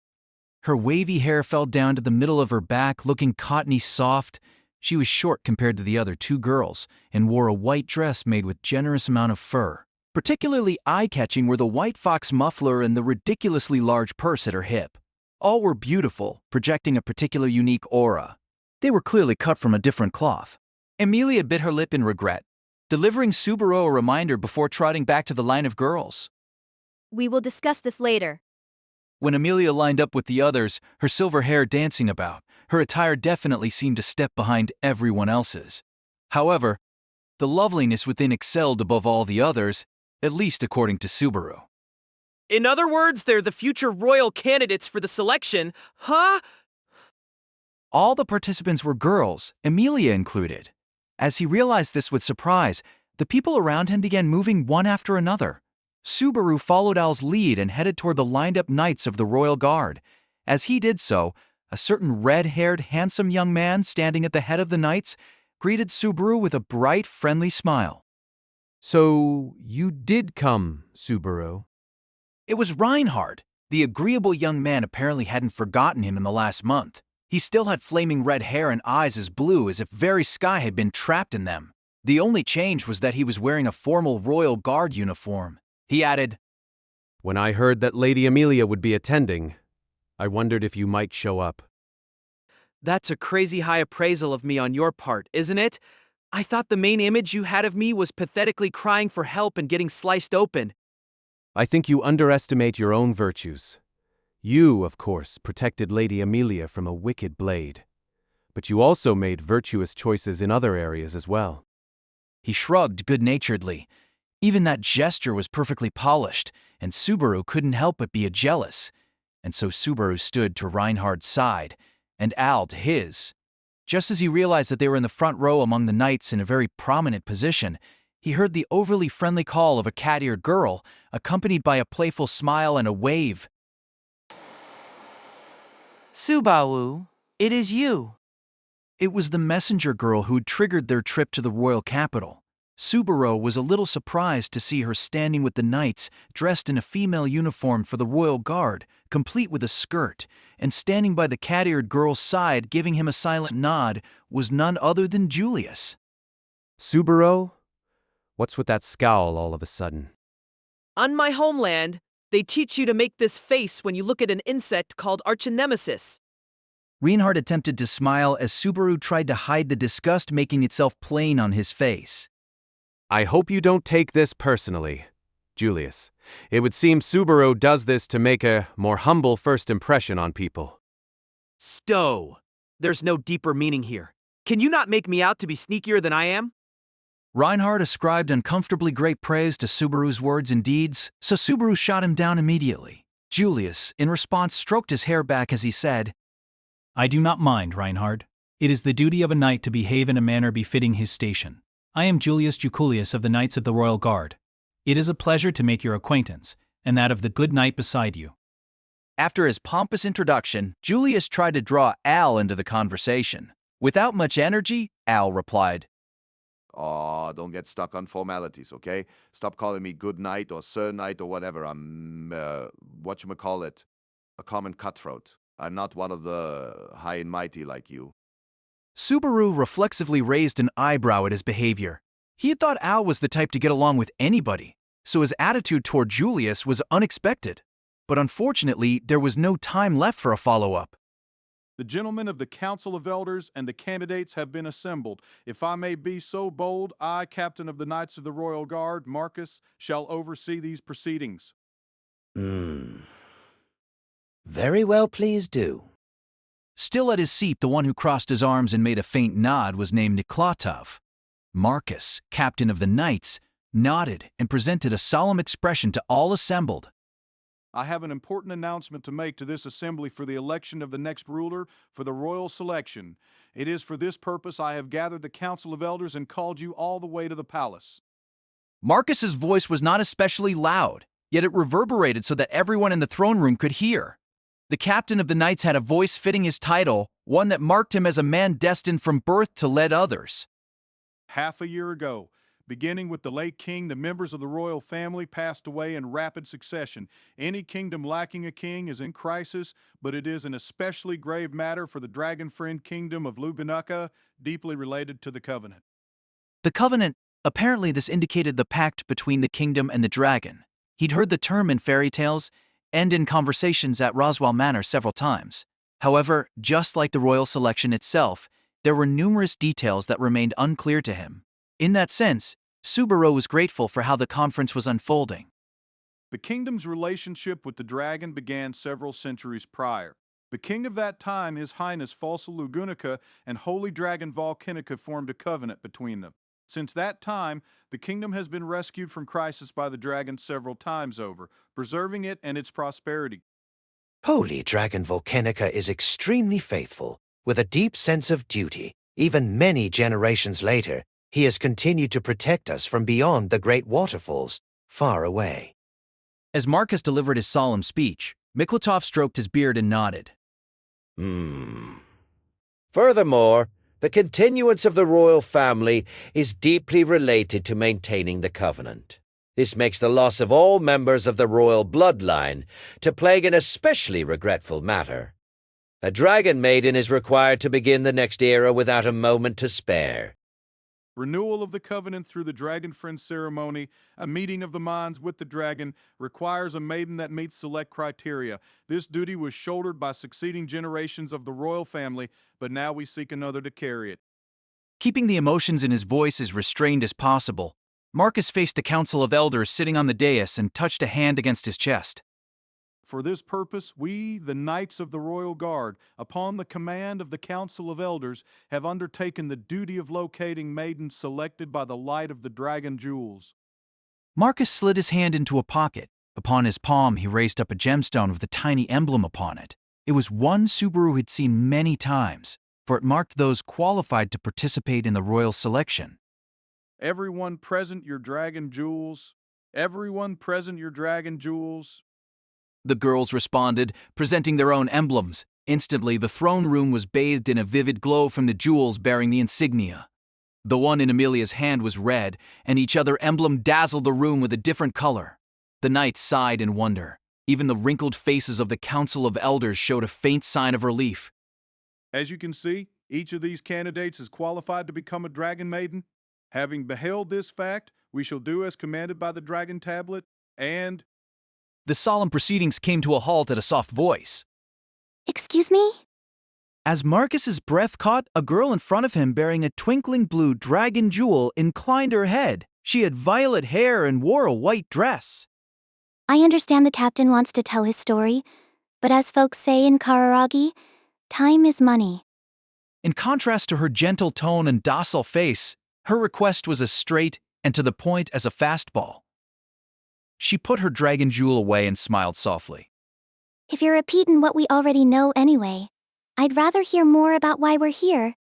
Speaker 10: Her wavy hair fell down to the middle of her back, looking cottony soft. She was short compared to the other 2 girls, and wore a white dress made with generous amount of fur. Particularly eye-catching were the white fox muffler and the ridiculously large purse at her hip. All were beautiful, projecting a particular unique aura. They were clearly cut from a different cloth. Emilia bit her lip in regret, delivering Subaru a reminder before trotting back to the line of girls.
Speaker 6: We will discuss this later.
Speaker 10: When Emilia lined up with the others, her silver hair dancing about, her attire definitely seemed a step behind everyone else's. However, the loveliness within excelled above all the others, at least according to Subaru.
Speaker 1: In other words, they're the future royal candidates for the selection, huh?
Speaker 10: All the participants were girls, Emilia included. As he realized this with surprise, the people around him began moving one after another. Subaru followed Al's lead and headed toward the lined-up knights of the Royal Guard. As he did so, a certain red-haired, handsome young man standing at the head of the knights greeted Subaru with a bright, friendly smile.
Speaker 14: So, you did come, Subaru.
Speaker 10: It was Reinhard. The agreeable young man apparently hadn't forgotten him in the last month. He still had flaming red hair and eyes as blue as if very sky had been trapped in them. The only change was that he was wearing a formal Royal Guard uniform. He added,
Speaker 14: When I heard that Lady Emilia would be attending, I wondered if you might show up.
Speaker 1: That's a crazy high appraisal of me on your part, isn't it? I thought the main image you had of me was pathetically crying for help and getting sliced open.
Speaker 14: I think you underestimate your own virtues. You, of course, protected Lady Emilia from a wicked blade. But you also made virtuous choices in other areas as well.
Speaker 10: He shrugged good-naturedly. Even that gesture was perfectly polished, and Subaru couldn't help but be jealous. And so Subaru stood to Reinhard's side, and Al to his. Just as he realized that they were in the front row among the knights in a very prominent position, he heard the overly friendly call of a cat-eared girl, accompanied by a playful smile and a wave.
Speaker 1: Subaru, it is you.
Speaker 10: It was the messenger girl who'd triggered their trip to the royal capital. Subaru was a little surprised to see her standing with the knights, dressed in a female uniform for the royal guard, complete with a skirt, and standing by the cat-eared girl's side giving him a silent nod was none other than Julius.
Speaker 14: Subaru? What's with that scowl all of a sudden?
Speaker 1: On my homeland, they teach you to make this face when you look at an insect called archnemesis.
Speaker 10: Reinhard attempted to smile as Subaru tried to hide the disgust making itself plain on his face.
Speaker 14: I hope you don't take this personally, Julius. It would seem Subaru does this to make a more humble first impression on people.
Speaker 1: Stow. There's no deeper meaning here. Can you not make me out to be sneakier than I am?
Speaker 10: Reinhard ascribed uncomfortably great praise to Subaru's words and deeds, so Subaru shot him down immediately. Julius, in response, stroked his hair back as he said,
Speaker 15: I do not mind, Reinhard. It is the duty of a knight to behave in a manner befitting his station. I am Julius Juculius of the Knights of the Royal Guard. It is a pleasure to make your acquaintance, and that of the good knight beside you.
Speaker 7: After his pompous introduction, Julius tried to draw Al into the conversation. Without much energy, Al replied,
Speaker 3: Oh, don't get stuck on formalities, okay? Stop calling me good knight or sir knight or whatever. I'm, whatchamacallit, a common cutthroat. I'm not one of the high and mighty like you.
Speaker 10: Subaru reflexively raised an eyebrow at his behavior. He had thought Al was the type to get along with anybody, so his attitude toward Julius was unexpected. But unfortunately, there was no time left for a follow-up.
Speaker 11: The gentlemen of the Council of Elders and the candidates have been assembled. If I may be so bold, I, Captain of the Knights of the Royal Guard, Marcus, shall oversee these proceedings.
Speaker 16: Very well, please do.
Speaker 10: Still at his seat, the one who crossed his arms and made a faint nod was named Niklatov. Marcus, captain of the knights, nodded and presented a solemn expression to all assembled.
Speaker 11: I have an important announcement to make to this assembly for the election of the next ruler for the royal selection. It is for this purpose I have gathered the Council of Elders and called you all the way to the palace.
Speaker 10: Marcus's voice was not especially loud, yet it reverberated so that everyone in the throne room could hear. The captain of the knights had a voice fitting his title, one that marked him as a man destined from birth to lead others.
Speaker 11: Half a year ago, beginning with the late king, the members of the royal family passed away in rapid succession. Any kingdom lacking a king is in crisis, but it is an especially grave matter for the dragon-friend kingdom of Lugunica, deeply related to the Covenant.
Speaker 10: The Covenant, apparently this indicated the pact between the kingdom and the dragon. He'd heard the term in fairy tales and in conversations at Roswell Manor several times. However, just like the royal selection itself, there were numerous details that remained unclear to him. In that sense, Subaru was grateful for how the conference was unfolding.
Speaker 11: The kingdom's relationship with the dragon began several centuries prior. The king of that time, His Highness Falsa Lugunica, and Holy Dragon Volcanica formed a covenant between them. Since that time, the kingdom has been rescued from crisis by the dragon several times over, preserving it and its prosperity.
Speaker 16: Holy Dragon Volcanica is extremely faithful, with a deep sense of duty. Even many generations later, he has continued to protect us from beyond the great waterfalls, far away.
Speaker 4: As Marcus delivered his solemn speech, Miklatov stroked his beard and nodded.
Speaker 16: Furthermore, the continuance of the royal family is deeply related to maintaining the covenant. This makes the loss of all members of the royal bloodline to plague an especially regretful matter. A dragon maiden is required to begin the next era without a moment to spare.
Speaker 11: Renewal of the covenant through the Dragon Friend ceremony, a meeting of the minds with the dragon, requires a maiden that meets select criteria. This duty was shouldered by succeeding generations of the royal family, but now we seek another to carry it.
Speaker 4: Keeping the emotions in his voice as restrained as possible, Marcus faced the Council of Elders sitting on the dais and touched a hand against his chest.
Speaker 11: For this purpose, we, the Knights of the Royal Guard, upon the command of the Council of Elders, have undertaken the duty of locating maidens selected by the light of the dragon jewels.
Speaker 4: Marcus slid his hand into a pocket. Upon his palm, he raised up a gemstone with a tiny emblem upon it. It was one Subaru had seen many times, for it marked those qualified to participate in the royal selection.
Speaker 11: Everyone present your dragon jewels. Everyone present your dragon jewels.
Speaker 4: The girls responded, presenting their own emblems. Instantly, the throne room was bathed in a vivid glow from the jewels bearing the insignia. The one in Emilia's hand was red, and each other emblem dazzled the room with a different color. The knights sighed in wonder. Even the wrinkled faces of the Council of Elders showed a faint sign of relief.
Speaker 11: As you can see, each of these candidates is qualified to become a dragon maiden. Having beheld this fact, we shall do as commanded by the dragon tablet, and...
Speaker 4: The solemn proceedings came to a halt at a soft voice.
Speaker 5: Excuse me?
Speaker 10: As Marcus's breath caught, a girl in front of him bearing a twinkling blue dragon jewel inclined her head. She had violet hair and wore a white dress.
Speaker 5: I understand the captain wants to tell his story, but as folks say in Kararagi, time is money.
Speaker 4: In contrast to her gentle tone and docile face, her request was as straight and to the point as a fastball. She put her dragon jewel away and smiled softly.
Speaker 5: If you're repeating what we already know anyway, I'd rather hear more about why we're here.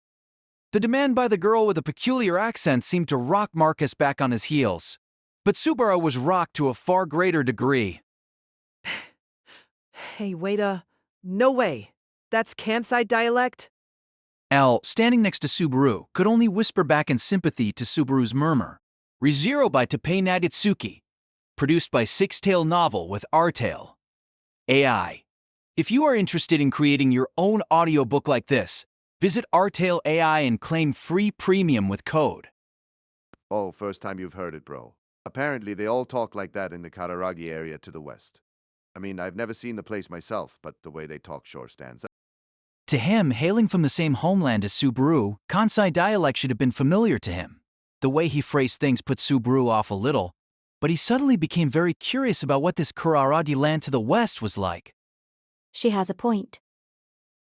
Speaker 4: The demand by the girl with a peculiar accent seemed to rock Marcus back on his heels. But Subaru was rocked to a far greater degree.
Speaker 1: Hey, waita. No way. That's Kansai dialect?
Speaker 4: Al, standing next to Subaru, could only whisper back in sympathy to Subaru's murmur. ReZero by Teppei Nagatsuki. Produced by Six-Tail Novel with R-Tail. AI. If you are interested in creating your own audiobook like this, visit R-Tail AI and claim free premium with code.
Speaker 3: Oh, first time you've heard it, bro. Apparently, they all talk like that in the Kararagi area to the west. I mean, I've never seen the place myself, but the way they talk sure stands out.
Speaker 4: To him, hailing from the same homeland as Subaru, Kansai dialect should have been familiar to him. The way he phrased things put Subaru off a little, but he suddenly became very curious about what this Kararagi land to the west was like.
Speaker 6: She has a point.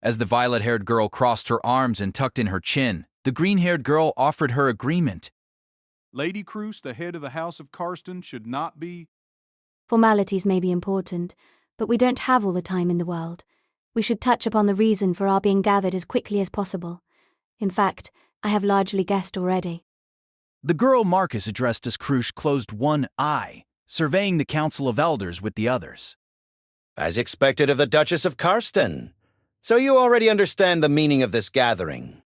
Speaker 4: As the violet-haired girl crossed her arms and tucked in her chin, the green-haired girl offered her agreement.
Speaker 11: Lady Cruz, the head of the House of Karsten, should not be...
Speaker 6: Formalities may be important, but we don't have all the time in the world. We should touch upon the reason for our being gathered as quickly as possible. In fact, I have largely guessed already.
Speaker 4: The girl Marcus addressed as Krush closed one eye, surveying the Council of Elders with the others.
Speaker 16: As expected of the Duchess of Karsten. So you already understand the meaning of this gathering.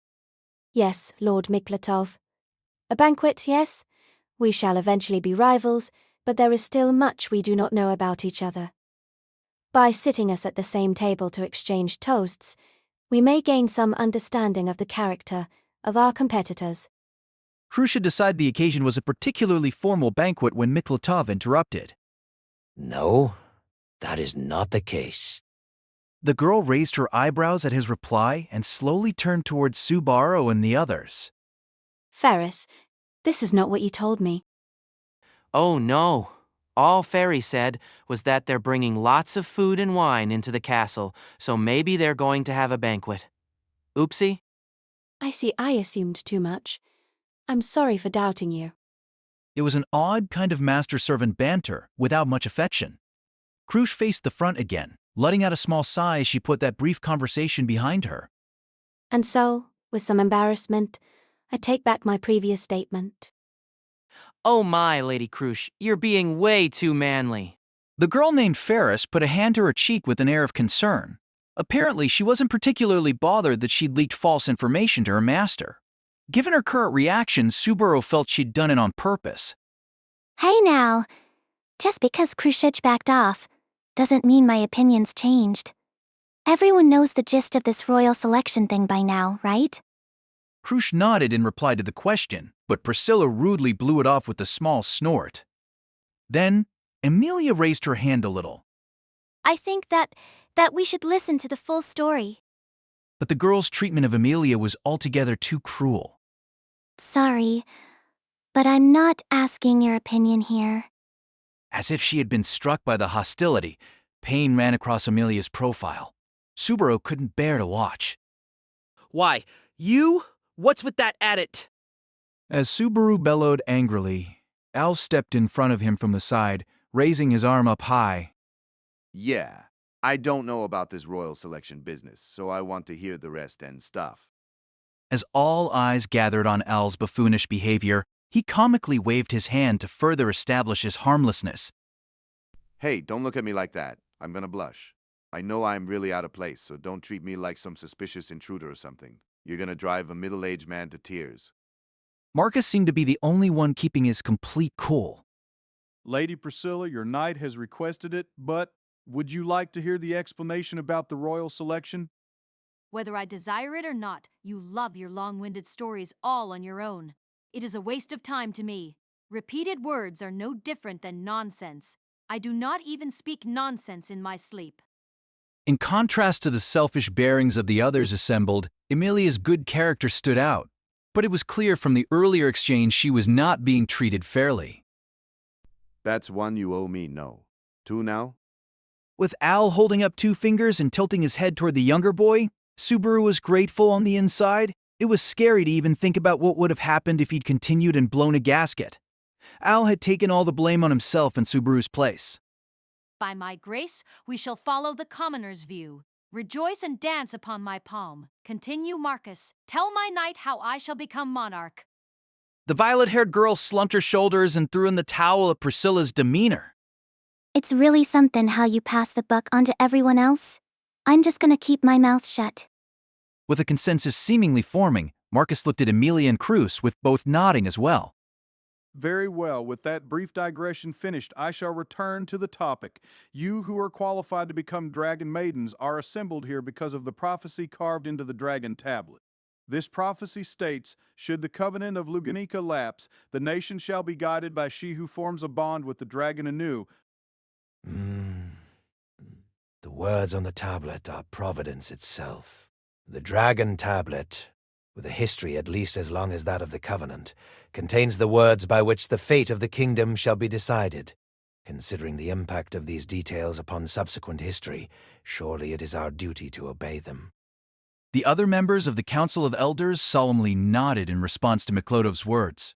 Speaker 6: Yes, Lord Miklatov. A banquet, yes? We shall eventually be rivals, but there is still much we do not know about each other. By sitting us at the same table to exchange toasts, we may gain some understanding of the character of our competitors.
Speaker 4: Krush had decided the occasion was a particularly formal banquet when Miklatov interrupted.
Speaker 16: No, that is not the case.
Speaker 4: The girl raised her eyebrows at his reply and slowly turned towards Subaru and the others.
Speaker 6: Ferris, this is not what you told me.
Speaker 10: Oh no.
Speaker 1: All Fairy said was that they're bringing lots of food and wine into the castle, so maybe they're going to have a banquet. Oopsie?
Speaker 17: I see I assumed too much. I'm sorry for doubting you.
Speaker 4: It was an odd kind of master-servant banter, without much affection. Krush faced the front again, letting out a small sigh as she put that brief conversation behind her.
Speaker 17: And so, with some embarrassment, I take back my previous statement.
Speaker 1: Oh my, Lady Krush, you're being way too manly.
Speaker 4: The girl named Ferris put a hand to her cheek with an air of concern. Apparently, she wasn't particularly bothered that she'd leaked false information to her master. Given her current reaction, Subaru felt she'd done it on purpose.
Speaker 5: Hey now! Just because Krushich backed off doesn't mean my opinion's changed. Everyone knows the gist of this royal selection thing by now, right?
Speaker 4: Krush nodded in reply to the question, but Priscilla rudely blew it off with a small snort. Then, Emilia raised her hand a little.
Speaker 5: I think that we should listen to the full story.
Speaker 4: But the girl's treatment of Emilia was altogether too cruel.
Speaker 5: Sorry, but I'm not asking your opinion here.
Speaker 4: As if she had been struck by the hostility, pain ran across Emilia's profile. Subaru couldn't bear to watch.
Speaker 1: Why, you? What's with that adit?
Speaker 2: As Subaru bellowed angrily, Al stepped in front of him from the side, raising his arm up high.
Speaker 3: Yeah, I don't know about this royal selection business, so I want to hear the rest and stuff.
Speaker 4: As all eyes gathered on Al's buffoonish behavior, he comically waved his hand to further establish his harmlessness.
Speaker 3: Hey, don't look at me like that. I'm gonna blush. I know I'm really out of place, so don't treat me like some suspicious intruder or something. You're gonna drive a middle-aged man to tears.
Speaker 4: Marcus seemed to be the only one keeping his complete cool.
Speaker 11: Lady Priscilla, your knight has requested it, but would you like to hear the explanation about the royal selection?
Speaker 6: Whether I desire it or not, you love your long-winded stories all on your own. It is a waste of time to me. Repeated words are no different than nonsense. I do not even speak nonsense in my sleep.
Speaker 4: In contrast to the selfish bearings of the others assembled, Emilia's good character stood out. But it was clear from the earlier exchange she was not being treated fairly.
Speaker 3: That's one you owe me, no. 2 now?
Speaker 10: With Al holding up 2 fingers and tilting his head toward the younger boy, Subaru was grateful on the inside. It was scary to even think about what would have happened if he'd continued and blown a gasket. Al had taken all the blame on himself in Subaru's place.
Speaker 6: By my grace, we shall follow the commoner's view. Rejoice and dance upon my palm. Continue, Marcus. Tell my knight how I shall become monarch.
Speaker 10: The violet-haired girl slumped her shoulders and threw in the towel at Priscilla's demeanor.
Speaker 5: It's really something how you pass the buck on to everyone else. I'm just gonna keep my mouth shut.
Speaker 4: With a consensus seemingly forming, Marcus looked at Emilia and Cruz, with both nodding as well.
Speaker 11: Very well. With that brief digression finished, I shall return to the topic. You who are qualified to become dragon maidens are assembled here because of the prophecy carved into the dragon tablet. This prophecy states, should the covenant of Lugunica lapse, the nation shall be guided by she who forms a bond with the dragon anew.
Speaker 16: The words on the tablet are providence itself. The dragon tablet, with a history at least as long as that of the covenant, contains the words by which the fate of the kingdom shall be decided. Considering the impact of these details upon subsequent history, surely it is our duty to obey them.
Speaker 4: The other members of the Council of Elders solemnly nodded in response to Miklodov's words.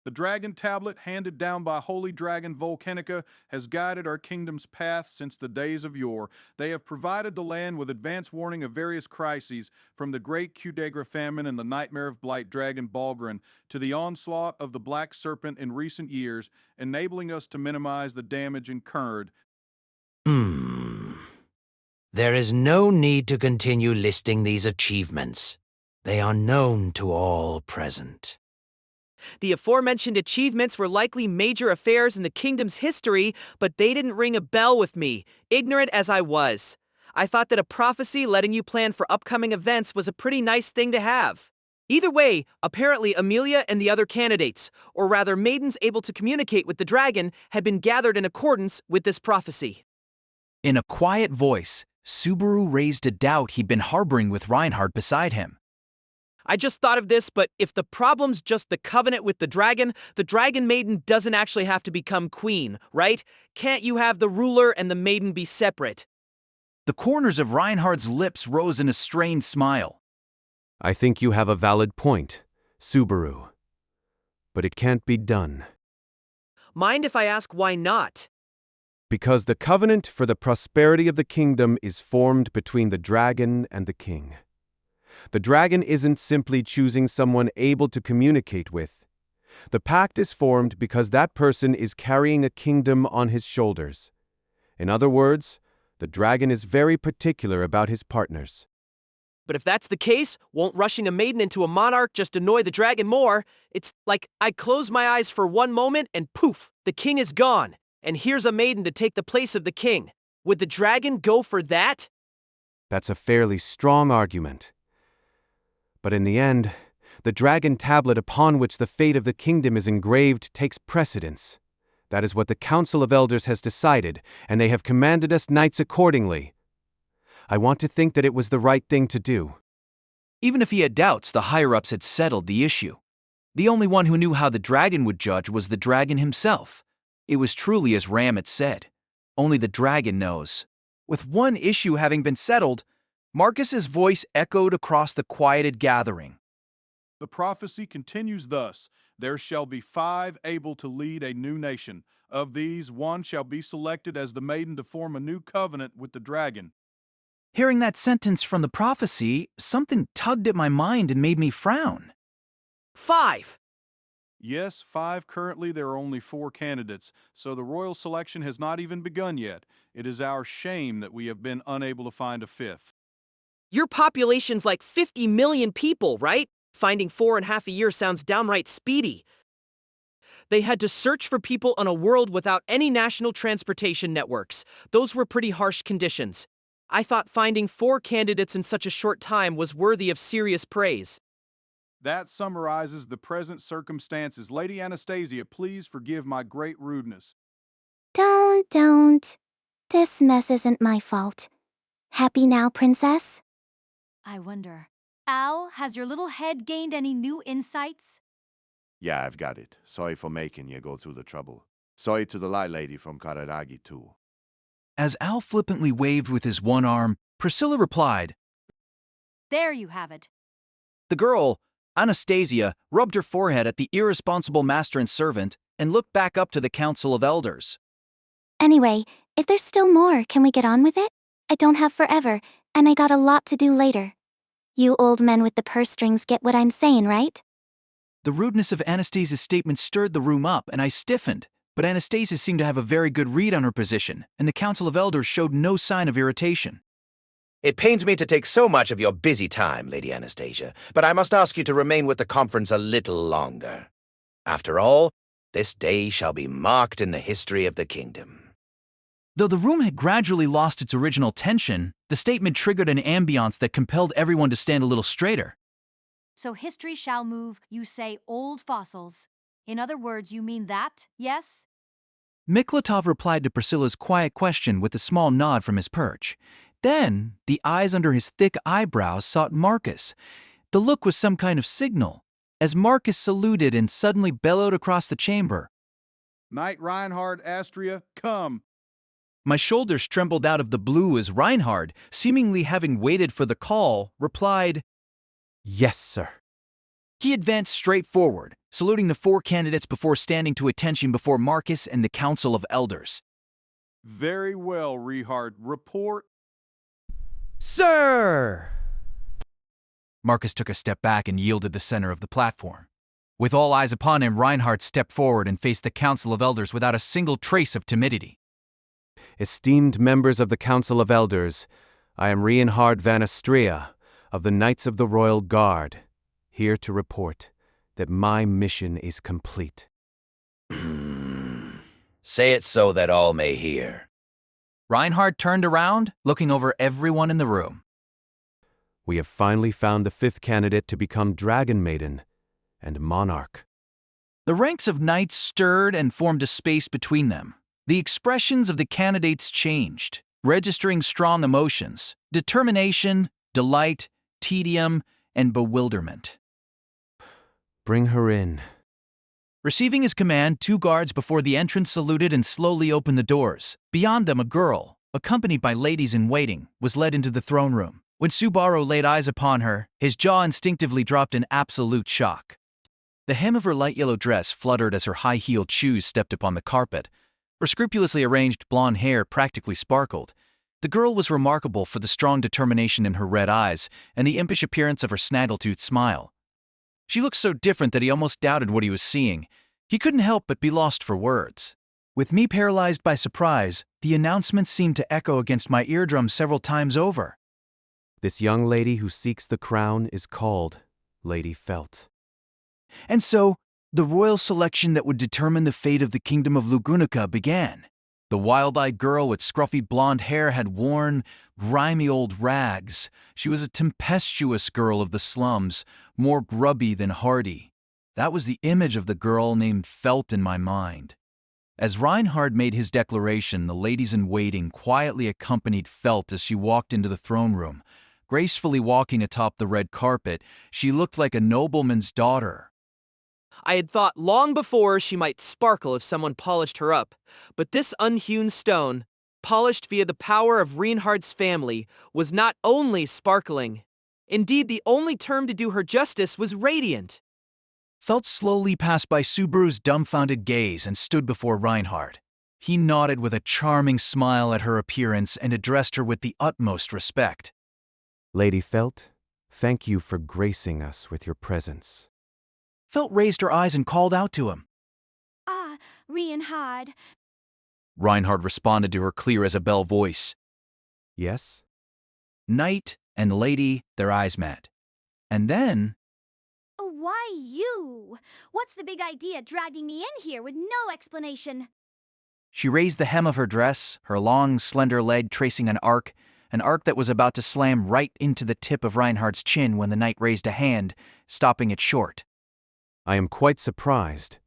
Speaker 11: The dragon tablet, handed down by Holy Dragon Volcanica, has guided our kingdom's path since the days of yore. They have provided the land with advance warning of various crises, from the great Kudegra famine and the nightmare of blight dragon Balgrin to the onslaught of the black serpent in recent years, enabling us to minimize the damage incurred.
Speaker 16: There is no need to continue listing these achievements. They are known to all present.
Speaker 1: The aforementioned achievements were likely major affairs in the kingdom's history, but they didn't ring a bell with me, ignorant as I was. I thought that a prophecy letting you plan for upcoming events was a pretty nice thing to have. Either way, apparently Emilia and the other candidates, or rather maidens able to communicate with the dragon, had been gathered in accordance with this prophecy.
Speaker 4: In a quiet voice, Subaru raised a doubt he'd been harboring with Reinhard beside him.
Speaker 1: I just thought of this, but if the problem's just the covenant with the dragon maiden doesn't actually have to become queen, right? Can't you have the ruler and the maiden be separate?
Speaker 4: The corners of Reinhardt's lips rose in a strained smile.
Speaker 14: I think you have a valid point, Subaru. But it can't be done.
Speaker 1: Mind if I ask why not?
Speaker 14: Because the covenant for the prosperity of the kingdom is formed between the dragon and the king. The dragon isn't simply choosing someone able to communicate with. The pact is formed because that person is carrying a kingdom on his shoulders. In other words, the dragon is very particular about his partners.
Speaker 1: But if that's the case, won't rushing a maiden into a monarch just annoy the dragon more? It's like I close my eyes for one moment and poof, the king is gone. And here's a maiden to take the place of the king. Would the dragon go for that?
Speaker 14: That's a fairly strong argument. But in the end, the dragon tablet upon which the fate of the kingdom is engraved takes precedence. That is what the Council of Elders has decided, and they have commanded us knights accordingly. I want to think that it was the right thing to do.
Speaker 4: Even if he had doubts, the higher-ups had settled the issue. The only one who knew how the dragon would judge was the dragon himself. It was truly as Ram had said. Only the dragon knows. With one issue having been settled, Marcus's voice echoed across the quieted gathering.
Speaker 11: The prophecy continues thus: there shall be 5 able to lead a new nation. Of these, 1 shall be selected as the maiden to form a new covenant with the dragon.
Speaker 4: Hearing that sentence from the prophecy, something tugged at my mind and made me frown.
Speaker 1: 5!
Speaker 11: Yes, 5 currently. There are only 4 candidates, so the royal selection has not even begun yet. It is our shame that we have been unable to find a 5th.
Speaker 1: Your population's like 50 million people, right? Finding 4.5 a year sounds downright speedy. They had to search for people on a world without any national transportation networks. Those were pretty harsh conditions. I thought finding 4 candidates in such a short time was worthy of serious praise.
Speaker 11: That summarizes the present circumstances. Lady Anastasia, please forgive my great rudeness.
Speaker 5: Don't. This mess isn't my fault. Happy now, princess?
Speaker 6: I wonder. Al, has your little head gained any new insights?
Speaker 3: Yeah, I've got it. Sorry for making you go through the trouble. Sorry to the light lady from Kararagi, too.
Speaker 4: As Al flippantly waved with his one arm, Priscilla replied.
Speaker 6: There you have it.
Speaker 4: The girl, Anastasia, rubbed her forehead at the irresponsible master and servant and looked back up to the Council of Elders.
Speaker 5: Anyway, if there's still more, can we get on with it? I don't have forever, and I got a lot to do later. You old men with the purse strings get what I'm saying, right?
Speaker 4: The rudeness of Anastasia's statement stirred the room up, and I stiffened. But Anastasia seemed to have a very good read on her position, and the Council of Elders showed no sign of irritation.
Speaker 16: It pains me to take so much of your busy time, Lady Anastasia, but I must ask you to remain with the conference a little longer. After all, this day shall be marked in the history of the kingdom.
Speaker 4: Though the room had gradually lost its original tension, the statement triggered an ambiance that compelled everyone to stand a little straighter.
Speaker 6: So history shall move, you say, old fossils. In other words, you mean that, yes?
Speaker 4: Miklatov replied to Priscilla's quiet question with a small nod from his perch. Then, the eyes under his thick eyebrows sought Marcus. The look was some kind of signal, as Marcus saluted and suddenly bellowed across the chamber.
Speaker 11: Knight Reinhard, Astria, come!
Speaker 4: My shoulders trembled out of the blue as Reinhard, seemingly having waited for the call, replied,
Speaker 14: Yes, sir.
Speaker 4: He advanced straight forward, saluting the 4 candidates before standing to attention before Marcus and the Council of Elders.
Speaker 11: Very well, Reinhard. Report.
Speaker 10: Sir!
Speaker 4: Marcus took a step back and yielded the center of the platform. With all eyes upon him, Reinhard stepped forward and faced the Council of Elders without a single trace of timidity.
Speaker 14: Esteemed members of the Council of Elders, I am Reinhard van Astria of the Knights of the Royal Guard, here to report that my mission is complete.
Speaker 16: Say it so that all may hear.
Speaker 4: Reinhard turned around, looking over everyone in the room.
Speaker 14: We have finally found the 5th candidate to become Dragon Maiden and Monarch.
Speaker 4: The ranks of knights stirred and formed a space between them. The expressions of the candidates changed, registering strong emotions: determination, delight, tedium, and bewilderment.
Speaker 14: Bring her in.
Speaker 15: Receiving his command, 2 guards before the entrance saluted and slowly opened the doors. Beyond them, a girl, accompanied by ladies in waiting, was led into the throne room. When Subaru laid eyes upon her, his jaw instinctively dropped in absolute shock. The hem of her light yellow dress fluttered as her high-heeled shoes stepped upon the carpet. Her scrupulously arranged blonde hair practically sparkled. The girl was remarkable for the strong determination in her red eyes and the impish appearance of her snaggletooth smile. She looked so different that he almost doubted what he was seeing. He couldn't help but be lost for words. With me paralyzed by surprise, the announcement seemed to echo against my eardrums several times over.
Speaker 14: This young lady who seeks the crown is called Lady Felt.
Speaker 10: And so, the royal selection that would determine the fate of the kingdom of Lugunica began.
Speaker 4: The wild-eyed girl with scruffy blonde hair had worn grimy old rags. She was a tempestuous girl of the slums, more grubby than hardy. That was the image of the girl named Felt in my mind. As Reinhard made his declaration, the ladies in waiting quietly accompanied Felt as she walked into the throne room. Gracefully walking atop the red carpet, she looked like a nobleman's daughter.
Speaker 1: I had thought long before she might sparkle if someone polished her up, but this unhewn stone, polished via the power of Reinhard's family, was not only sparkling. Indeed, the only term to do her justice was radiant.
Speaker 4: Felt slowly passed by Subaru's dumbfounded gaze and stood before Reinhard. He nodded with a charming smile at her appearance and addressed her with the utmost respect.
Speaker 14: Lady Felt, thank you for gracing us with your presence.
Speaker 10: Felt raised her eyes and called out to him.
Speaker 5: Ah, Reinhard.
Speaker 4: Reinhard responded to her clear as a bell voice.
Speaker 14: Yes?
Speaker 4: Knight and lady, their eyes met. And then...
Speaker 5: Why you? What's the big idea dragging me in here with no explanation?
Speaker 10: She raised the hem of her dress, her long, slender leg tracing an arc that was about to slam right into the tip of Reinhard's chin when the knight raised a hand, stopping it short.
Speaker 14: I am quite surprised.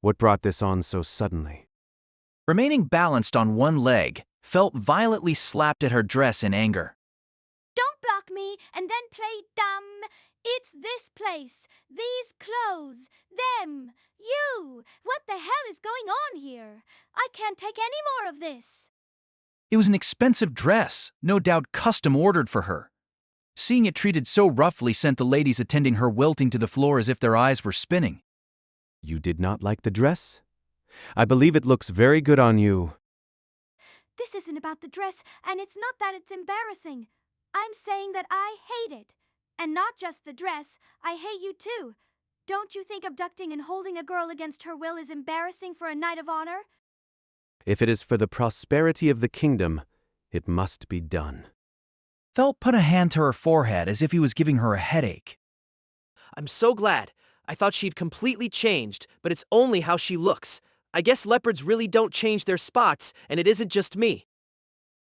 Speaker 14: What brought this on so suddenly?
Speaker 10: Remaining balanced on one leg, Felt violently slapped at her dress in anger.
Speaker 5: Don't block me and then play dumb. It's this place, these clothes, them, you. What the hell is going on here? I can't take any more of this.
Speaker 10: It was an expensive dress, no doubt custom ordered for her. Seeing it treated so roughly sent the ladies attending her wilting to the floor as if their eyes were spinning.
Speaker 14: You did not like the dress? I believe it looks very good on you.
Speaker 5: This isn't about the dress, and it's not that it's embarrassing. I'm saying that I hate it. And not just the dress, I hate you too. Don't you think abducting and holding a girl against her will is embarrassing for a knight of honor?
Speaker 14: If it is for the prosperity of the kingdom, it must be done.
Speaker 10: Felt put a hand to her forehead as if he was giving her a headache.
Speaker 1: I'm so glad. I thought she'd completely changed, but it's only how she looks. I guess leopards really don't change their spots, and it isn't just me.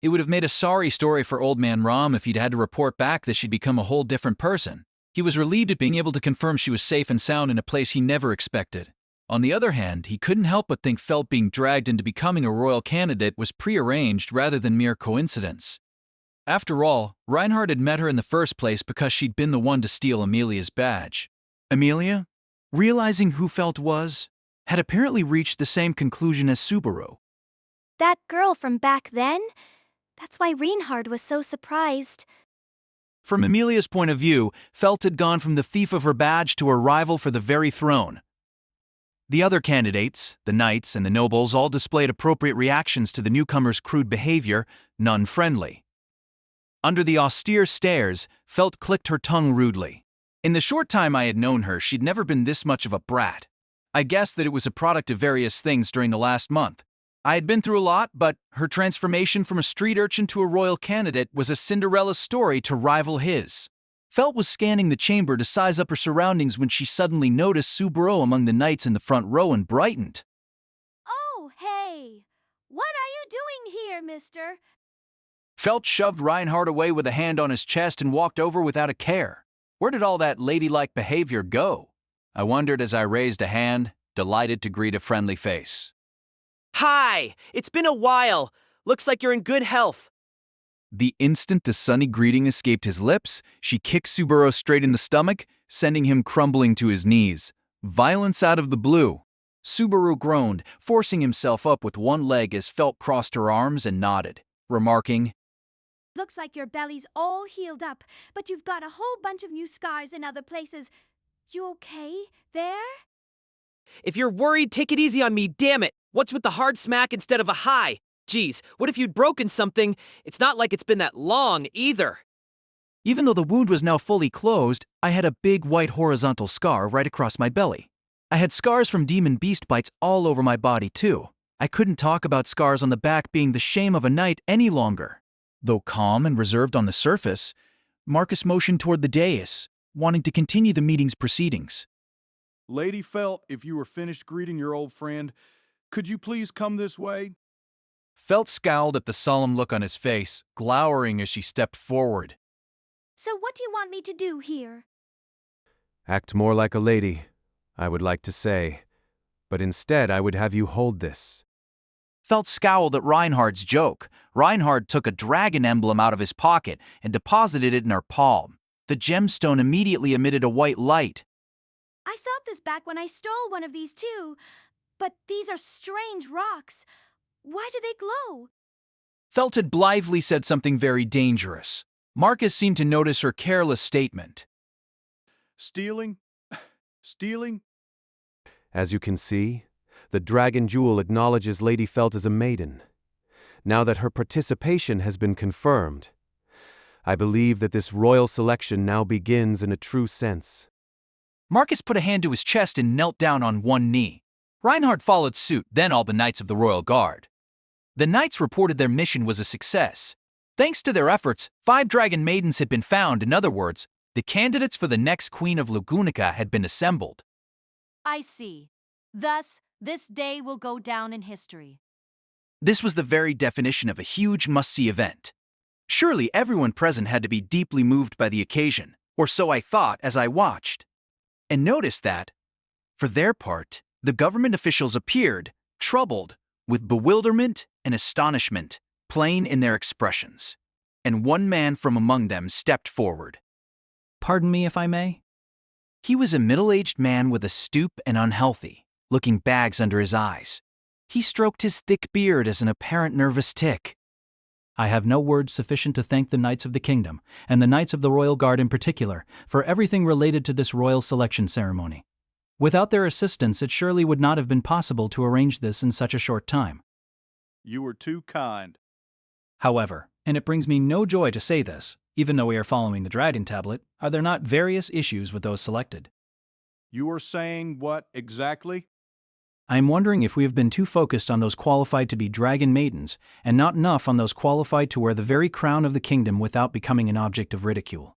Speaker 4: It would have made a sorry story for Old Man Rom if he'd had to report back that she'd become a whole different person. He was relieved at being able to confirm she was safe and sound in a place he never expected. On the other hand, he couldn't help but think Felt being dragged into becoming a royal candidate was prearranged rather than mere coincidence. After all, Reinhard had met her in the first place because she'd been the one to steal Emilia's badge.
Speaker 10: Emilia, realizing who Felt was, had apparently reached the same conclusion as Subaru.
Speaker 5: That girl from back then? That's why Reinhard was so surprised.
Speaker 10: From Emilia's point of view, Felt had gone from the thief of her badge to a rival for the very throne. The other candidates, the knights and the nobles, all displayed appropriate reactions to the newcomer's crude behavior, none friendly. Under the austere stares, Felt clicked her tongue rudely. In the short time I had known her, she'd never been this much of a brat. I guessed that it was a product of various things during the last month. I had been through a lot, but her transformation from a street urchin to a royal candidate was a Cinderella story to rival his. Felt was scanning the chamber to size up her surroundings when she suddenly noticed Subaru among the knights in the front row and brightened.
Speaker 5: Oh, hey! What are you doing here, mister?
Speaker 4: Felt shoved Reinhard away with a hand on his chest and walked over without a care. Where did all that ladylike behavior go? I wondered as I raised a hand, delighted to greet a friendly face.
Speaker 1: Hi! It's been a while. Looks like you're in good health.
Speaker 2: The instant the sunny greeting escaped his lips, she kicked Subaru straight in the stomach, sending him crumbling to his knees. Violence out of the blue.
Speaker 4: Subaru groaned, forcing himself up with one leg as Felt crossed her arms and nodded, remarking,
Speaker 18: Looks like your belly's all healed up, but you've got a whole bunch of new scars in other places. You okay there?
Speaker 1: If you're worried, take it easy on me, damn it! What's with the hard smack instead of a high? Geez, what if you'd broken something? It's not like it's been that long, either.
Speaker 10: Even though the wound was now fully closed, I had a big white horizontal scar right across my belly. I had scars from demon beast bites all over my body, too. I couldn't talk about scars on the back being the shame of a knight any longer. Though calm and reserved on the surface, Marcus motioned toward the dais, wanting to continue the meeting's proceedings.
Speaker 11: Lady Felt, if you were finished greeting your old friend, could you please come this way?
Speaker 4: Felt scowled at the solemn look on his face, glowering as she stepped forward.
Speaker 18: So what do you want me to do here?
Speaker 14: Act more like a lady, I would like to say, but instead I would have you hold this.
Speaker 4: Felt scowled at Reinhard's joke. Reinhard took a dragon emblem out of his pocket and deposited it in her palm. The gemstone immediately emitted a white light.
Speaker 18: I thought this back when I stole one of these too, but these are strange rocks. Why do they glow?
Speaker 4: Felt had blithely said something very dangerous. Marcus seemed to notice her careless statement.
Speaker 11: Stealing? Stealing?
Speaker 14: As you can see, the dragon jewel acknowledges Lady Felt as a maiden. Now that her participation has been confirmed, I believe that this royal selection now begins in a true sense.
Speaker 4: Marcus put a hand to his chest and knelt down on one knee. Reinhard followed suit, then all the knights of the Royal Guard. The knights reported their mission was a success. Thanks to their efforts, 5 dragon maidens had been found. In other words, the candidates for the next queen of Lugunica had been assembled.
Speaker 6: I see. Thus, this day will go down in history.
Speaker 4: This was the very definition of a huge must-see event. Surely everyone present had to be deeply moved by the occasion, or so I thought as I watched. And noticed that, for their part, the government officials appeared, troubled, with bewilderment and astonishment, plain in their expressions. And one man from among them stepped forward.
Speaker 15: Pardon me if I may?
Speaker 4: He was a middle-aged man with a stoop and unhealthy-looking bags under his eyes. He stroked his thick beard as an apparent nervous tic.
Speaker 15: I have no words sufficient to thank the Knights of the Kingdom, and the Knights of the Royal Guard in particular, for everything related to this royal selection ceremony. Without their assistance, it surely would not have been possible to arrange this in such a short time.
Speaker 11: You were too kind.
Speaker 15: However, and it brings me no joy to say this, even though we are following the Dragon Tablet, are there not various issues with those selected?
Speaker 11: You are saying what exactly?
Speaker 15: I am wondering if we have been too focused on those qualified to be dragon maidens, and not enough on those qualified to wear the very crown of the kingdom without becoming an object of ridicule.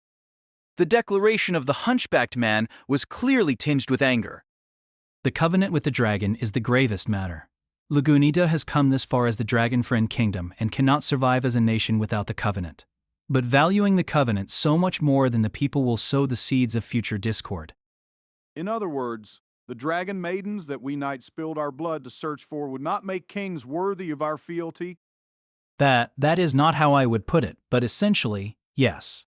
Speaker 4: The declaration of the hunchbacked man was clearly tinged with anger.
Speaker 15: The covenant with the dragon is the gravest matter. Lugunica has come this far as the dragon friend kingdom and cannot survive as a nation without the covenant. But valuing the covenant so much more than the people will sow the seeds of future discord.
Speaker 11: In other words, the dragon maidens that we knights spilled our blood to search for would not make kings worthy of our fealty?
Speaker 15: That is not how I would put it, but essentially, yes.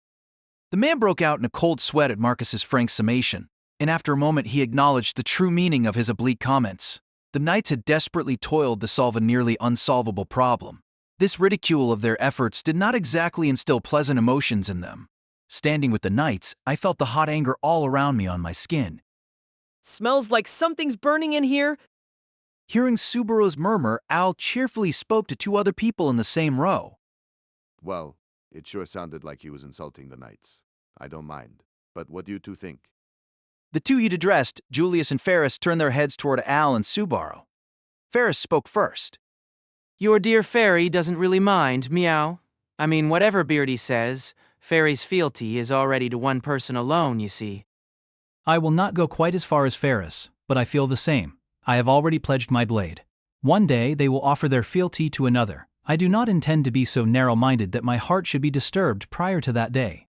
Speaker 4: The man broke out in a cold sweat at Marcus's frank summation, and after a moment he acknowledged the true meaning of his oblique comments. The knights had desperately toiled to solve a nearly unsolvable problem. This ridicule of their efforts did not exactly instill pleasant emotions in them. Standing with the knights, I felt the hot anger all around me on my skin.
Speaker 1: Smells like something's burning in here.
Speaker 4: Hearing Subaru's murmur, Al cheerfully spoke to 2 other people in the same row.
Speaker 3: Well, it sure sounded like he was insulting the knights. I don't mind. But what do you two think?
Speaker 4: The 2 he'd addressed, Julius and Ferris, turned their heads toward Al and Subaru. Ferris spoke first.
Speaker 19: Your dear Fairy doesn't really mind, meow. I mean, whatever Beardy says, Fairy's fealty is already to one person alone, you see.
Speaker 15: I will not go quite as far as Ferris, but I feel the same. I have already pledged my blade. One day they will offer their fealty to another. I do not intend to be so narrow-minded that my heart should be disturbed prior to that day.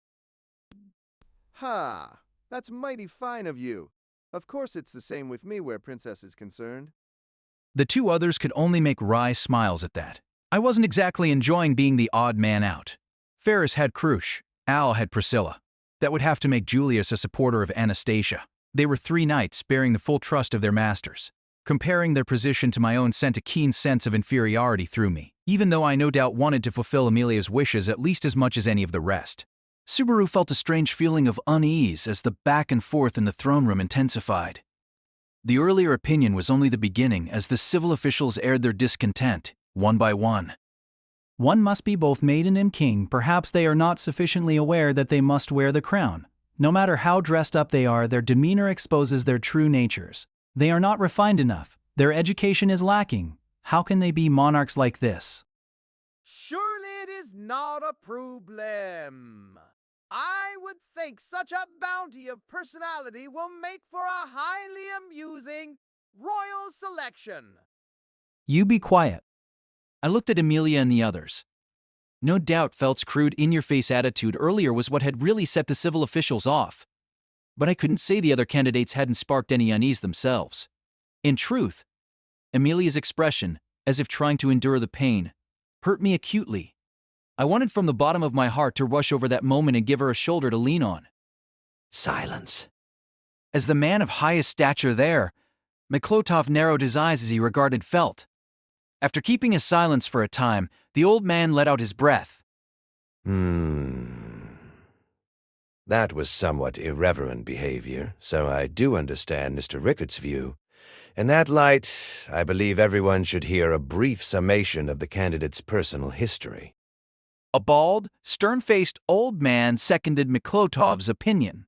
Speaker 13: Ha! That's mighty fine of you. Of course it's the same with me where Princess is concerned.
Speaker 4: The 2 others could only make wry smiles at that. I wasn't exactly enjoying being the odd man out.
Speaker 2: Ferris had Krush, Al had Priscilla. That would have to make Julius a supporter of Anastasia. They were 3 knights bearing the full trust of their masters. Comparing their position to my own sent a keen sense of inferiority through me, even though I no doubt wanted to fulfill Emilia's wishes at least as much as any of the rest. Subaru felt a strange feeling of unease as the back and forth in the throne room intensified. The earlier opinion was only the beginning as the civil officials aired their discontent, one by one.
Speaker 15: One must be both maiden and king. Perhaps they are not sufficiently aware that they must wear the crown. No matter how dressed up they are, their demeanor exposes their true natures. They are not refined enough. Their education is lacking. How can they be monarchs like this?
Speaker 12: Surely it is not a problem. I would think such a bounty of personality will make for a highly amusing royal selection.
Speaker 15: You be quiet.
Speaker 4: I looked at Emilia and the others. No doubt Felt's crude in-your-face attitude earlier was what had really set the civil officials off. But I couldn't say the other candidates hadn't sparked any unease themselves. In truth, Emilia's expression, as if trying to endure the pain, hurt me acutely. I wanted from the bottom of my heart to rush over that moment and give her a shoulder to lean on. Silence. As the man of highest stature there, Miklotov narrowed his eyes as he regarded Felt. After keeping his silence for a time, the old man let out his breath.
Speaker 16: That was somewhat irreverent behavior, so I do understand Mr. Rickart's view. In that light, I believe everyone should hear a brief summation of the candidate's personal history.
Speaker 4: A bald, stern-faced old man seconded Miklotov's opinion.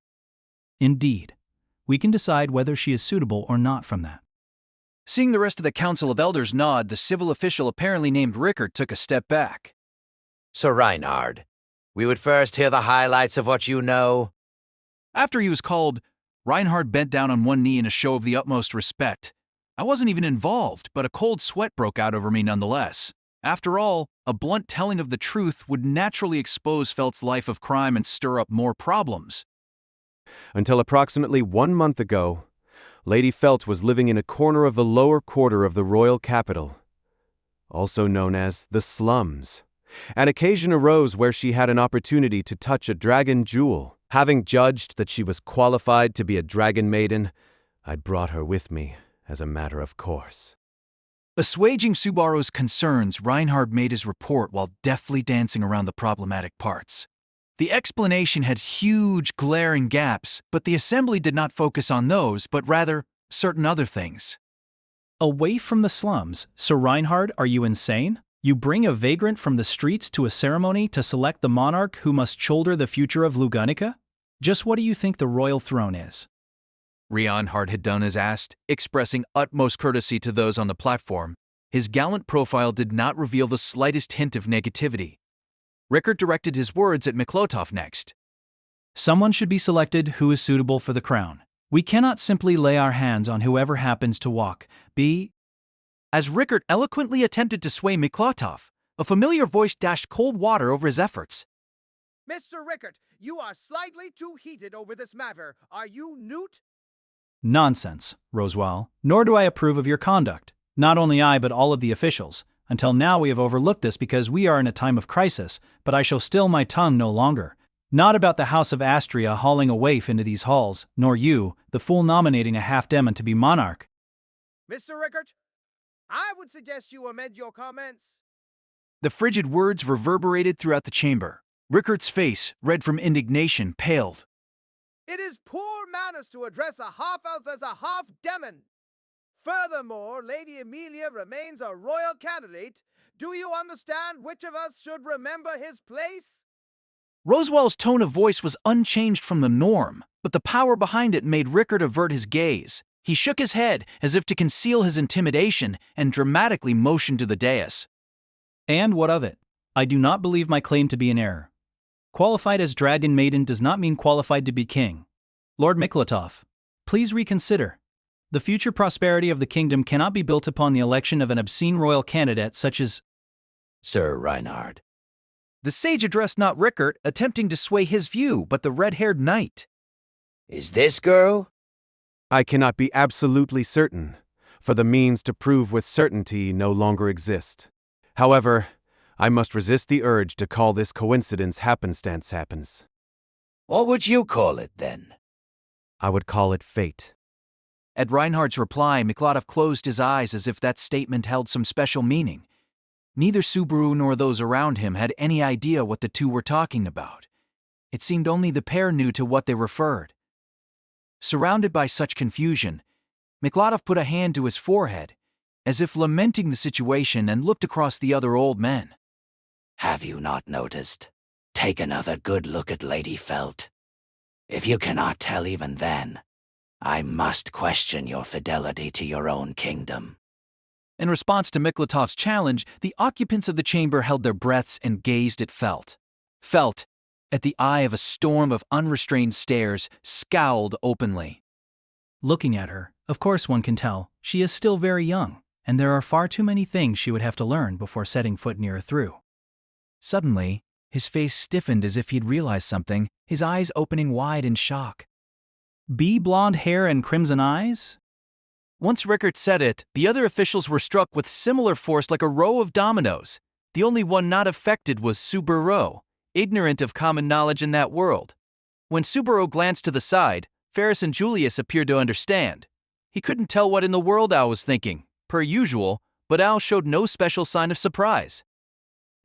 Speaker 15: Indeed. We can decide whether she is suitable or not from that.
Speaker 4: Seeing the rest of the Council of Elders nod, the civil official apparently named Rickard took a step back.
Speaker 16: Sir Reinhard, we would first hear the highlights of what you know.
Speaker 2: After he was called, Reinhard bent down on one knee in a show of the utmost respect. I wasn't even involved, but a cold sweat broke out over me nonetheless. After all, a blunt telling of the truth would naturally expose Felt's life of crime and stir up more problems.
Speaker 14: Until approximately 1 month ago, Lady Felt was living in a corner of the lower quarter of the royal capital, also known as the slums. An occasion arose where she had an opportunity to touch a dragon jewel. Having judged that she was qualified to be a dragon maiden, I brought her with me as a matter of course.
Speaker 2: Assuaging Subaru's concerns, Reinhard made his report while deftly dancing around the problematic parts. The explanation had huge, glaring gaps, but the assembly did not focus on those, but rather certain other things.
Speaker 15: Away from the slums, Sir Reinhard, are you insane? You bring a vagrant from the streets to a ceremony to select the monarch who must shoulder the future of Lugunica? Just what do you think the royal throne is?
Speaker 2: Reinhard had done as asked, expressing utmost courtesy to those on the platform. His gallant profile did not reveal the slightest hint of negativity. Rickard directed his words at Miklotov next.
Speaker 15: Someone should be selected who is suitable for the crown. We cannot simply lay our hands on whoever happens to walk.
Speaker 2: As Rickard eloquently attempted to sway Miklotov, a familiar voice dashed cold water over his efforts.
Speaker 12: Mr. Rickard, you are slightly too heated over this matter. Are you Newt?
Speaker 15: Nonsense, Roswell. Nor do I approve of your conduct. Not only I, but all of the officials. Until now we have overlooked this because we are in a time of crisis, but I shall still my tongue no longer. Not about the House of Astria hauling a waif into these halls, nor you, the fool nominating a half-demon to be monarch.
Speaker 12: Mr. Rickard, I would suggest you amend your comments.
Speaker 2: The frigid words reverberated throughout the chamber. Rickard's face, red from indignation, paled.
Speaker 12: It is poor manners to address a half-elf as a half-demon. Furthermore, Lady Emilia remains a royal candidate. Do you understand which of us should remember his place?
Speaker 2: Roswell's tone of voice was unchanged from the norm, but the power behind it made Rickard avert his gaze. He shook his head as if to conceal his intimidation and dramatically motioned to the dais.
Speaker 15: And what of it? I do not believe my claim to be in error. Qualified as dragon maiden does not mean qualified to be king. Lord Miklotov, please reconsider. The future prosperity of the kingdom cannot be built upon the election of an obscene royal candidate such as
Speaker 16: Sir Reinhard.
Speaker 2: The sage addressed not Rickard, attempting to sway his view, but the red-haired knight.
Speaker 16: Is this girl?
Speaker 14: I cannot be absolutely certain, for the means to prove with certainty no longer exist. However, I must resist the urge to call this coincidence happenstance happens.
Speaker 16: What would you call it, then?
Speaker 14: I would call it fate.
Speaker 4: At Reinhardt's reply, Mikladov closed his eyes as if that statement held some special meaning. Neither Subaru nor those around him had any idea what the two were talking about. It seemed only the pair knew to what they referred. Surrounded by such confusion, Mikladov put a hand to his forehead, as if lamenting the situation, and looked across the other old men.
Speaker 16: Have you not noticed? Take another good look at Lady Felt. If you cannot tell even then, I must question your fidelity to your own kingdom.
Speaker 4: In response to Miklatov's challenge, the occupants of the chamber held their breaths and gazed at Felt. Felt, at the eye of a storm of unrestrained stares, scowled openly.
Speaker 15: Looking at her, of course one can tell, she is still very young, and there are far too many things she would have to learn before setting foot near through.
Speaker 4: Suddenly, his face stiffened as if he'd realized something, his eyes opening wide in shock.
Speaker 15: Bee blonde hair and crimson eyes?
Speaker 4: Once Rickert said it, the other officials were struck with similar force like a row of dominoes. The only one not affected was Subaru, ignorant of common knowledge in that world. When Subaru glanced to the side, Ferris and Julius appeared to understand. He couldn't tell what in the world Al was thinking, per usual, but Al showed no special sign of surprise.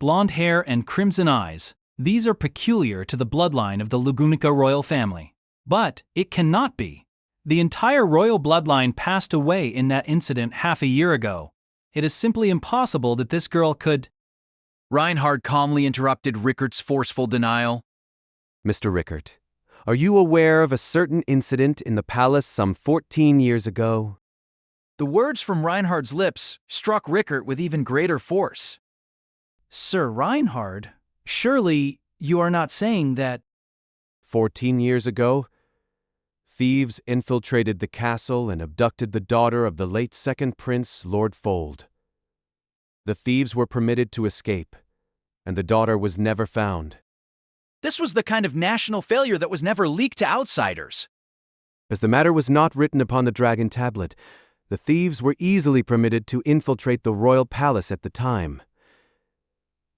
Speaker 15: Blonde hair and crimson eyes. These are peculiar to the bloodline of the Lugunica royal family. But it cannot be. The entire royal bloodline passed away in that incident half a year ago. It is simply impossible that this girl could...
Speaker 4: Reinhardt calmly interrupted Rickert's forceful denial.
Speaker 14: Mr. Rickert, are you aware of a certain incident in the palace some 14 years ago?
Speaker 4: The words from Reinhardt's lips struck Rickert with even greater force.
Speaker 15: Sir Reinhardt, surely you are not saying that...
Speaker 14: 14 years ago, thieves infiltrated the castle and abducted the daughter of the late second prince, Lord Fold. The thieves were permitted to escape, and the daughter was never found.
Speaker 4: This was the kind of national failure that was never leaked to outsiders.
Speaker 14: As the matter was not written upon the dragon tablet, the thieves were easily permitted to infiltrate the royal palace at the time.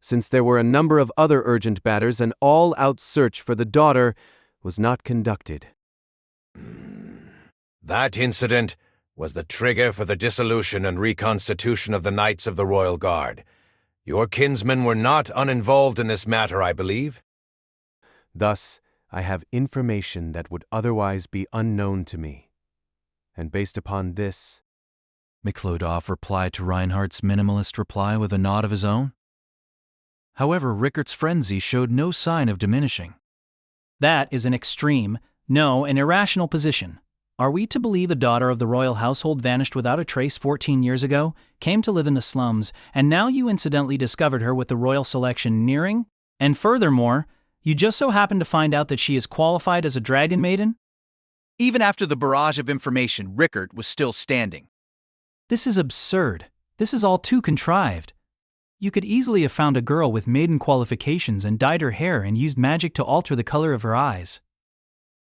Speaker 14: Since there were a number of other urgent matters, an all-out search for the daughter was not conducted.
Speaker 16: That incident was the trigger for the dissolution and reconstitution of the Knights of the Royal Guard. Your kinsmen were not uninvolved in this matter, I believe?
Speaker 14: Thus, I have information that would otherwise be unknown to me. And based upon this...
Speaker 4: Mikladov replied to Reinhardt's minimalist reply with a nod of his own. However, Rickert's frenzy showed no sign of diminishing.
Speaker 15: That is an extreme, no, an irrational position. Are we to believe the daughter of the royal household vanished without a trace 14 years ago, came to live in the slums, and now you incidentally discovered her with the royal selection nearing? And furthermore, you just so happen to find out that she is qualified as a dragon maiden?
Speaker 4: Even after the barrage of information, Rickert was still standing.
Speaker 15: This is absurd. This is all too contrived. You could easily have found a girl with maiden qualifications and dyed her hair and used magic to alter the color of her eyes.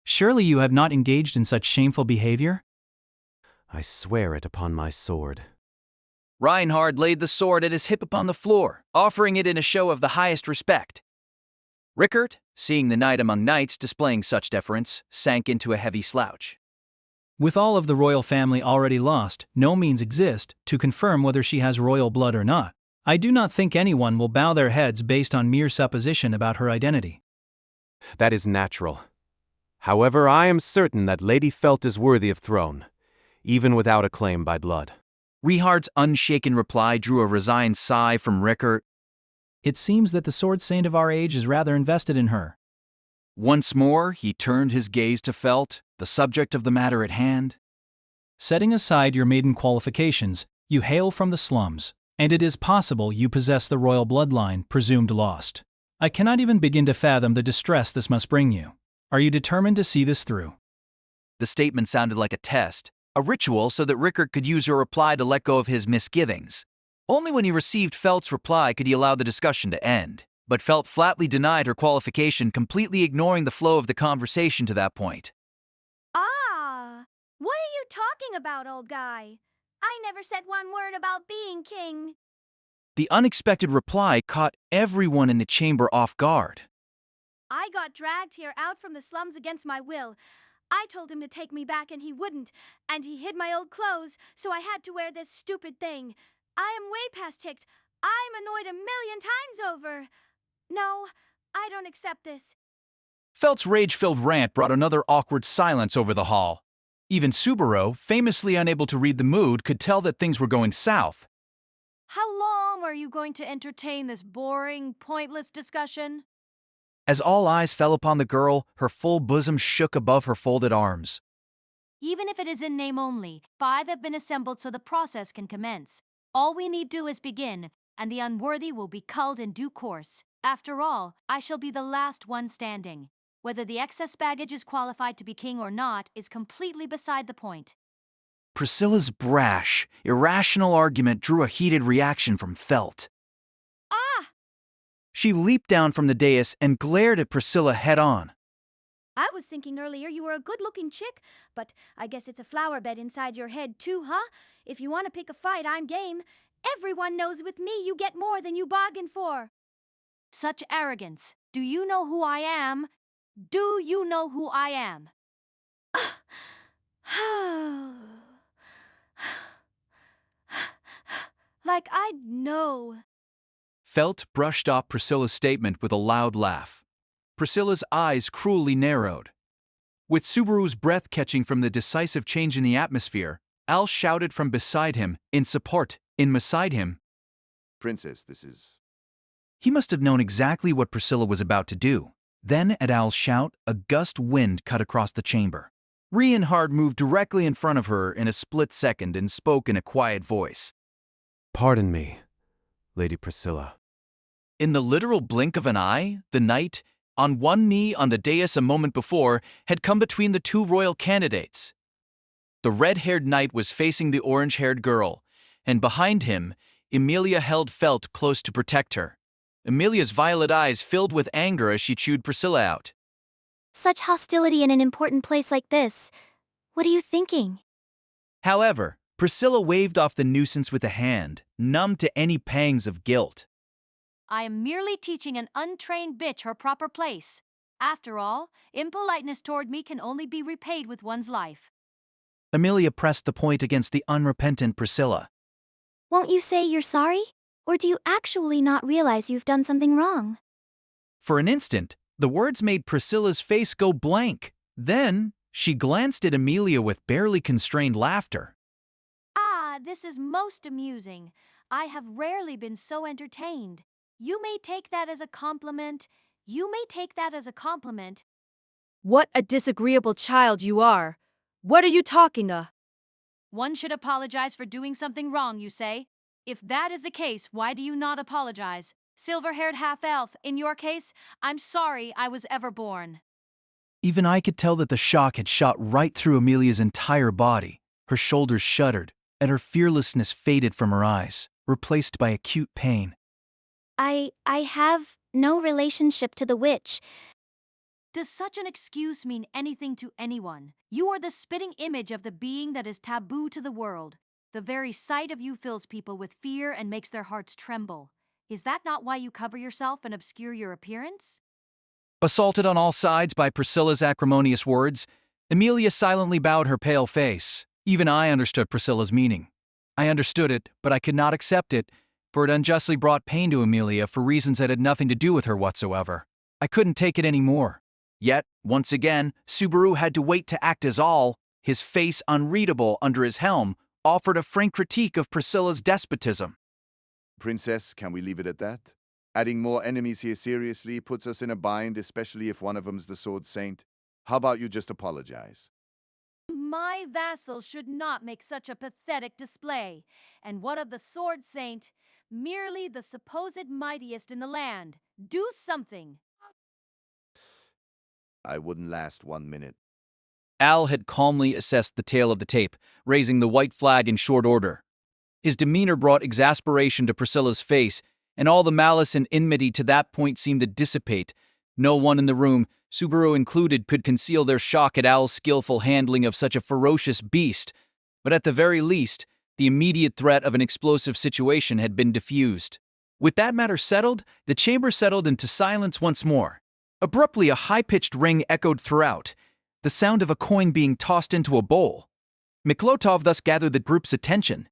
Speaker 15: Surely you have not engaged in such shameful behavior?
Speaker 14: I swear it upon my sword.
Speaker 4: Reinhardt laid the sword at his hip upon the floor, offering it in a show of the highest respect. Rickert, seeing the knight among knights displaying such deference, sank into a heavy slouch.
Speaker 15: With all of the royal family already lost, no means exist to confirm whether she has royal blood or not. I do not think anyone will bow their heads based on mere supposition about her identity.
Speaker 14: That is natural. However, I am certain that Lady Felt is worthy of throne, even without a claim by blood.
Speaker 4: Reinhardt's unshaken reply drew a resigned sigh from Rickert.
Speaker 15: It seems that the sword saint of our age is rather invested in her.
Speaker 4: Once more, he turned his gaze to Felt, the subject of the matter at hand.
Speaker 15: Setting aside your maiden qualifications, you hail from the slums, and it is possible you possess the royal bloodline presumed lost. I cannot even begin to fathom the distress this must bring you. Are you determined to see this through?
Speaker 4: The statement sounded like a test, a ritual so that Rickert could use her reply to let go of his misgivings. Only when he received Felt's reply could he allow the discussion to end. But Felt flatly denied her qualification, completely ignoring the flow of the conversation to that point.
Speaker 18: Ah! What are you talking about, old guy? I never said one word about being king.
Speaker 10: The unexpected reply caught everyone in the chamber off guard.
Speaker 18: I got dragged here out from the slums against my will. I told him to take me back and he wouldn't, and he hid my old clothes, so I had to wear this stupid thing. I am way past ticked. I'm annoyed 1,000,000 times over. No, I don't accept this.
Speaker 4: Felt's rage-filled rant brought another awkward silence over the hall. Even Subaru, famously unable to read the mood, could tell that things were going south.
Speaker 6: How long are you going to entertain this boring, pointless discussion?
Speaker 4: As all eyes fell upon the girl, her full bosom shook above her folded arms.
Speaker 6: Even if it is in name only, 5 have been assembled so the process can commence. All we need do is begin, and the unworthy will be culled in due course. After all, I shall be the last one standing. Whether the excess baggage is qualified to be king or not is completely beside the point.
Speaker 10: Priscilla's brash, irrational argument drew a heated reaction from Felt.
Speaker 18: Ah!
Speaker 10: She leaped down from the dais and glared at Priscilla head-on.
Speaker 18: I was thinking earlier you were a good-looking chick, but I guess it's a flower bed inside your head too, huh? If you want to pick a fight, I'm game. Everyone knows with me you get more than you bargain for.
Speaker 6: Such arrogance. Do you know who I am? Do you know who I am?
Speaker 18: Like I'd know.
Speaker 4: Felt brushed off Priscilla's statement with a loud laugh. Priscilla's eyes cruelly narrowed. With Subaru's breath catching from the decisive change in the atmosphere, Al shouted from beside him, in support, beside him.
Speaker 3: Princess, this is...
Speaker 10: He must have known exactly what Priscilla was about to do. Then, at Al's shout, a gust wind cut across the chamber. Reinhard moved directly in front of her in a split second and spoke in a quiet voice.
Speaker 14: Pardon me, Lady Priscilla.
Speaker 4: In the literal blink of an eye, the knight, on one knee on the dais a moment before, had come between the two royal candidates. The red-haired knight was facing the orange-haired girl, and behind him, Emilia held Felt close to protect her. Emilia's violet eyes filled with anger as she chewed Priscilla out.
Speaker 5: Such hostility in an important place like this. What are you thinking?
Speaker 10: However, Priscilla waved off the nuisance with a hand, numb to any pangs of guilt.
Speaker 6: I am merely teaching an untrained bitch her proper place. After all, impoliteness toward me can only be repaid with one's life.
Speaker 10: Emilia pressed the point against the unrepentant Priscilla.
Speaker 5: Won't you say you're sorry? Or do you actually not realize you've done something wrong?
Speaker 10: For an instant, the words made Priscilla's face go blank. Then, she glanced at Emilia with barely constrained laughter.
Speaker 6: Ah, this is most amusing. I have rarely been so entertained. You may take that as a compliment.
Speaker 8: What a disagreeable child you are. What are you talking of?
Speaker 6: One should apologize for doing something wrong, you say? If that is the case, why do you not apologize? Silver-haired half-elf, in your case, I'm sorry I was ever born.
Speaker 10: Even I could tell that the shock had shot right through Emilia's entire body. Her shoulders shuddered, and her fearlessness faded from her eyes, replaced by acute pain.
Speaker 5: I have no relationship to the witch.
Speaker 6: Does such an excuse mean anything to anyone? You are the spitting image of the being that is taboo to the world. The very sight of you fills people with fear and makes their hearts tremble. Is that not why you cover yourself and obscure your appearance?
Speaker 4: Assaulted on all sides by Priscilla's acrimonious words, Emilia silently bowed her pale face. Even I understood Priscilla's meaning. I understood it, but I could not accept it, for it unjustly brought pain to Emilia for reasons that had nothing to do with her whatsoever. I couldn't take it anymore. Yet, once again, Subaru had to wait to act as Al, his face unreadable under his helm, offered a frank critique of Priscilla's despotism.
Speaker 3: Princess, can we leave it at that? Adding more enemies here seriously puts us in a bind, especially if one of them's the Sword Saint. How about you just apologize?
Speaker 6: My vassal should not make such a pathetic display. And what of the Sword Saint? Merely the supposed mightiest in the land. Do something!
Speaker 3: I wouldn't last 1 minute.
Speaker 4: Al had calmly assessed the tail of the tape, raising the white flag in short order. His demeanor brought exasperation to Priscilla's face, and all the malice and enmity to that point seemed to dissipate. No one in the room, Subaru included, could conceal their shock at Al's skillful handling of such a ferocious beast, but at the very least, the immediate threat of an explosive situation had been diffused. With that matter settled, the chamber settled into silence once more. Abruptly, a high-pitched ring echoed throughout, the sound of a coin being tossed into a bowl. Miklotov thus gathered the group's attention.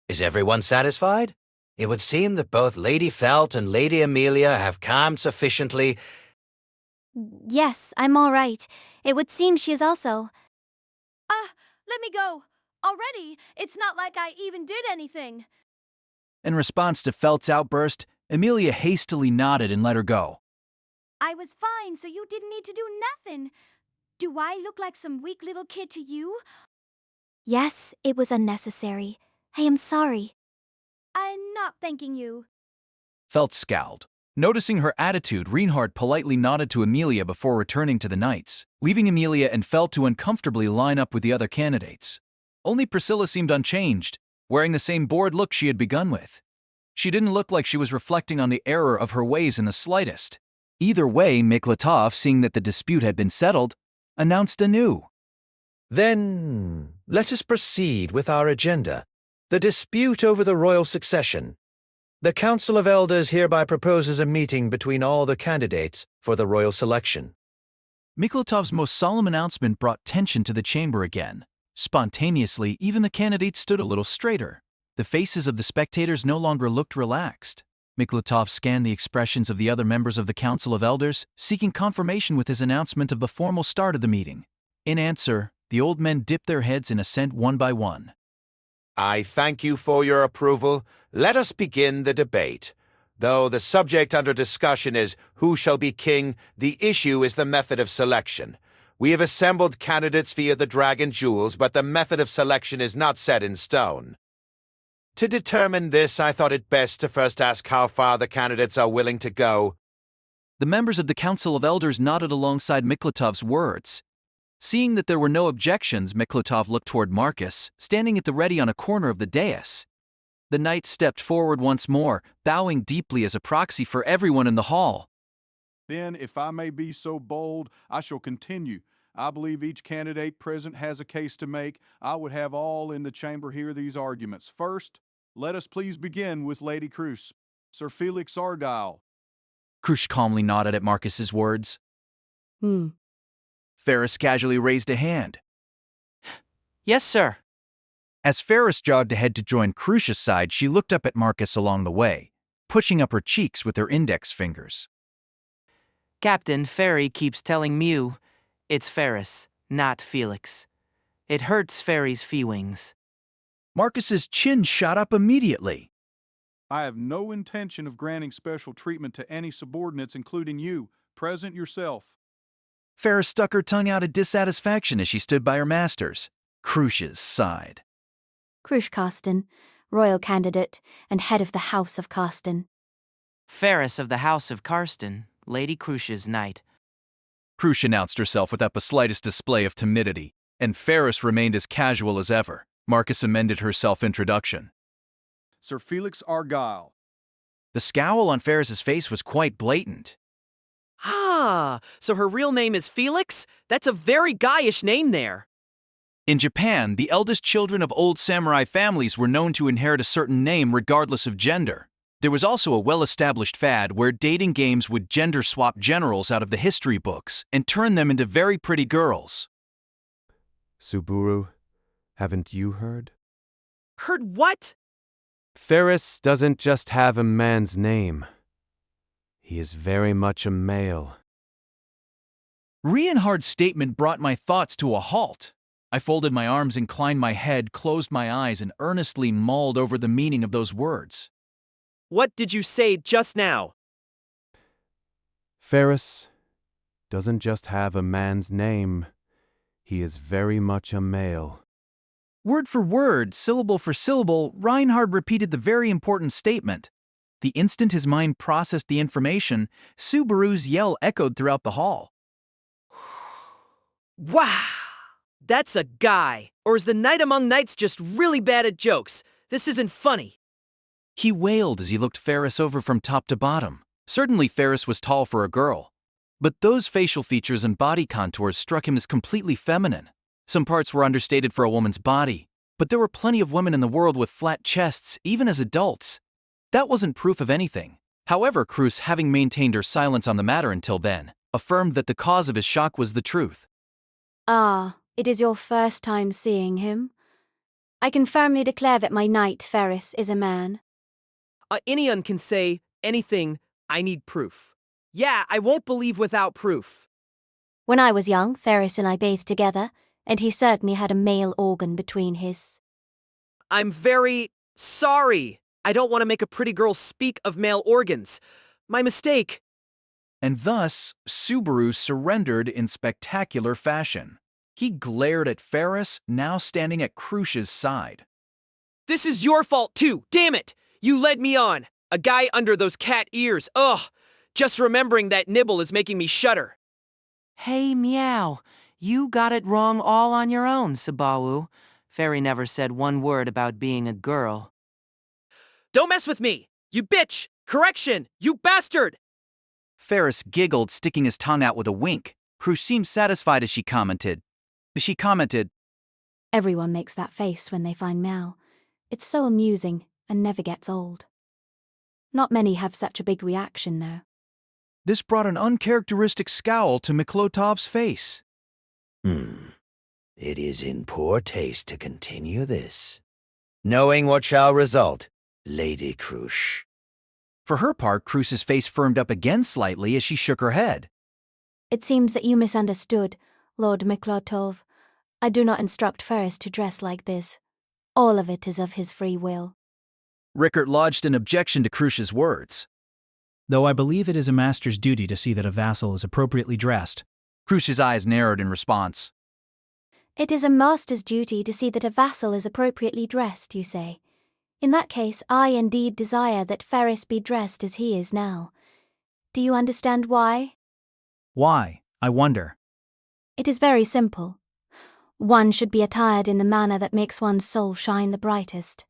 Speaker 16: Is everyone satisfied? It would seem that both Lady Felt and Lady Emilia have calmed sufficiently.
Speaker 5: Yes, I'm all right. It would seem she is also.
Speaker 18: Let me go. Already, it's not like I even did anything.
Speaker 4: In response to Felt's outburst, Emilia hastily nodded and let her go.
Speaker 18: I was fine, so you didn't need to do nothing. Do I look like some weak little kid to you?
Speaker 5: Yes, it was unnecessary. I am sorry.
Speaker 18: I'm not thanking you.
Speaker 4: Felt scowled. Noticing her attitude, Reinhard politely nodded to Emilia before returning to the knights, leaving Emilia and Felt to uncomfortably line up with the other candidates. Only Priscilla seemed unchanged, wearing the same bored look she had begun with. She didn't look like she was reflecting on the error of her ways in the slightest. Either way, Miklotov, seeing that the dispute had been settled, announced anew.
Speaker 16: Then let us proceed with our agenda. The dispute over the royal succession. The Council of Elders hereby proposes a meeting between all the candidates for the royal selection.
Speaker 4: Miklotov's most solemn announcement brought tension to the chamber again. Spontaneously, even the candidates stood a little straighter. The faces of the spectators no longer looked relaxed. Miklotov scanned the expressions of the other members of the Council of Elders, seeking confirmation with his announcement of the formal start of the meeting. In answer, the old men dipped their heads in assent one by one.
Speaker 16: I thank you for your approval. Let us begin the debate. Though the subject under discussion is who shall be king, the issue is the method of selection. We have assembled candidates via the dragon jewels, but the method of selection is not set in stone. To determine this, I thought it best to first ask how far the candidates are willing to go.
Speaker 4: The members of the Council of Elders nodded alongside Miklotov's words. Seeing that there were no objections, Miklotov looked toward Marcus, standing at the ready on a corner of the dais. The knight stepped forward once more, bowing deeply as a proxy for everyone in the hall.
Speaker 11: Then, if I may be so bold, I shall continue. I believe each candidate present has a case to make. I would have all in the chamber hear these arguments. First, let us please begin with Lady Cruz, Sir Felix Argyle.
Speaker 4: Krush calmly nodded at Marcus's words. Ferris casually raised a hand.
Speaker 19: Yes, sir.
Speaker 4: As Ferris jogged ahead to join Krush's side, she looked up at Marcus along the way, pushing up her cheeks with her index fingers.
Speaker 19: Captain Ferry keeps telling Mew it's Ferris, not Felix. It hurts Ferry's feelings.
Speaker 4: Marcus's chin shot up immediately.
Speaker 11: I have no intention of granting special treatment to any subordinates, including you. Present yourself.
Speaker 4: Ferris stuck her tongue out in dissatisfaction as she stood by her masters. Krush's sighed.
Speaker 17: Krush Karsten, royal candidate and head of the House of Karsten.
Speaker 19: Ferris of the House of Karsten, Lady Krush's knight.
Speaker 4: Krush announced herself without the slightest display of timidity, and Ferris remained as casual as ever. Marcus amended her self-introduction.
Speaker 11: Sir Felix Argyle.
Speaker 4: The scowl on Ferris's face was quite blatant.
Speaker 1: Ah, so her real name is Felix? That's a very guyish name there.
Speaker 4: In Japan, the eldest children of old samurai families were known to inherit a certain name regardless of gender. There was also a well-established fad where dating games would gender-swap generals out of the history books and turn them into very pretty girls.
Speaker 14: Subaru, haven't you heard?
Speaker 1: Heard what?
Speaker 14: Ferris doesn't just have a man's name. He is very much a male.
Speaker 4: Reinhard's statement brought my thoughts to a halt. I folded my arms, inclined my head, closed my eyes, and earnestly mulled over the meaning of those words.
Speaker 1: What did you say just now?
Speaker 14: Ferris doesn't just have a man's name. He is very much a male.
Speaker 4: Word for word, syllable for syllable, Reinhard repeated the very important statement. The instant his mind processed the information, Subaru's yell echoed throughout the hall.
Speaker 1: Wow! That's a guy! Or is the knight among knights just really bad at jokes? This isn't funny.
Speaker 4: He wailed as he looked Ferris over from top to bottom. Certainly Ferris was tall for a girl. But those facial features and body contours struck him as completely feminine. Some parts were understated for a woman's body, but there were plenty of women in the world with flat chests, even as adults. That wasn't proof of anything. However, Cruz, having maintained her silence on the matter until then, affirmed that the cause of his shock was the truth.
Speaker 17: Ah, it is your first time seeing him. I can firmly declare that my knight, Ferris, is a man.
Speaker 1: Anyone can say anything. I need proof. Yeah, I won't believe without proof.
Speaker 17: When I was young, Ferris and I bathed together, and he certainly had a male organ between his.
Speaker 1: I'm very sorry. I don't want to make a pretty girl speak of male organs. My mistake.
Speaker 4: And thus, Subaru surrendered in spectacular fashion. He glared at Ferris, now standing at Cruz's side.
Speaker 1: This is your fault too, damn it! You led me on. A guy under those cat ears, ugh! Just remembering that nibble is making me shudder.
Speaker 19: Hey, Meow. You got it wrong all on your own, Subaru. Fairy never said one word about being a girl.
Speaker 1: Don't mess with me! You bitch! Correction! You bastard!
Speaker 10: Ferris giggled, sticking his tongue out with a wink. Cruz seemed satisfied as she commented,
Speaker 17: Everyone makes that face when they find Meow. It's so amusing and never gets old. Not many have such a big reaction, though.
Speaker 4: This brought an uncharacteristic scowl to Miklotov's face.
Speaker 16: It is in poor taste to continue this. Knowing what shall result, Lady Cruz.
Speaker 4: For her part, Cruz's face firmed up again slightly as she shook her head.
Speaker 17: It seems that you misunderstood, Lord Miklotov. I do not instruct Ferris to dress like this. All of it is of his free will.
Speaker 4: Rickert lodged an objection to Cruz's words.
Speaker 15: Though I believe it is a master's duty to see that a vassal is appropriately dressed.
Speaker 4: Cruz's eyes narrowed in response.
Speaker 17: It is a master's duty to see that a vassal is appropriately dressed, you say. In that case, I indeed desire that Ferris be dressed as he is now. Do you understand why?
Speaker 15: Why, I wonder?
Speaker 17: It is very simple. One should be attired in the manner that makes one's soul shine the brightest.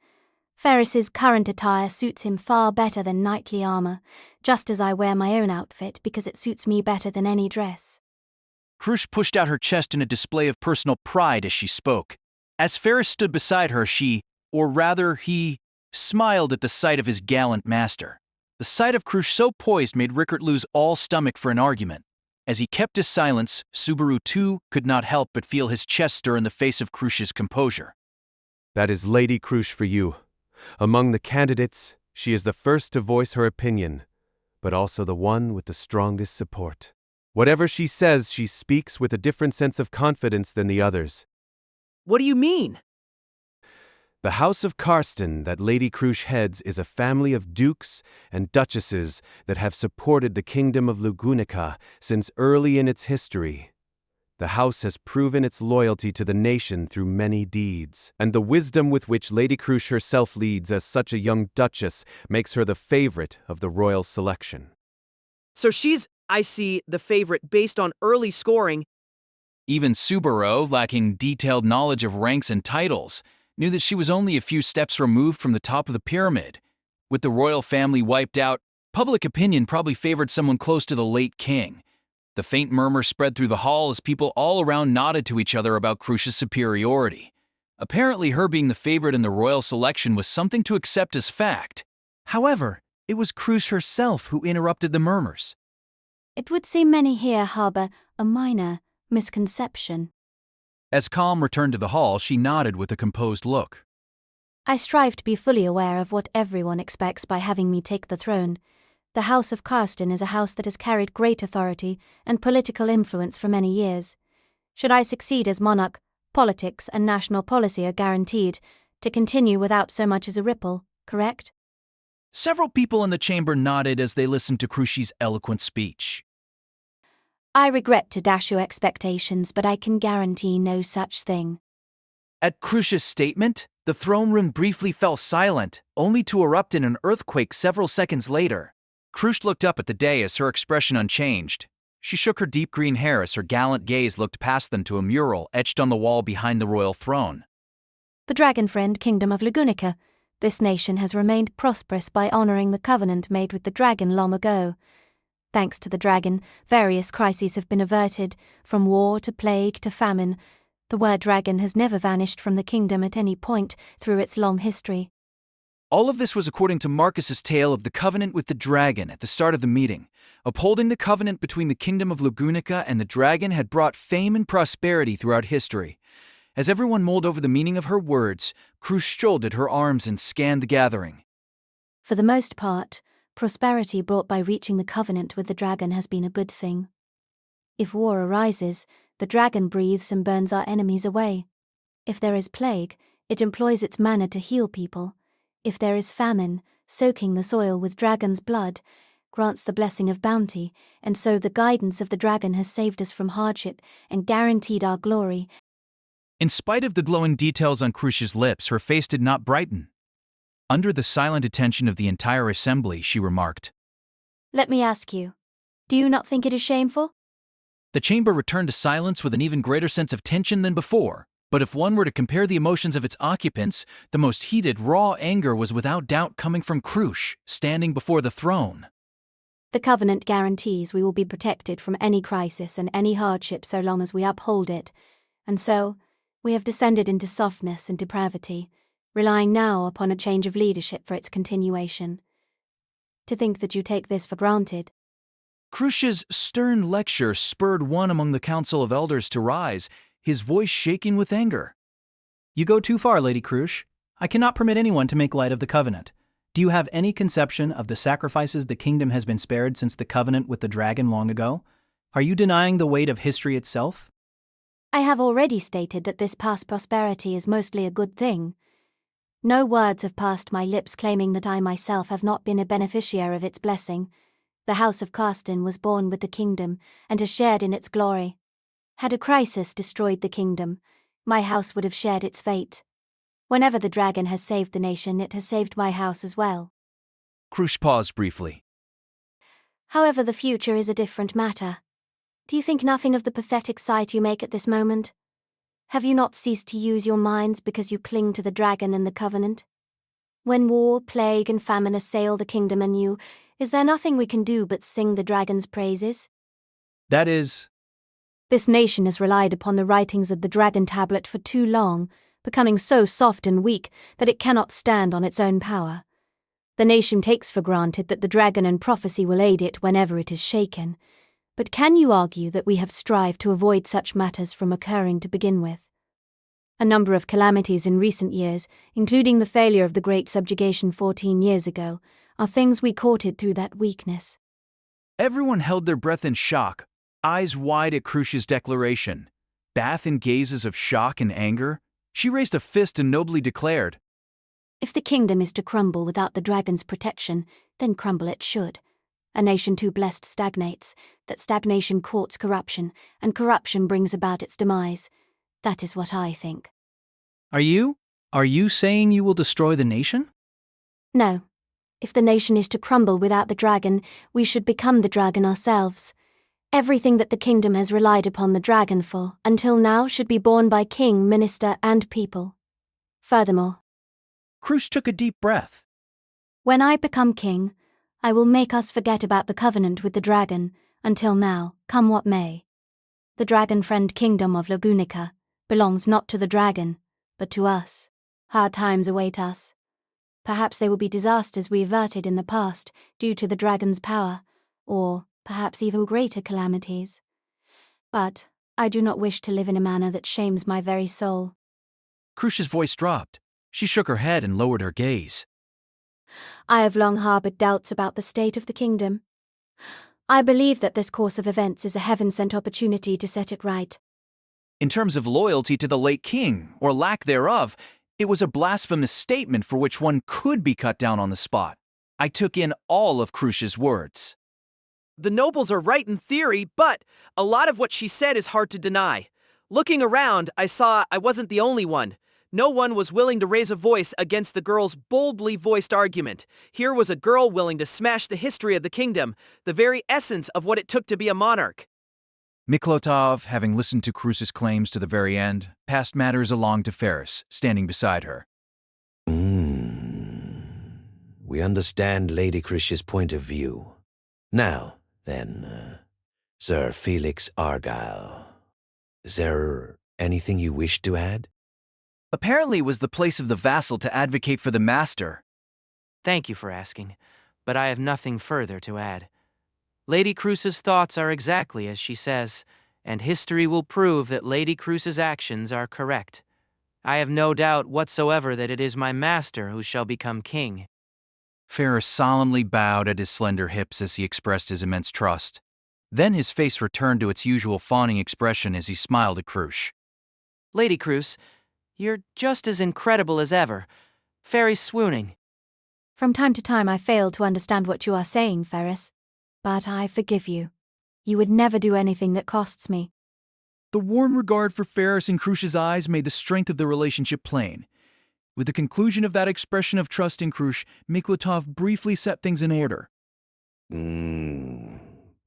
Speaker 17: Ferris's current attire suits him far better than knightly armor, just as I wear my own outfit because it suits me better than any dress.
Speaker 10: Cruz pushed out her chest in a display of personal pride as she spoke. As Ferris stood beside her, he smiled at the sight of his gallant master. The sight of Cruz so poised made Rickert lose all stomach for an argument. As he kept his silence, Subaru too could not help but feel his chest stir in the face of Cruz's composure.
Speaker 14: That is Lady Cruz for you. Among the candidates, she is the first to voice her opinion, but also the one with the strongest support. Whatever she says, she speaks with a different sense of confidence than the others.
Speaker 1: What do you mean?
Speaker 14: The House of Karsten that Lady Cruz heads is a family of dukes and duchesses that have supported the kingdom of Lugunica since early in its history. The house has proven its loyalty to the nation through many deeds, and the wisdom with which Lady Cruz herself leads as such a young duchess makes her the favorite of the royal selection.
Speaker 1: So she's, I see, the favorite based on early scoring.
Speaker 4: Even Subaru, lacking detailed knowledge of ranks and titles, knew that she was only a few steps removed from the top of the pyramid. With the royal family wiped out, public opinion probably favored someone close to the late king. The faint murmur spread through the hall as people all around nodded to each other about Cruz's superiority. Apparently, her being the favorite in the royal selection was something to accept as fact.
Speaker 10: However, it was Cruz herself who interrupted the murmurs.
Speaker 17: It would seem many here harbor a minor misconception.
Speaker 4: As Calm returned to the hall, she nodded with a composed look.
Speaker 17: I strive to be fully aware of what everyone expects by having me take the throne. The House of Karsten is a house that has carried great authority and political influence for many years. Should I succeed as monarch, politics and national policy are guaranteed to continue without so much as a ripple, correct?
Speaker 10: Several people in the chamber nodded as they listened to Cruz's eloquent speech.
Speaker 17: I regret to dash your expectations, but I can guarantee no such thing.
Speaker 10: At Cruz's statement, the throne room briefly fell silent, only to erupt in an earthquake several seconds later. Cruz looked up at the dais, her expression unchanged. She shook her deep green hair as her gallant gaze looked past them to a mural etched on the wall behind the royal throne.
Speaker 17: The dragon-friend kingdom of Lugunica. This nation has remained prosperous by honoring the covenant made with the dragon long ago. Thanks to the dragon, various crises have been averted, from war to plague to famine. The word dragon has never vanished from the kingdom at any point through its long history.
Speaker 4: All of this was according to Marcus's tale of the covenant with the dragon at the start of the meeting. Upholding the covenant between the kingdom of Lugunica and the dragon had brought fame and prosperity throughout history. As everyone mulled over the meaning of her words, Crush shouldered her arms and scanned the gathering.
Speaker 17: For the most part, prosperity brought by reaching the covenant with the dragon has been a good thing. If war arises, the dragon breathes and burns our enemies away. If there is plague, it employs its mana to heal people. If there is famine, soaking the soil with dragon's blood grants the blessing of bounty, and so the guidance of the dragon has saved us from hardship and guaranteed our glory.
Speaker 4: In spite of the glowing details on Crush's lips, her face did not brighten. Under the silent attention of the entire assembly, she remarked,
Speaker 17: Let me ask you, do you not think it is shameful?
Speaker 4: The chamber returned to silence with an even greater sense of tension than before. But if one were to compare the emotions of its occupants, the most heated, raw anger was without doubt coming from Crush, standing before the throne.
Speaker 17: The covenant guarantees we will be protected from any crisis and any hardship so long as we uphold it, and so we have descended into softness and depravity, relying now upon a change of leadership for its continuation. To think that you take this for granted.
Speaker 4: Crush's stern lecture spurred one among the council of elders to rise, his voice shaking with anger.
Speaker 15: You go too far, Lady Crush. I cannot permit anyone to make light of the covenant. Do you have any conception of the sacrifices the kingdom has been spared since the covenant with the dragon long ago? Are you denying the weight of history itself?
Speaker 17: I have already stated that this past prosperity is mostly a good thing. No words have passed my lips claiming that I myself have not been a beneficiary of its blessing. The house of Carston was born with the kingdom and has shared in its glory. Had a crisis destroyed the kingdom, my house would have shared its fate. Whenever the dragon has saved the nation, it has saved my house as well.
Speaker 4: Crush paused briefly.
Speaker 17: However, the future is a different matter. Do you think nothing of the pathetic sight you make at this moment? Have you not ceased to use your minds because you cling to the dragon and the covenant? When war, plague, and famine assail the kingdom anew, is there nothing we can do but sing the dragon's praises?
Speaker 4: That is...
Speaker 17: This nation has relied upon the writings of the dragon tablet for too long, becoming so soft and weak that it cannot stand on its own power. The nation takes for granted that the dragon and prophecy will aid it whenever it is shaken. But can you argue that we have strived to avoid such matters from occurring to begin with? A number of calamities in recent years, including the failure of the Great Subjugation 14 years ago, are things we courted through that weakness.
Speaker 4: Everyone held their breath in shock, eyes wide at Crush's declaration. Bathed in gazes of shock and anger, she raised a fist and nobly declared,
Speaker 17: If the kingdom is to crumble without the dragon's protection, then crumble it should. A nation too blessed stagnates, that stagnation courts corruption, and corruption brings about its demise. That is what I think.
Speaker 15: Are you saying you will destroy the nation?
Speaker 17: No. If the nation is to crumble without the dragon, we should become the dragon ourselves. Everything that the kingdom has relied upon the dragon for, until now, should be borne by king, minister, and people. Furthermore,
Speaker 4: Crush took a deep breath.
Speaker 17: When I become king, I will make us forget about the covenant with the dragon, until now, come what may. The dragon-friend kingdom of Lugunica belongs not to the dragon, but to us. Hard times await us. Perhaps they will be disasters we averted in the past due to the dragon's power, or perhaps even greater calamities. But I do not wish to live in a manner that shames my very soul.
Speaker 4: Crush's voice dropped. She shook her head and lowered her gaze.
Speaker 17: I have long harbored doubts about the state of the kingdom. I believe that this course of events is a heaven-sent opportunity to set it right.
Speaker 4: In terms of loyalty to the late king, or lack thereof, it was a blasphemous statement for which one could be cut down on the spot. I took in all of Crush's words.
Speaker 1: The nobles are right in theory, but a lot of what she said is hard to deny. Looking around, I saw I wasn't the only one. No one was willing to raise a voice against the girl's boldly voiced argument. Here was a girl willing to smash the history of the kingdom, the very essence of what it took to be a monarch.
Speaker 4: Miklotov, having listened to Crush's claims to the very end, passed matters along to Ferris, standing beside her.
Speaker 16: We understand Lady Crush's point of view. Now, then, Sir Felix Argyle, is there anything you wish to add?
Speaker 4: Apparently it was the place of the vassal to advocate for the master.
Speaker 19: Thank you for asking, but I have nothing further to add. Lady Cruce's thoughts are exactly as she says, and history will prove that Lady Cruce's actions are correct. I have no doubt whatsoever that it is my master who shall become king.
Speaker 4: Ferris solemnly bowed at his slender hips as he expressed his immense trust. Then his face returned to its usual fawning expression as he smiled at Cruce.
Speaker 19: Lady Cruce, you're just as incredible as ever. Fairy swooning.
Speaker 17: From time to time I fail to understand what you are saying, Ferris. But I forgive you. You would never do anything that costs me.
Speaker 10: The warm regard for Ferris in Cruce's eyes made the strength of the relationship plain. With the conclusion of that expression of trust in Cruce, Miklatov briefly set things in order.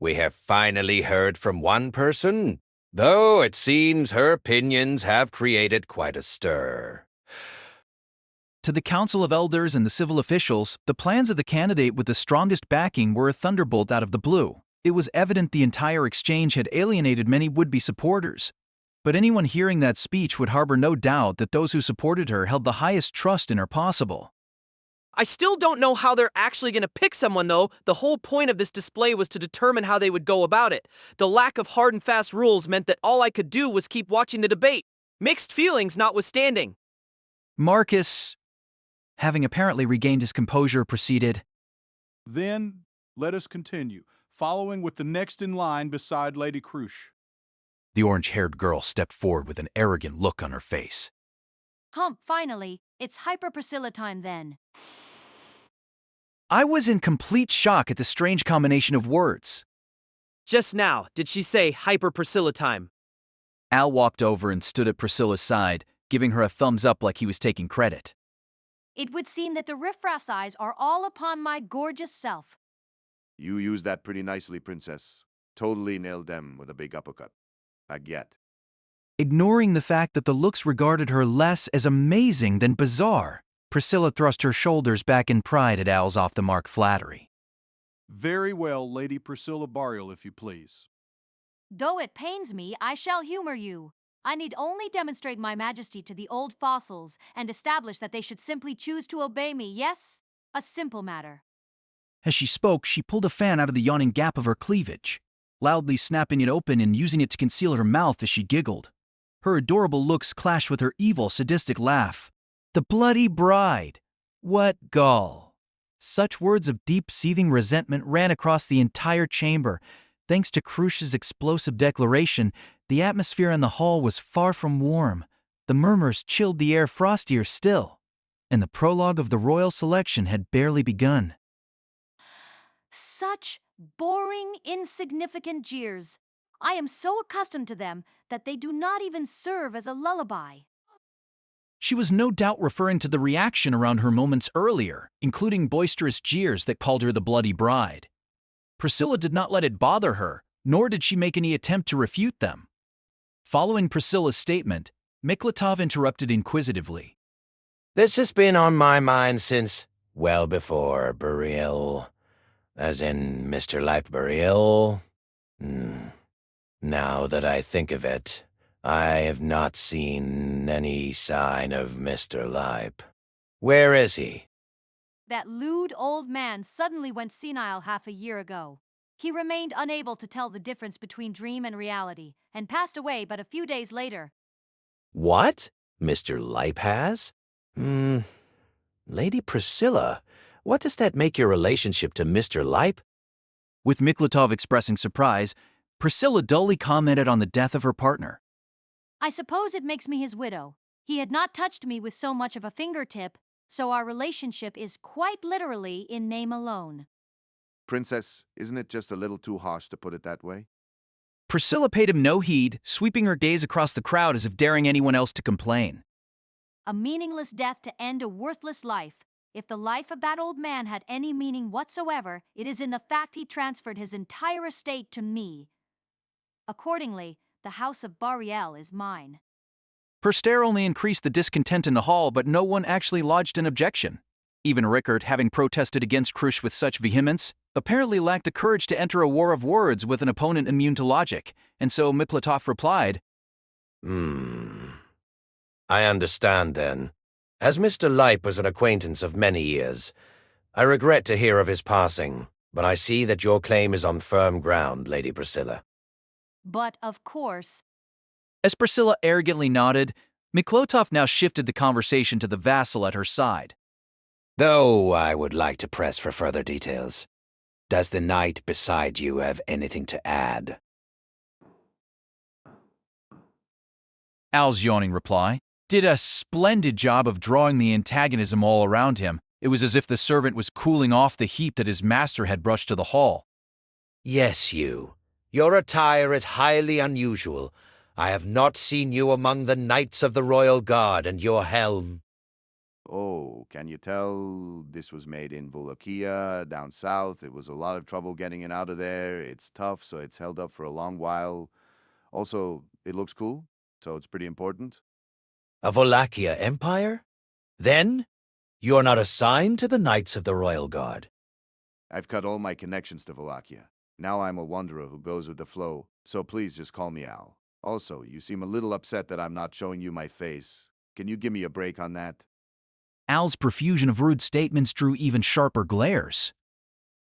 Speaker 16: We have finally heard from one person, though it seems her opinions have created quite a stir.
Speaker 10: To the Council of Elders and the civil officials, the plans of the candidate with the strongest backing were a thunderbolt out of the blue. It was evident the entire exchange had alienated many would-be supporters. But anyone hearing that speech would harbor no doubt that those who supported her held the highest trust in her possible.
Speaker 1: I still don't know how they're actually going to pick someone, though. The whole point of this display was to determine how they would go about it. The lack of hard and fast rules meant that all I could do was keep watching the debate. Mixed feelings notwithstanding.
Speaker 10: Marcus, having apparently regained his composure, proceeded.
Speaker 11: Then, let us continue, following with the next in line beside Lady Cruce.
Speaker 4: The orange-haired girl stepped forward with an arrogant look on her face.
Speaker 6: Finally, it's Hyper Priscilla time then.
Speaker 10: I was in complete shock at the strange combination of words.
Speaker 1: Just now, did she say Hyper Priscilla time?
Speaker 4: Al walked over and stood at Priscilla's side, giving her a thumbs up like he was taking credit.
Speaker 6: It would seem that the riffraff's eyes are all upon my gorgeous self.
Speaker 3: You used that pretty nicely, Princess. Totally nailed them with a big uppercut. Baguette.
Speaker 10: Ignoring the fact that the looks regarded her less as amazing than bizarre, Priscilla thrust her shoulders back in pride at Al's off-the-mark flattery.
Speaker 11: Very well, Lady Priscilla Barial, if you please.
Speaker 6: Though it pains me, I shall humor you. I need only demonstrate my majesty to the old fossils and establish that they should simply choose to obey me, yes? A simple matter.
Speaker 10: As she spoke, she pulled a fan out of the yawning gap of her cleavage, loudly snapping it open and using it to conceal her mouth as she giggled. Her adorable looks clashed with her evil, sadistic laugh. The bloody bride! What gall! Such words of deep, seething resentment ran across the entire chamber. Thanks to Cruce's explosive declaration, the atmosphere in the hall was far from warm. The murmurs chilled the air frostier still, and the prologue of the royal selection had barely begun.
Speaker 6: Such boring, insignificant jeers. I am so accustomed to them that they do not even serve as a lullaby.
Speaker 10: She was no doubt referring to the reaction around her moments earlier, including boisterous jeers that called her the bloody bride. Priscilla did not let it bother her, nor did she make any attempt to refute them. Following Priscilla's statement, Miklatov interrupted inquisitively.
Speaker 16: This has been on my mind since, well before Burial. As in Mr. Lipe Burial. Now that I think of it, I have not seen any sign of Mr. Lipe. Where is he?
Speaker 6: That lewd old man suddenly went senile half a year ago. He remained unable to tell the difference between dream and reality, and passed away but a few days later.
Speaker 16: What? Mr. Lipe has? Lady Priscilla, what does that make your relationship to Mr. Lipe?
Speaker 10: With Miklatov expressing surprise, Priscilla dully commented on the death of her partner.
Speaker 6: I suppose it makes me his widow. He had not touched me with so much of a fingertip, so our relationship is quite literally in name alone.
Speaker 3: Princess, isn't it just a little too harsh to put it that way?
Speaker 10: Priscilla paid him no heed, sweeping her gaze across the crowd as if daring anyone else to complain.
Speaker 6: A meaningless death to end a worthless life. If the life of that old man had any meaning whatsoever, it is in the fact he transferred his entire estate to me. Accordingly, the house of Bariel is mine.
Speaker 10: Her stare only increased the discontent in the hall, but no one actually lodged an objection. Even Rickard, having protested against Cruce with such vehemence, apparently lacked the courage to enter a war of words with an opponent immune to logic, and so Miklatov replied,
Speaker 16: I understand then. As Mr. Lipe was an acquaintance of many years, I regret to hear of his passing, but I see that your claim is on firm ground, Lady Priscilla.
Speaker 6: But, of course,
Speaker 4: As Priscilla arrogantly nodded, Miklotov now shifted the conversation to the vassal at her side.
Speaker 16: Though I would like to press for further details. Does the knight beside you have anything to add?
Speaker 4: Al's yawning reply did a splendid job of drawing the antagonism all around him. It was as if the servant was cooling off the heat that his master had brushed to the hall.
Speaker 16: Yes, you. Your attire is highly unusual. I have not seen you among the knights of the Royal Guard, and your helm.
Speaker 3: Oh, can you tell this was made in Lugunica, down south? It was a lot of trouble getting it out of there. It's tough, so it's held up for a long while. Also, it looks cool, so it's pretty important.
Speaker 16: A Wallachia Empire? Then, you are not assigned to the Knights of the Royal Guard.
Speaker 3: I've cut all my connections to Wallachia. Now I'm a wanderer who goes with the flow, so please just call me Al. Also, you seem a little upset that I'm not showing you my face. Can you give me a break on that?
Speaker 4: Al's profusion of rude statements drew even sharper glares.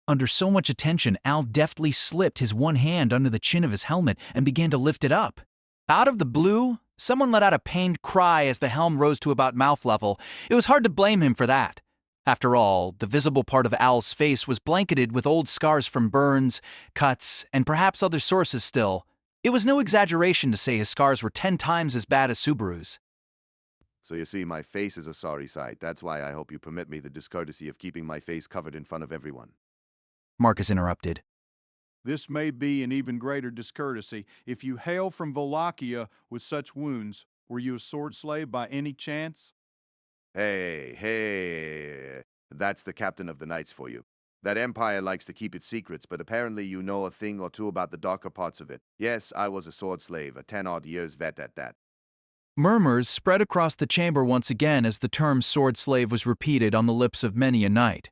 Speaker 4: Under so much attention, Al deftly slipped his one hand under the chin of his helmet and began to lift it up. Out of the blue, someone let out a pained cry as the helm rose to about mouth level. It was hard to blame him for that. After all, the visible part of Al's face was blanketed with old scars from burns, cuts, and perhaps other sources still. It was no exaggeration to say his scars were 10 times as bad as Subaru's.
Speaker 3: So you see, my face is a sorry sight. That's why I hope you permit me the discourtesy of keeping my face covered in front of everyone.
Speaker 4: Marcus interrupted.
Speaker 11: This may be an even greater discourtesy. If you hail from Wallachia with such wounds, were you a sword slave by any chance?
Speaker 3: Hey, that's the captain of the knights for you. That empire likes to keep its secrets, but apparently you know a thing or two about the darker parts of it. Yes, I was a sword slave, a 10-odd years vet at that.
Speaker 4: Murmurs spread across the chamber once again as the term sword slave was repeated on the lips of many a knight.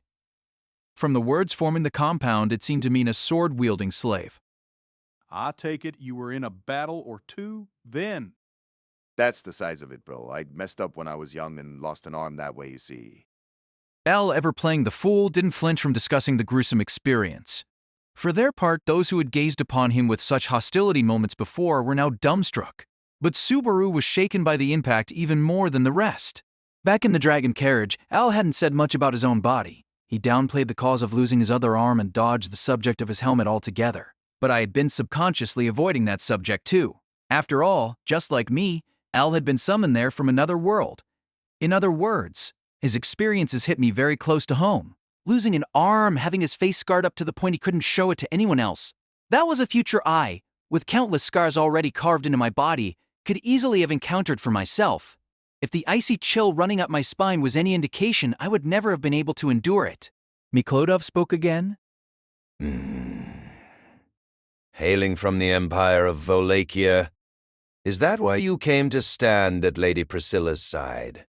Speaker 4: From the words forming the compound, it seemed to mean a sword-wielding slave.
Speaker 11: I take it you were in a battle or two then.
Speaker 3: That's the size of it, bro. I messed up when I was young and lost an arm that way, you see.
Speaker 4: Al, ever playing the fool, didn't flinch from discussing the gruesome experience. For their part, those who had gazed upon him with such hostility moments before were now dumbstruck. But Subaru was shaken by the impact even more than the rest. Back in the dragon carriage, Al hadn't said much about his own body. He downplayed the cause of losing his other arm and dodged the subject of his helmet altogether. But I had been subconsciously avoiding that subject too. After all, just like me, Al had been summoned there from another world. In other words, his experiences hit me very close to home. Losing an arm, having his face scarred up to the point he couldn't show it to anyone else. That was a future I, with countless scars already carved into my body, could easily have encountered for myself. If the icy chill running up my spine was any indication, I would never have been able to endure it.
Speaker 10: Miklotov spoke again.
Speaker 16: Hailing from the Empire of Wallachia, is that why you came to stand at Lady Priscilla's side?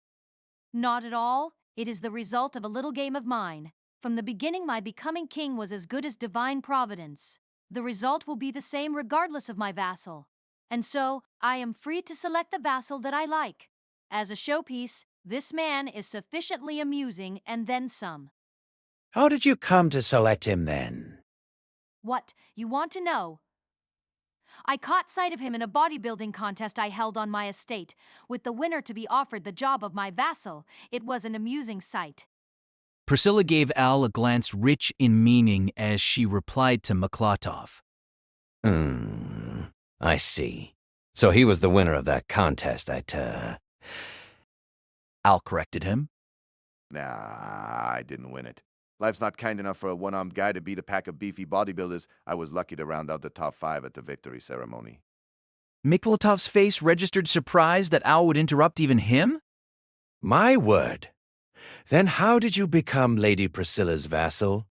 Speaker 6: not at all. It is the result of a little game of mine. From the beginning, my becoming king was as good as divine providence. The result will be the same regardless of my vassal. And so, I am free to select the vassal that I like. As a showpiece, this man is sufficiently amusing and then some.
Speaker 16: How did you come to select him then?
Speaker 6: What, you want to know? I caught sight of him in a bodybuilding contest I held on my estate, with the winner to be offered the job of my vassal. It was an amusing sight.
Speaker 4: Priscilla gave Al a glance rich in meaning as she replied to Miklotov.
Speaker 16: I see. So he was the winner of that contest
Speaker 4: Al corrected him.
Speaker 3: Nah, I didn't win it. Life's not kind enough for a one-armed guy to beat a pack of beefy bodybuilders. I was lucky to round out the top 5 at the victory ceremony.
Speaker 4: Miklotov's face registered surprise that Al would interrupt even him?
Speaker 16: My word. Then how did you become Lady Priscilla's vassal?